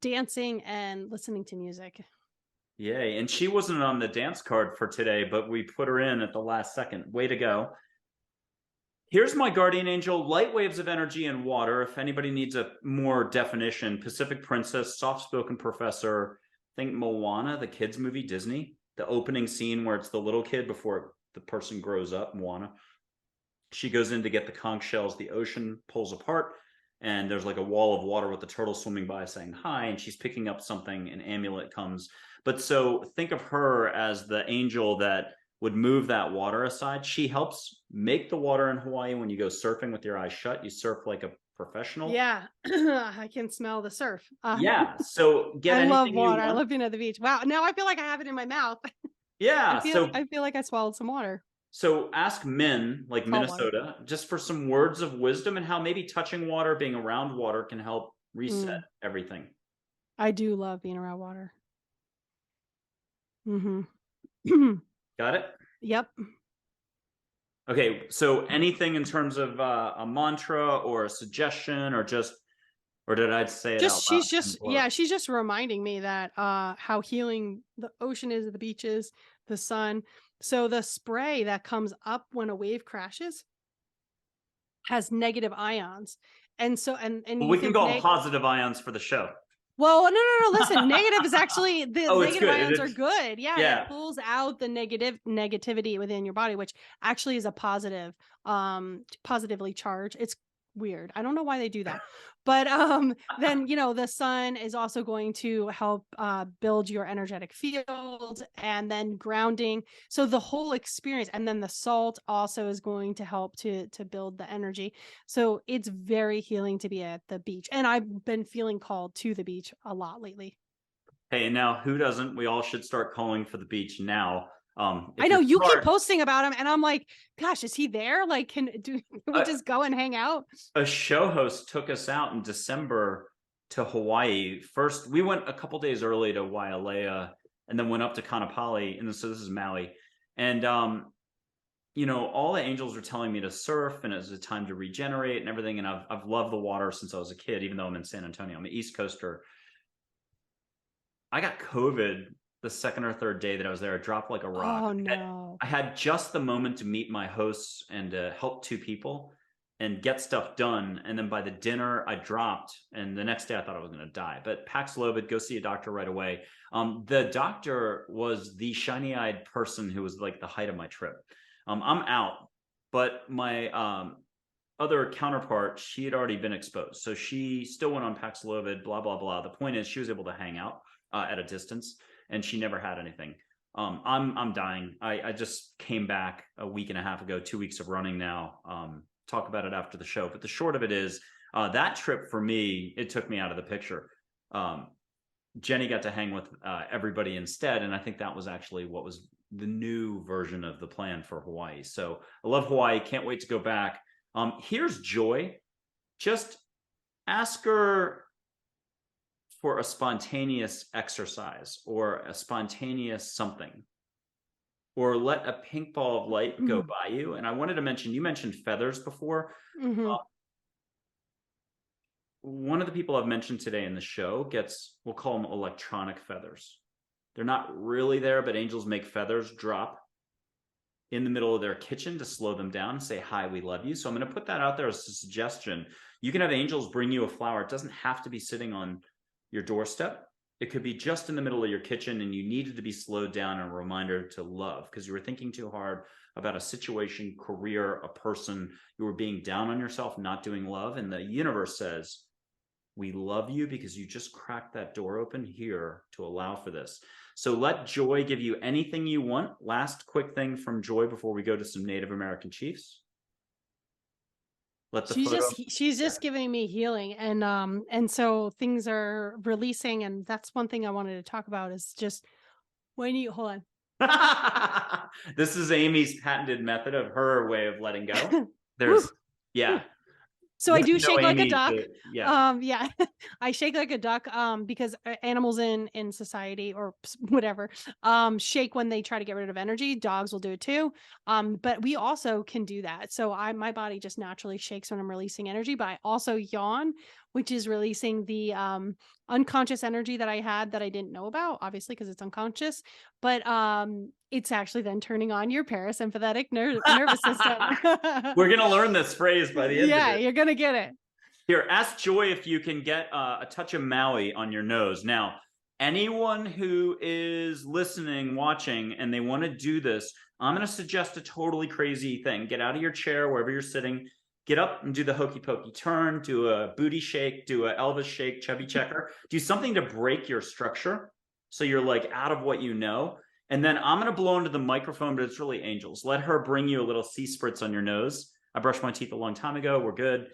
Dancing and listening to music. Yay. And she wasn't on the dance card for today, but we put her in at the last second. Way to go. Here's my guardian angel, light waves of energy and water. If anybody needs a more definition, Pacific Princess, soft spoken professor, think Moana, the kids' movie, Disney, the opening scene where it's the little kid before the person grows up, Moana. She goes in to get the conch shells, the ocean pulls apart, and there's like a wall of water with the turtle swimming by saying hi, and she's picking up something, an amulet comes. But so think of her as the angel that would move that water aside. She helps make the water in Hawaii. When you go surfing with your eyes shut, you surf like a professional. Yeah, I can smell the surf. Yeah. So get I love anything you water. I want. love being at the beach. Wow, now I feel like I have it in my mouth. Yeah. I feel like I swallowed some water. So ask Min, like Salt water. Minnesota, just for some words of wisdom and how maybe touching water, being around water can help reset Mm, everything. I do love being around water. Mhm. Got it? Yep. Okay. So anything in terms of a mantra or a suggestion or just, or did I say it out Just loud she's just and blurt? yeah, she's just reminding me that how healing the ocean is, the beaches, the sun. So the spray that comes up when a wave crashes has negative ions. And so and Well, you we can think call them positive ions for the show. well, no, no, no, listen, negative is actually the Oh, it's negative good. ions are It's, good. Yeah, it yeah. pulls out the negativity within your body, which actually is a positive, positively charged. It's weird. I don't know why they do that. But then the sun is also going to help build your energetic field and then grounding. So the whole experience, and then the salt also is going to help to build the energy. So it's very healing to be at the beach. And I've been feeling called to the beach a lot lately. Hey, now who doesn't? We all should start calling for the beach now. I If know you're you keep smart, posting about him, and I'm like, gosh, is he there? Like, can we a, just go and hang out? a show host took us out in December to Hawaii. First, we went a couple days early to Wailea and then went up to Kanapali. And so this is Maui. And, all the angels were telling me to surf and it was a time to regenerate and everything. And I've loved the water since I was a kid, even though I'm in San Antonio. I'm an East Coaster. I got COVID the second or third day that I was there. It dropped like a rock. Oh no. I had just the moment to meet my hosts and help two people and get stuff done. And then by the dinner, I dropped. And the next day, I thought I was going to die. But Paxlovid, go see a doctor right away. The doctor was the shiny-eyed person who was like the height of my trip. I'm out, but my other counterpart, she had already been exposed, so she still went on Paxlovid. Blah blah blah. The point is, she was able to hang out at a distance, and she never had anything. I'm dying. I just came back a week and a half ago, 2 weeks of running now. Talk about it after the show. But the short of it is, that trip for me, it took me out of the picture. Jenny got to hang with everybody instead, and I think that was actually what was the new version of the plan for Hawaii. So I love Hawaii. Can't wait to go back. Here's Joy. Just ask her for a spontaneous exercise or a spontaneous something, or let a pink ball of light go by you. And I wanted to mention, you mentioned feathers before. Mm-hmm. One of the people I've mentioned today in the show gets, we'll call them electronic feathers. They're not really there, but angels make feathers drop in the middle of their kitchen to slow them down and say, hi, we love you. So I'm going to put that out there as a suggestion. You can have angels bring you a flower. It doesn't have to be sitting on your doorstep. It could be just in the middle of your kitchen, and you needed to be slowed down and a reminder to love because you were thinking too hard about a situation, career, a person. You were being down on yourself, not doing love. And the universe says, we love you because you just cracked that door open here to allow for this. So let Joy give you anything you want. Last quick thing from Joy before we go to some Native American chiefs. Let the She's just giving me healing, and so things are releasing, and that's one thing I wanted to talk about is just when you hold on. This is Amy's patented method of her way of letting go. There's yeah. So I do shake like a duck. Yeah. I shake like a duck because animals in society or whatever shake when they try to get rid of energy. Dogs will do it too. But we also can do that. So my body just naturally shakes when I'm releasing energy, but I also yawn, which is releasing the unconscious energy that I had that I didn't know about, obviously because it's unconscious. But it's actually then turning on your parasympathetic nervous system. We're going to learn this phrase by the end of it. Yeah, you're going to get it. Here, ask Joy if you can get a touch of Maui on your nose. Now, anyone who is listening, watching, and they want to do this, I'm going to suggest a totally crazy thing. Get out of your chair, wherever you're sitting. Get up and do the hokey pokey turn, do a booty shake, do a Elvis shake, chubby checker. Do something to break your structure so you're like out of what you know. And then I'm going to blow into the microphone, but it's really angels. Let her bring you a little sea spritz on your nose. I brushed my teeth a long time ago. We're good.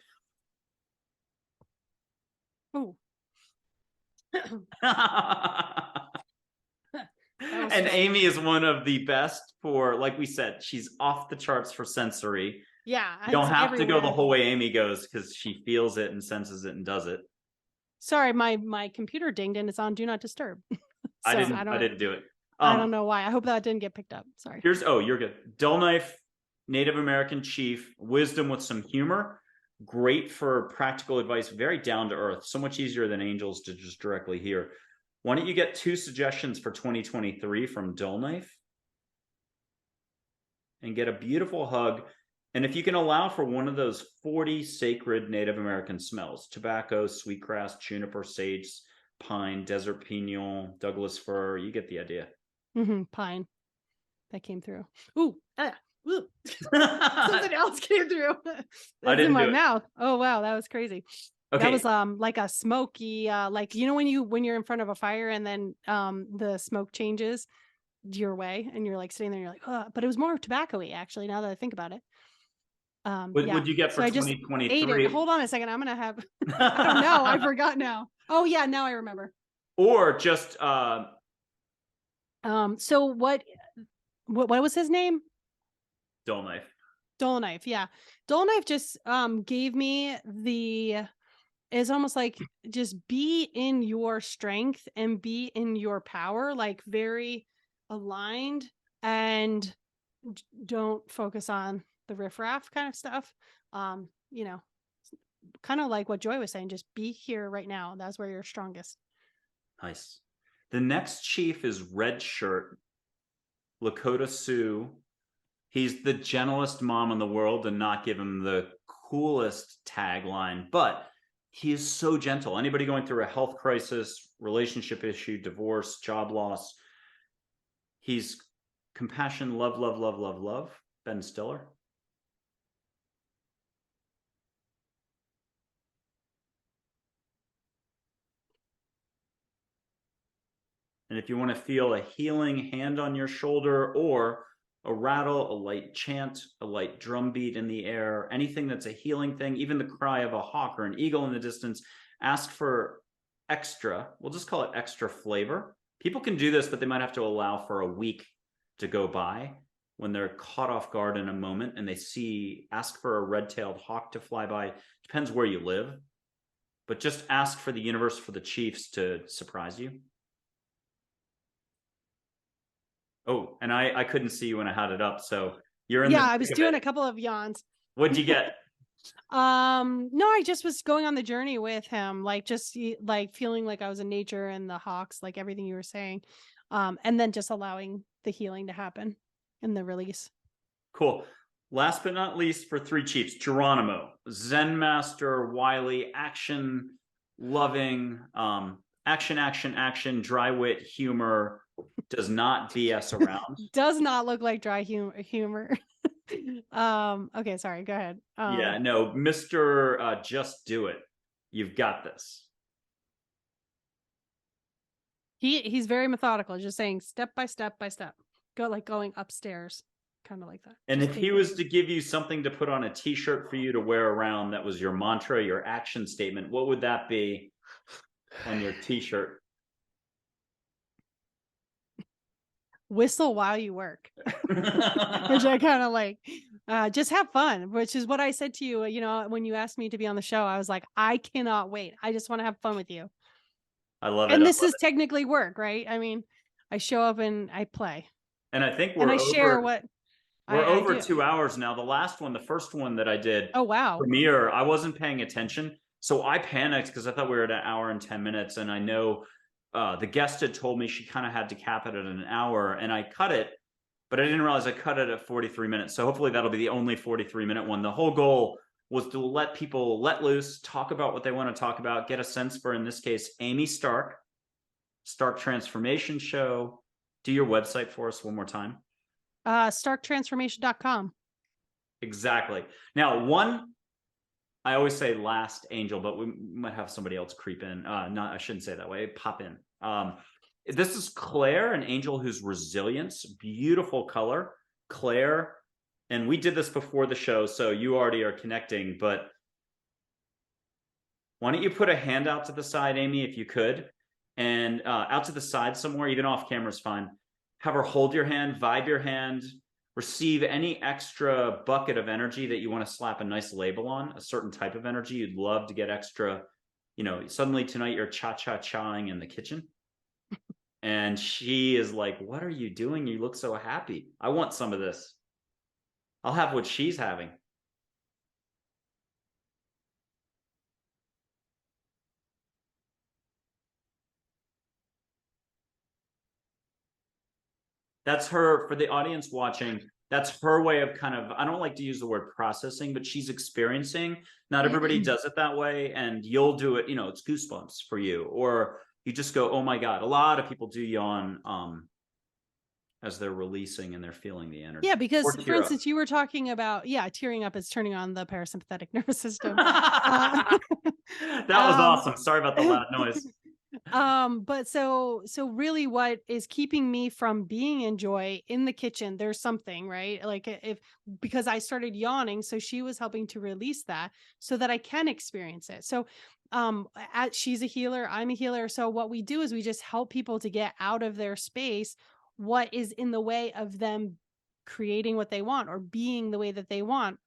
Oh. And Amy is one of the best for, like we said, she's off the charts for sensory. Yeah. You don't have to go the whole way Amy goes because she feels it and senses it and does it. Sorry, my computer dinged and it's on do not disturb. So I didn't do it. I don't know why. I hope that didn't get picked up. Sorry. You're good. Dull knife, Native American chief, wisdom with some humor. Great for practical advice, very down to earth. So much easier than angels to just directly hear. Why don't you get 2 suggestions for 2023 from Dull Knife and get a beautiful hug. And if you can allow for one of those 40 sacred Native American smells, tobacco, sweetgrass, juniper, sage, pine, desert pinon, Douglas fir, you get the idea. Pine. That came through. Ooh. Something else came through. That's in my mouth. Oh wow, that was crazy. Okay. That was like a smoky, like you know when you're in front of a fire and then the smoke changes your way and you're like sitting there and you're like, oh, but it was more tobacco-y actually, now that I think about it. What would you get for 2023? Ate it. Hold on a second. I'm gonna have I don't know. I forgot now. Oh yeah, now I remember. Or just so what was his name? Dull Knife. Dull Knife, yeah. Dull Knife just gave me it's almost like just be in your strength and be in your power, like very aligned, and don't focus on the riffraff kind of stuff. You know, kind of like what Joy was saying, just be here right now. That's where you're strongest. Nice. The next chief is Red Shirt, Lakota Sioux. He's the gentlest mom in the world, to not give him the coolest tagline, but he is so gentle. Anybody going through a health crisis, relationship issue, divorce, job loss, he's compassion, love, love, love, love, love. Ben Stiller. And if you want to feel a healing hand on your shoulder, or a rattle, a light chant, a light drum beat in the air, anything that's a healing thing, even the cry of a hawk or an eagle in the distance, ask for extra. We'll just call it extra flavor. People can do this, but they might have to allow for a week to go by when they're caught off guard in a moment and ask for a red-tailed hawk to fly by. Depends where you live, but just ask for the universe, for the chiefs to surprise you. Oh, and I couldn't see you when I had it up, so you're in. Yeah, I was doing a couple of yawns. What'd you get? No, I just was going on the journey with him, like just like feeling like I was in nature and the hawks, like everything you were saying, and then just allowing the healing to happen and the release. Cool. Last but not least, for three chiefs, Geronimo, Zen master, wily, action loving, action, dry wit, humor, does not BS around. Does not look like dry humor. Okay, sorry, go ahead. Yeah, no, Mr. Just do it. You've got this. He's very methodical, just saying step by step by step. Going upstairs, kind of like that. And Just if he was to give you something to put on a t-shirt for you to wear around, that was your mantra, your action statement, what would that be on your t-shirt? Whistle while you work. Which I kind of like. Just have fun, which is what I said to you, when you asked me to be on the show. I was like, I cannot wait. I just want to have fun with you. I love it. And this is technically work, right? I mean, I show up and I play. And I think I share what we're I over do. 2 hours now. The first one that I did, oh wow, premiere, I wasn't paying attention, so I panicked because I thought we were at 1 hour and 10 minutes, and I know the guest had told me she kind of had to cap it at an hour, and I cut it, but I didn't realize I cut it at 43 minutes. So hopefully that'll be the only 43-minute one. The whole goal was to let people let loose, talk about what they want to talk about, get a sense for, in this case, Amy Stark Transformation Show. Do your website for us one more time. starktransformation.com. Exactly. Now, I always say last angel, but we might have somebody else creep in. I shouldn't say it that way. Pop in. This is Claire, an angel whose resilience, beautiful color, Claire. And we did this before the show, so you already are connecting, but why don't you put a hand out to the side, Amy, if you could, and out to the side somewhere, even off camera is fine. Have her hold your hand, vibe your hand, receive any extra bucket of energy that you want to slap a nice label on, a certain type of energy you'd love to get extra. Suddenly tonight you're cha-cha-chaing in the kitchen. And she is like, what are you doing? You look so happy. I want some of this. I'll have what she's having. That's her, for the audience watching, that's her way of I don't like to use the word processing, but she's experiencing. Not everybody does it that way. And you'll do it, it's goosebumps for you. Or you just go, oh my God. A lot of people do yawn as they're releasing and they're feeling the energy. Yeah, because for instance, you were talking about, tearing up is turning on the parasympathetic nervous system. That was awesome. Sorry about the loud noise. But so really what is keeping me from being in joy in the kitchen, there's something, right? Like because I started yawning, so she was helping to release that so that I can experience it. So she's a healer, I'm a healer. So what we do is we just help people to get out of their space what is in the way of them creating what they want or being the way that they want.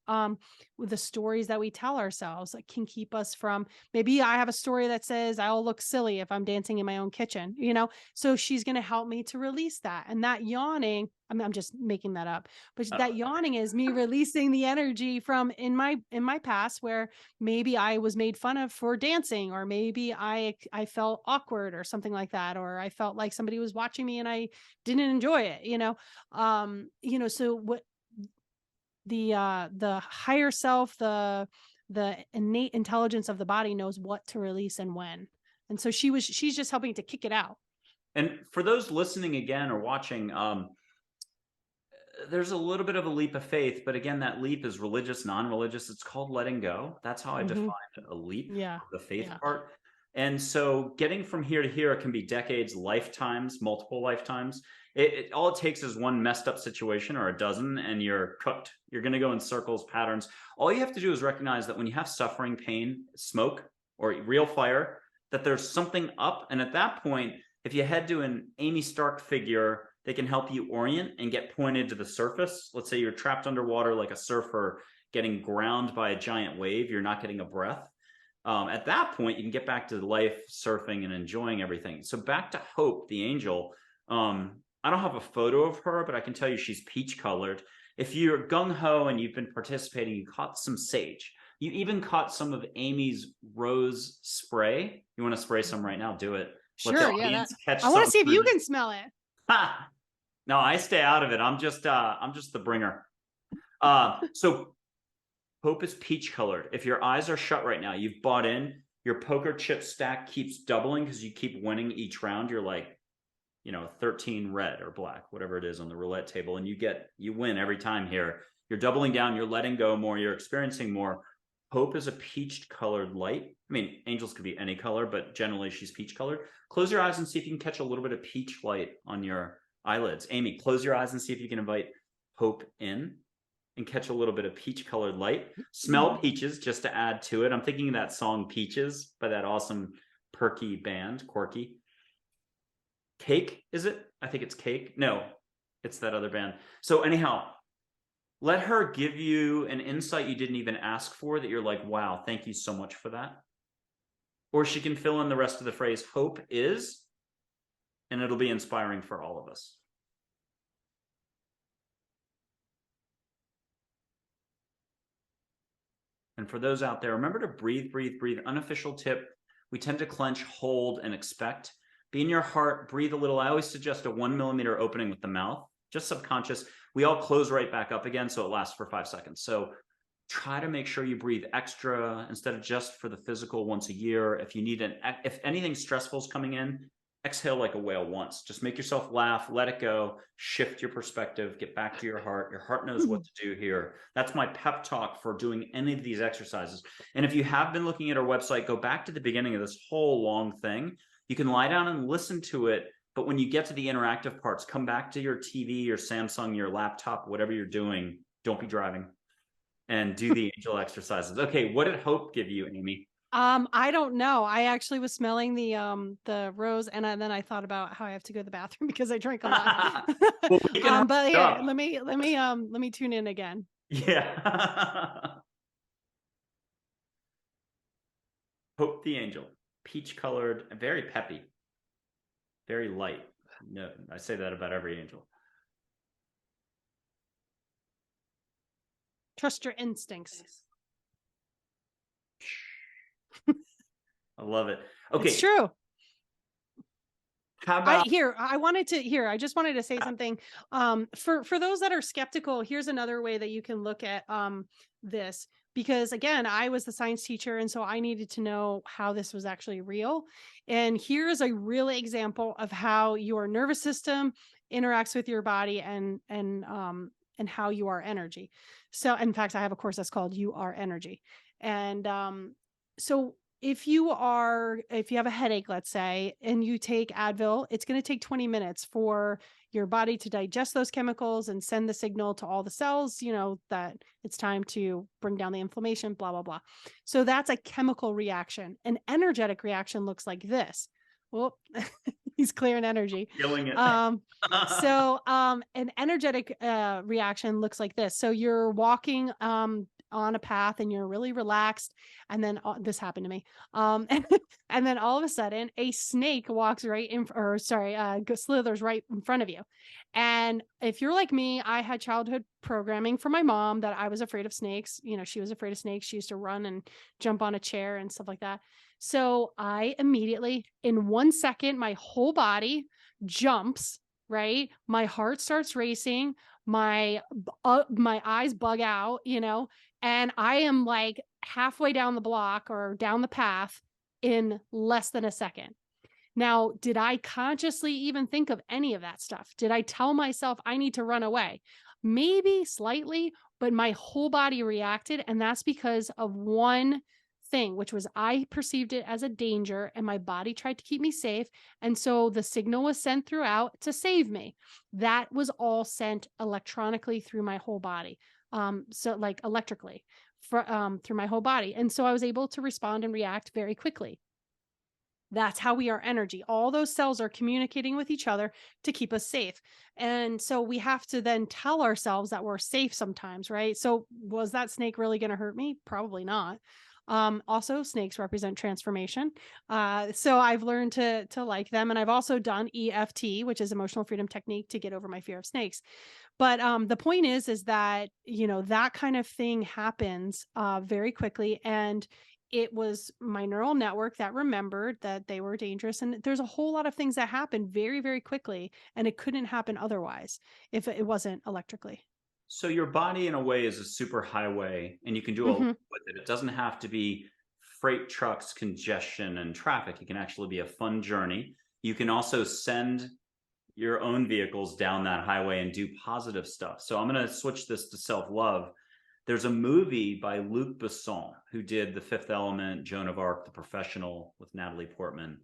with the stories that we tell ourselves, like, can keep us from, maybe I have a story that says I'll look silly if I'm dancing in my own kitchen, so she's going to help me to release that. And that yawning, I'm just making that up, but that yawning is me releasing the energy from in my past, where maybe I was made fun of for dancing, or maybe I felt awkward or something like that, or I felt like somebody was watching me and I didn't enjoy it, so what the higher self, the innate intelligence of the body knows what to release and when. And so she's just helping to kick it out. And for those listening again or watching, there's a little bit of a leap of faith, but again, that leap is religious, non-religious. It's called letting go. That's how I Mhm. define a leap, Yeah. the faith Yeah. part. And so getting from here to here can be decades, lifetimes, multiple lifetimes. All it takes is one messed up situation or a dozen, and you're cooked. You're going to go in circles, patterns. All you have to do is recognize that when you have suffering, pain, smoke, or real fire, that there's something up. And at that point, if you head to an Amy Stark figure, they can help you orient and get pointed to the surface. Let's say you're trapped underwater like a surfer getting ground by a giant wave. You're not getting a breath. At that point, you can get back to life, surfing, and enjoying everything. So back to Hope, the angel. I don't have a photo of her, but I can tell you she's peach colored. If you're gung ho and you've been participating, you caught some sage. You even caught some of Amy's rose spray. You want to spray some right now? Do it. Let the Sure. Yeah. audience catch I want some. to see if you can smell it. Ha! No, I stay out of it. I'm just the bringer. So Hope is peach colored. If your eyes are shut right now, you've bought in, your poker chip stack keeps doubling because you keep winning each round. You're like, 13 red or black, whatever it is on the roulette table, and you win every time here. You're doubling down, you're letting go more, you're experiencing more. Hope is a peach colored light. I mean, angels could be any color, but generally she's peach colored. Close your eyes and see if you can catch a little bit of peach light on your eyelids. Amy, close your eyes and see if you can invite Hope in and catch a little bit of peach colored light. Smell peaches just to add to it. I'm thinking of that song Peaches by that awesome perky band, Quirky. Cake, is it? I think it's Cake. No, it's that other band. So anyhow, let her give you an insight you didn't even ask for, that you're like, wow, thank you so much for that. Or she can fill in the rest of the phrase, hope is, and it'll be inspiring for all of us. And for those out there, remember to breathe, breathe, breathe. Unofficial tip, we tend to clench, hold, and expect. Be in your heart, breathe a little. I always suggest a 1 millimeter opening with the mouth, just subconscious. We all close right back up again, so it lasts for 5 seconds. So try to make sure you breathe extra instead of just for the physical once a year. If you need if anything stressful is coming in, exhale like a whale once. Just make yourself laugh, let it go, shift your perspective, get back to your heart. Your heart knows what to do here. That's my pep talk for doing any of these exercises. And if you have been looking at our website, go back to the beginning of this whole long thing. You can lie down and listen to it. But when you get to the interactive parts, come back to your TV, your Samsung, your laptop, whatever you're doing. Don't be driving, and do the angel exercises. Okay, what did Hope give you, Amy? I don't know. I actually was smelling the rose, and then I thought about how I have to go to the bathroom because I drink a lot. Well, we can But here, up. let me tune in again. Yeah. Hope the angel, peach colored, very peppy, very light. No, I say that about every angel. Trust your instincts. I love it. Okay. It's true. How about I just wanted to say something. For those that are skeptical, here's another way that you can look at this, because again, I was the science teacher, and so I needed to know how this was actually real. And here's a real example of how your nervous system interacts with your body, and how you are energy. So in fact, I have a course that's called You Are Energy. And so if you have a headache, let's say, and you take Advil, it's going to take 20 minutes for your body to digest those chemicals and send the signal to all the cells, that it's time to bring down the inflammation, blah, blah, blah. So that's a chemical reaction. An energetic reaction looks like this. Well, he's clearing energy. Feeling it. So an energetic reaction looks like this. So you're walking on a path and you're really relaxed. And then this happened to me. And then all of a sudden, a snake walks right in, or sorry, slithers right in front of you. And if you're like me, I had childhood programming from my mom that I was afraid of snakes. You know, she was afraid of snakes. She used to run and jump on a chair and stuff like that. So I immediately, in 1 second, my whole body jumps, right? My heart starts racing, my eyes bug out, you know, and I am like halfway down the block or down the path in less than a second. Now, did I consciously even think of any of that stuff? Did I tell myself I need to run away? Maybe slightly, but my whole body reacted. And that's because of one thing, which was I perceived it as a danger and my body tried to keep me safe. And so the signal was sent throughout to save me. That was all sent electronically through my whole body. So like electrically through my whole body. And so I was able to respond and react very quickly. That's how we are energy. All those cells are communicating with each other to keep us safe. And so we have to then tell ourselves that we're safe sometimes, right? So was that snake really going to hurt me? Probably not. Also, snakes represent transformation. So I've learned to like them. And I've also done EFT, which is emotional freedom technique to get over my fear of snakes. But the point is that, you know, that kind of thing happens very quickly. And it was my neural network that remembered that they were dangerous. And there's a whole lot of things that happen very, very quickly. And it couldn't happen otherwise if it wasn't electrically. So your body in a way is a super highway and you can do a lot Hmm. with it. It doesn't have to be freight trucks, congestion, and traffic. It can actually be a fun journey. You can also send your own vehicles down that highway and do positive stuff. So I'm going to switch this to self-love. There's a movie by Luc Besson who did The Fifth Element, Joan of Arc, The Professional with Natalie Portman.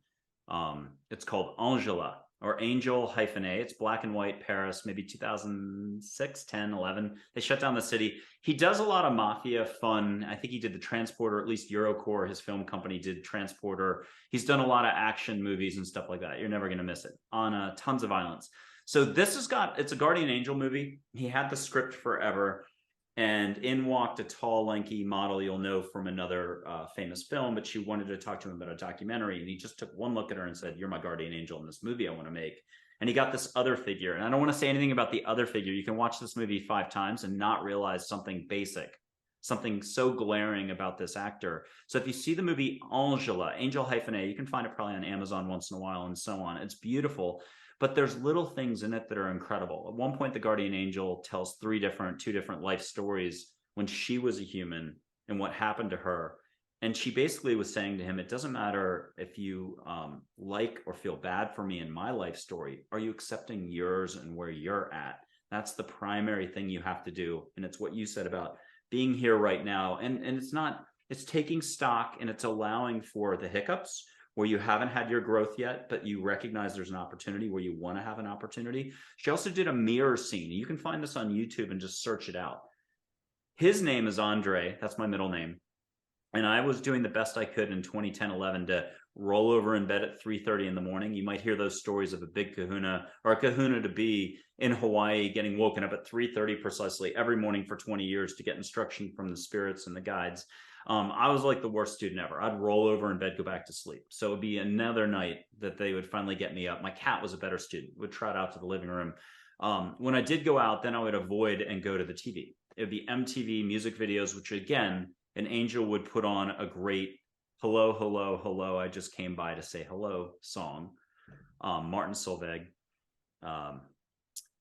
It's called Angela or Angel hyphen A. It's black and white Paris, maybe 2006, 10, 11. They shut down the city. He does a lot of mafia fun. I think he did The Transporter, at least Eurocore, his film company did Transporter. He's done a lot of action movies and stuff like that. You're never going to miss it. On tons of violence. So this has got, it's a Guardian Angel movie. He had the script forever. And in walked a tall, lanky model you'll know from another famous film, but she wanted to talk to him about a documentary. And he just took one look at her and said, "You're my guardian angel in this movie I want to make." And he got this other figure. And I don't want to say anything about the other figure. You can watch this movie 5 times and not realize something basic, something so glaring about this actor. So if you see the movie Angela, Angel hyphen A, you can find it probably on Amazon once in a while and so on. It's beautiful. But there's little things in it that are incredible. At one point, the guardian angel tells two different life stories when she was a human and what happened to her. And she basically was saying to him, it doesn't matter if you like or feel bad for me in my life story. Are you accepting yours and where you're at? That's the primary thing you have to do. And it's what you said about being here right now. And it's taking stock and it's allowing for the hiccups where you haven't had your growth yet, but you recognize there's an opportunity where you want to have an opportunity. She also did a mirror scene. You can find this on YouTube and just search it out. His name is Andre. That's my middle name. And I was doing the best I could in 2010, 11 to roll over in bed at 3:30 in the morning. You might hear those stories of a big kahuna or a kahuna to be in Hawaii getting woken up at 3:30 precisely every morning for 20 years to get instruction from the spirits and the guides. I was like the worst student ever. I'd roll over in bed, go back to sleep. So it'd be another night that they would finally get me up. My cat was a better student, would trot out to the living room. When I did go out, then I would avoid and go to the TV. It would be MTV music videos, which again, an angel would put on a great hello, hello, hello, I just came by to say hello song, Martin Solveig,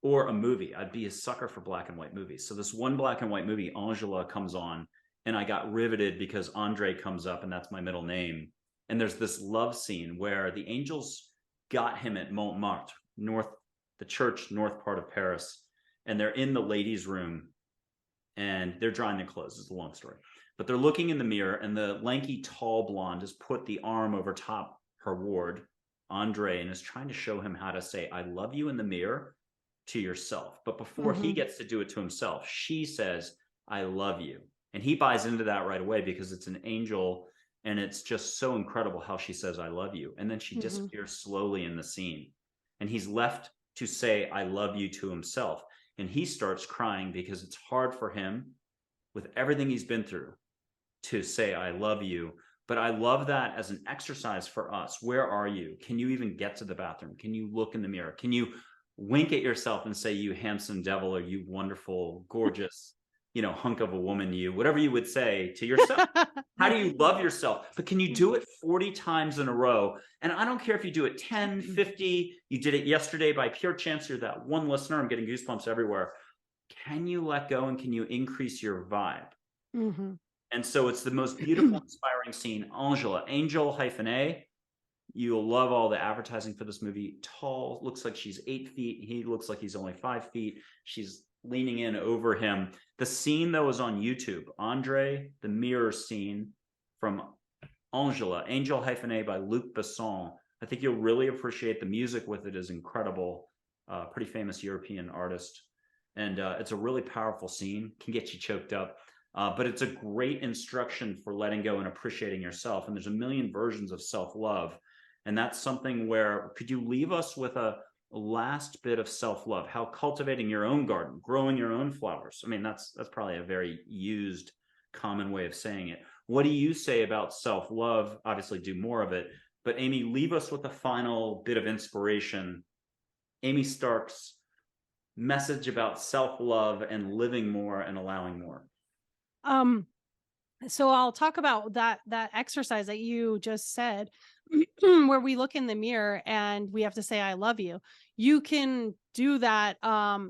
or a movie. I'd be a sucker for black and white movies. So this one black and white movie, Angela, comes on, and I got riveted because Andre comes up, and that's my middle name. And there's this love scene where the angels got him at Montmartre, the church north part of Paris, and they're in the ladies' room, and they're drying their clothes. It's a long story. But they're looking in the mirror, and the lanky, tall blonde has put the arm over top her ward, Andre, and is trying to show him how to say, "I love you" in the mirror to yourself. But before he gets to do it to himself, she says, "I love you." And he buys into that right away because it's an angel, and it's just so incredible how she says, "I love you." And then she disappears slowly in the scene. And he's left to say, "I love you" to himself. And he starts crying because it's hard for him with everything he's been through to say, I love you. But I love that as an exercise for us. Where are you? Can you even get to the bathroom? Can you look in the mirror? Can you wink at yourself and say, you handsome devil, or you wonderful, gorgeous, hunk of a woman, you, whatever you would say to yourself? How do you love yourself? But can you do it 40 times in a row? And I don't care if you do it 10, 50, you did it yesterday by pure chance. You're that one listener. I'm getting goosebumps everywhere. Can you let go and can you increase your vibe? Mhm. And so it's the most beautiful, inspiring scene. Angela, Angel hyphen A. You'll love all the advertising for this movie. Tall, looks like she's 8 feet. He looks like he's only 5 feet. She's leaning in over him. The scene that was on YouTube, Andre, the mirror scene from Angela, Angel hyphen A by Luc Besson. I think you'll really appreciate the music with it is incredible. Pretty famous European artist. And it's a really powerful scene, can get you choked up. But it's a great instruction for letting go and appreciating yourself. And there's a million versions of self-love. And that's something where, could you leave us with a last bit of self-love? How cultivating your own garden, growing your own flowers. I mean, that's probably a very used, common way of saying it. What do you say about self-love? Obviously, do more of it. But Amy, leave us with a final bit of inspiration. Amy Stark's message about self-love and living more and allowing more. Um, so I'll talk about that exercise that you just said, where we look in the mirror and we have to say, I love you. You can do that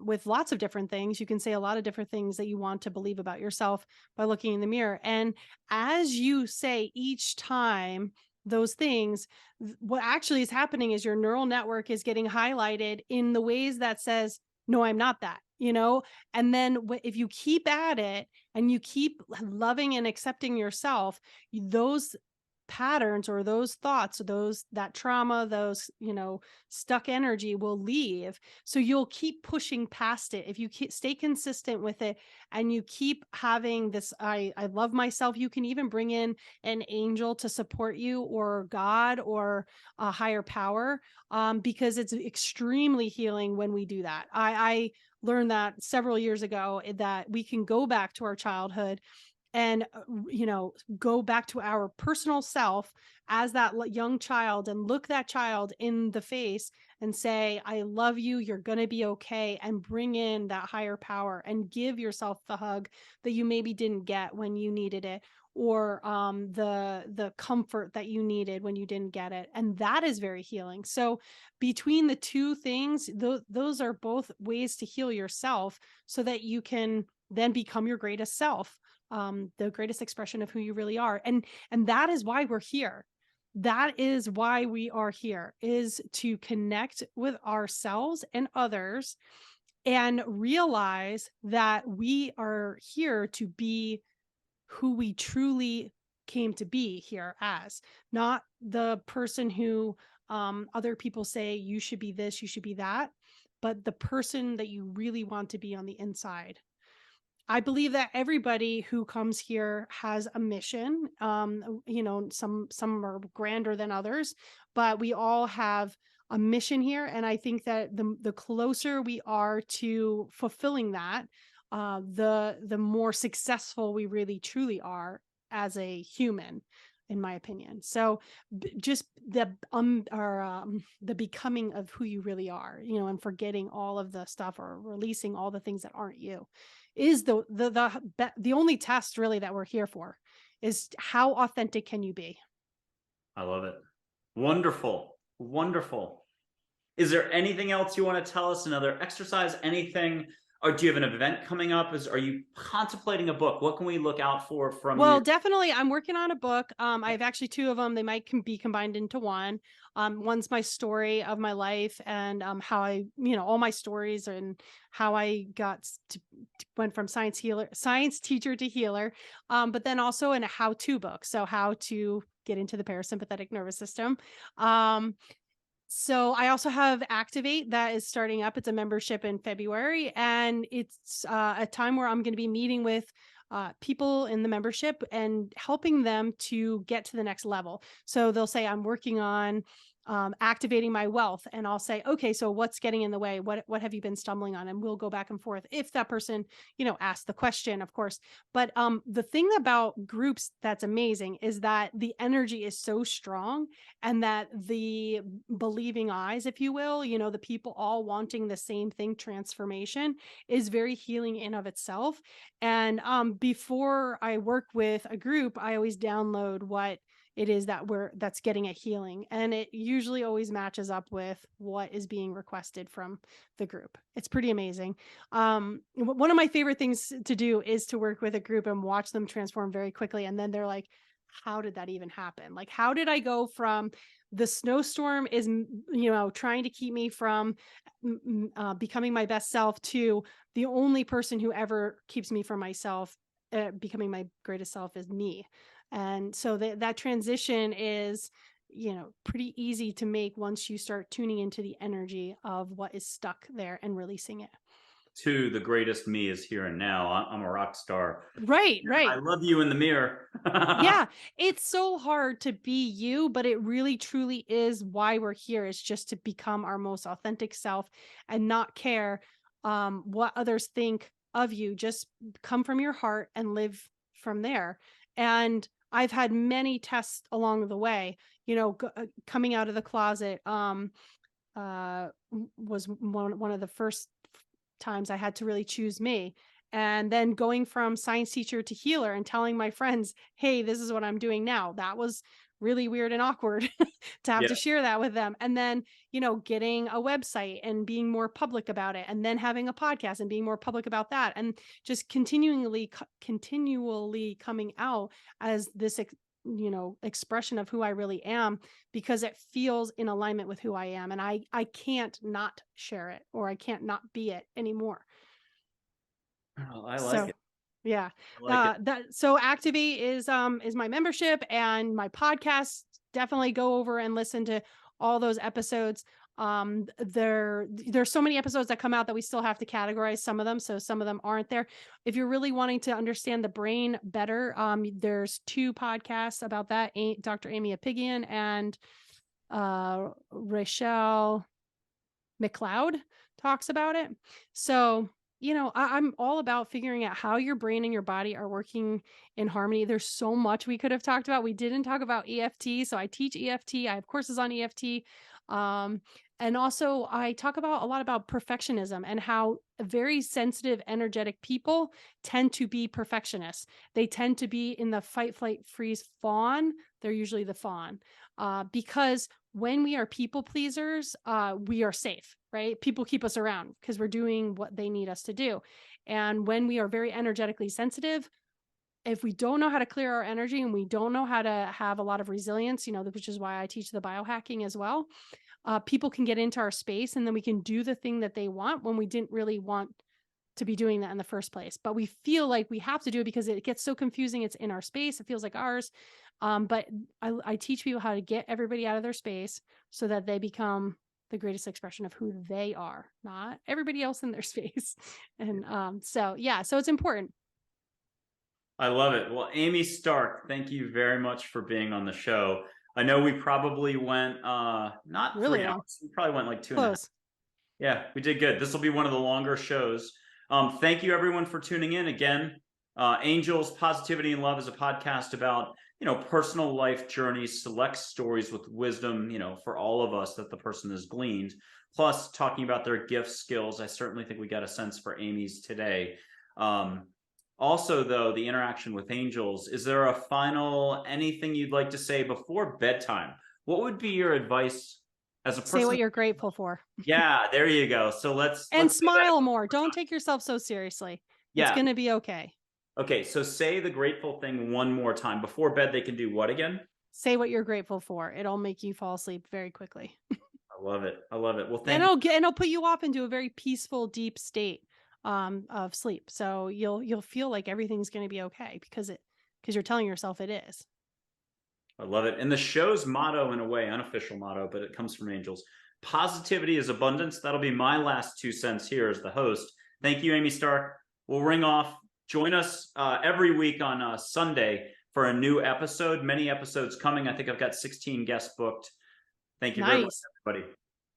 with lots of different things. You can say a lot of different things that you want to believe about yourself by looking in the mirror. And as you say each time those things, what actually is happening is your neural network is getting highlighted in the ways that says, no, I'm not that, and then if you keep at it and you keep loving and accepting yourself, those patterns or those thoughts, that trauma, those, stuck energy will leave. So you'll keep pushing past it. If you stay consistent with it and you keep having this, I love myself, you can even bring in an angel to support you, or God, or a higher power, because it's extremely healing when we do that. I learned that several years ago, that we can go back to our childhood and go back to our personal self as that young child, and look that child in the face and say, I love you, you're going to be okay, and bring in that higher power and give yourself the hug that you maybe didn't get when you needed it, or the comfort that you needed when you didn't get it. And that is very healing. So between the two things, those are both ways to heal yourself so that you can then become your greatest self, the greatest expression of who you really are. And that is why we're here. That is why we are here, is to connect with ourselves and others and realize that we are here to be who we truly came to be here as, not the person who other people say you should be this, you should be that, but the person that you really want to be on the inside. I believe that everybody who comes here has a mission. Some are grander than others, but we all have a mission here. And I think that the closer we are to fulfilling that, the more successful we really truly are as a human, in my opinion. So just the becoming of who you really are, and forgetting all of the stuff, or releasing all the things that aren't you, is the only test really that we're here for, is how authentic can you be? I love it. Wonderful. Wonderful. Is there anything else you want to tell us? Another exercise? Anything? Or do you have an event coming up? Are you contemplating a book? What can we look out for from Well, you? definitely, I'm working on a book. I have actually two of them. They might be combined into one. One's my story of my life, and how I, all my stories, and how I went from science teacher to healer. But then also in a how-to book, so how to get into the parasympathetic nervous system. So I also have Activate that is starting up. It's a membership in February, and it's a time where I'm going to be meeting with people in the membership and helping them to get to the next level. So they'll say, I'm working on activating my wealth, and I'll say, okay, so what's getting in the way? What have you been stumbling on? And we'll go back and forth if that person, asks the question, of course. But the thing about groups that's amazing is that the energy is so strong, and that the believing eyes, if you will, the people all wanting the same thing, transformation, is very healing in of itself. And before I work with a group, I always download what it is that's getting a healing, and it usually always matches up with what is being requested from the group. It's pretty amazing. One of my favorite things to do is to work with a group and watch them transform very quickly, and then they're like, how did that even happen? Like, how did I go from the snowstorm is trying to keep me from becoming my best self, to the only person who ever keeps me from myself, becoming my greatest self, is me. And so that transition is, pretty easy to make once you start tuning into the energy of what is stuck there and releasing it. To the greatest me is here and now. I'm a rock star. Right, I right. love you in the mirror. Yeah, it's so hard to be you, but it really truly is why we're here, is just to become our most authentic self and not care what others think of you. Just come from your heart and live from there. And I've had many tests along the way, coming out of the closet was one of the first times I had to really choose me. And then going from science teacher to healer and telling my friends, hey, this is what I'm doing now. That was really weird and awkward to have Yeah. to share that with them. And then, getting a website and being more public about it, and then having a podcast and being more public about that. And just continually coming out as this, expression of who I really am, because it feels in alignment with who I am. And I can't not share it, or I can't not be it anymore. Oh, I like So, it. yeah. I like it. So Activate is my membership, and my podcast. Definitely go over and listen to all those episodes. There's so many episodes that come out that we still have to categorize some of them, so some of them aren't there. If you're really wanting to understand the brain better, there's 2 podcasts about that. Dr. Amy Apigian and Rachel McLeod talks about it. So, I'm all about figuring out how your brain and your body are working in harmony. There's so much we could have talked about. We didn't talk about EFT. So I teach EFT. I have courses on EFT. And also I talk about a lot about perfectionism, and how very sensitive, energetic people tend to be perfectionists. They tend to be in the fight, flight, freeze, fawn. They're usually the fawn, because when we are people pleasers, we are safe, right? People keep us around because we're doing what they need us to do. And when we are very energetically sensitive, if we don't know how to clear our energy, and we don't know how to have a lot of resilience, which is why I teach the biohacking as well, people can get into our space, and then we can do the thing that they want when we didn't really want to be doing that in the first place. But we feel like we have to do it because it gets so confusing. It's in our space. It feels like ours. But I teach people how to get everybody out of their space so that they become the greatest expression of who they are, not everybody else in their space. And so it's important. I love it. Well, Amy Stark, thank you very much for being on the show. I know we probably went not Really 3 long. hours. We probably went like 2.5. Close. Yeah, we did good. This will be one of the longer shows. Thank you everyone for tuning in again. Angels, Positivity, and Love is a podcast about, personal life journeys, select stories with wisdom, for all of us that the person has gleaned, plus talking about their gifts, skills. I certainly think we got a sense for Amy's today. Also, though, the interaction with angels, is there a final anything you'd like to say before bedtime? What would be your advice as a person? Say what you're grateful for. Yeah, there you go. So let's And do that. smile more. Don't take yourself so seriously. It's Yeah. going to be okay. Okay, so say the grateful thing one more time. Before bed, they can do what again? Say what you're grateful for. It'll make you fall asleep very quickly. I love it. I love it. Well, And thank you. it'll put you off into a very peaceful, deep state of sleep. So you'll feel like everything's going to be okay because you're telling yourself it is. I love it. And the show's motto, in a way, unofficial motto, but it comes from angels. Positivity is abundance. That'll be my last 2 cents here as the host. Thank you, Amy Stark. We'll ring off. Join us every week on Sunday for a new episode. Many episodes coming. I think I've got 16 guests booked. Thank you very much, Nice. everybody.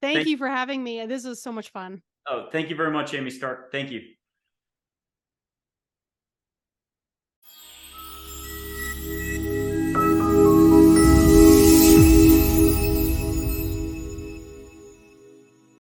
Thank Thank you for having me. This was so much fun. thank you very much, Amy Stark. Thank you.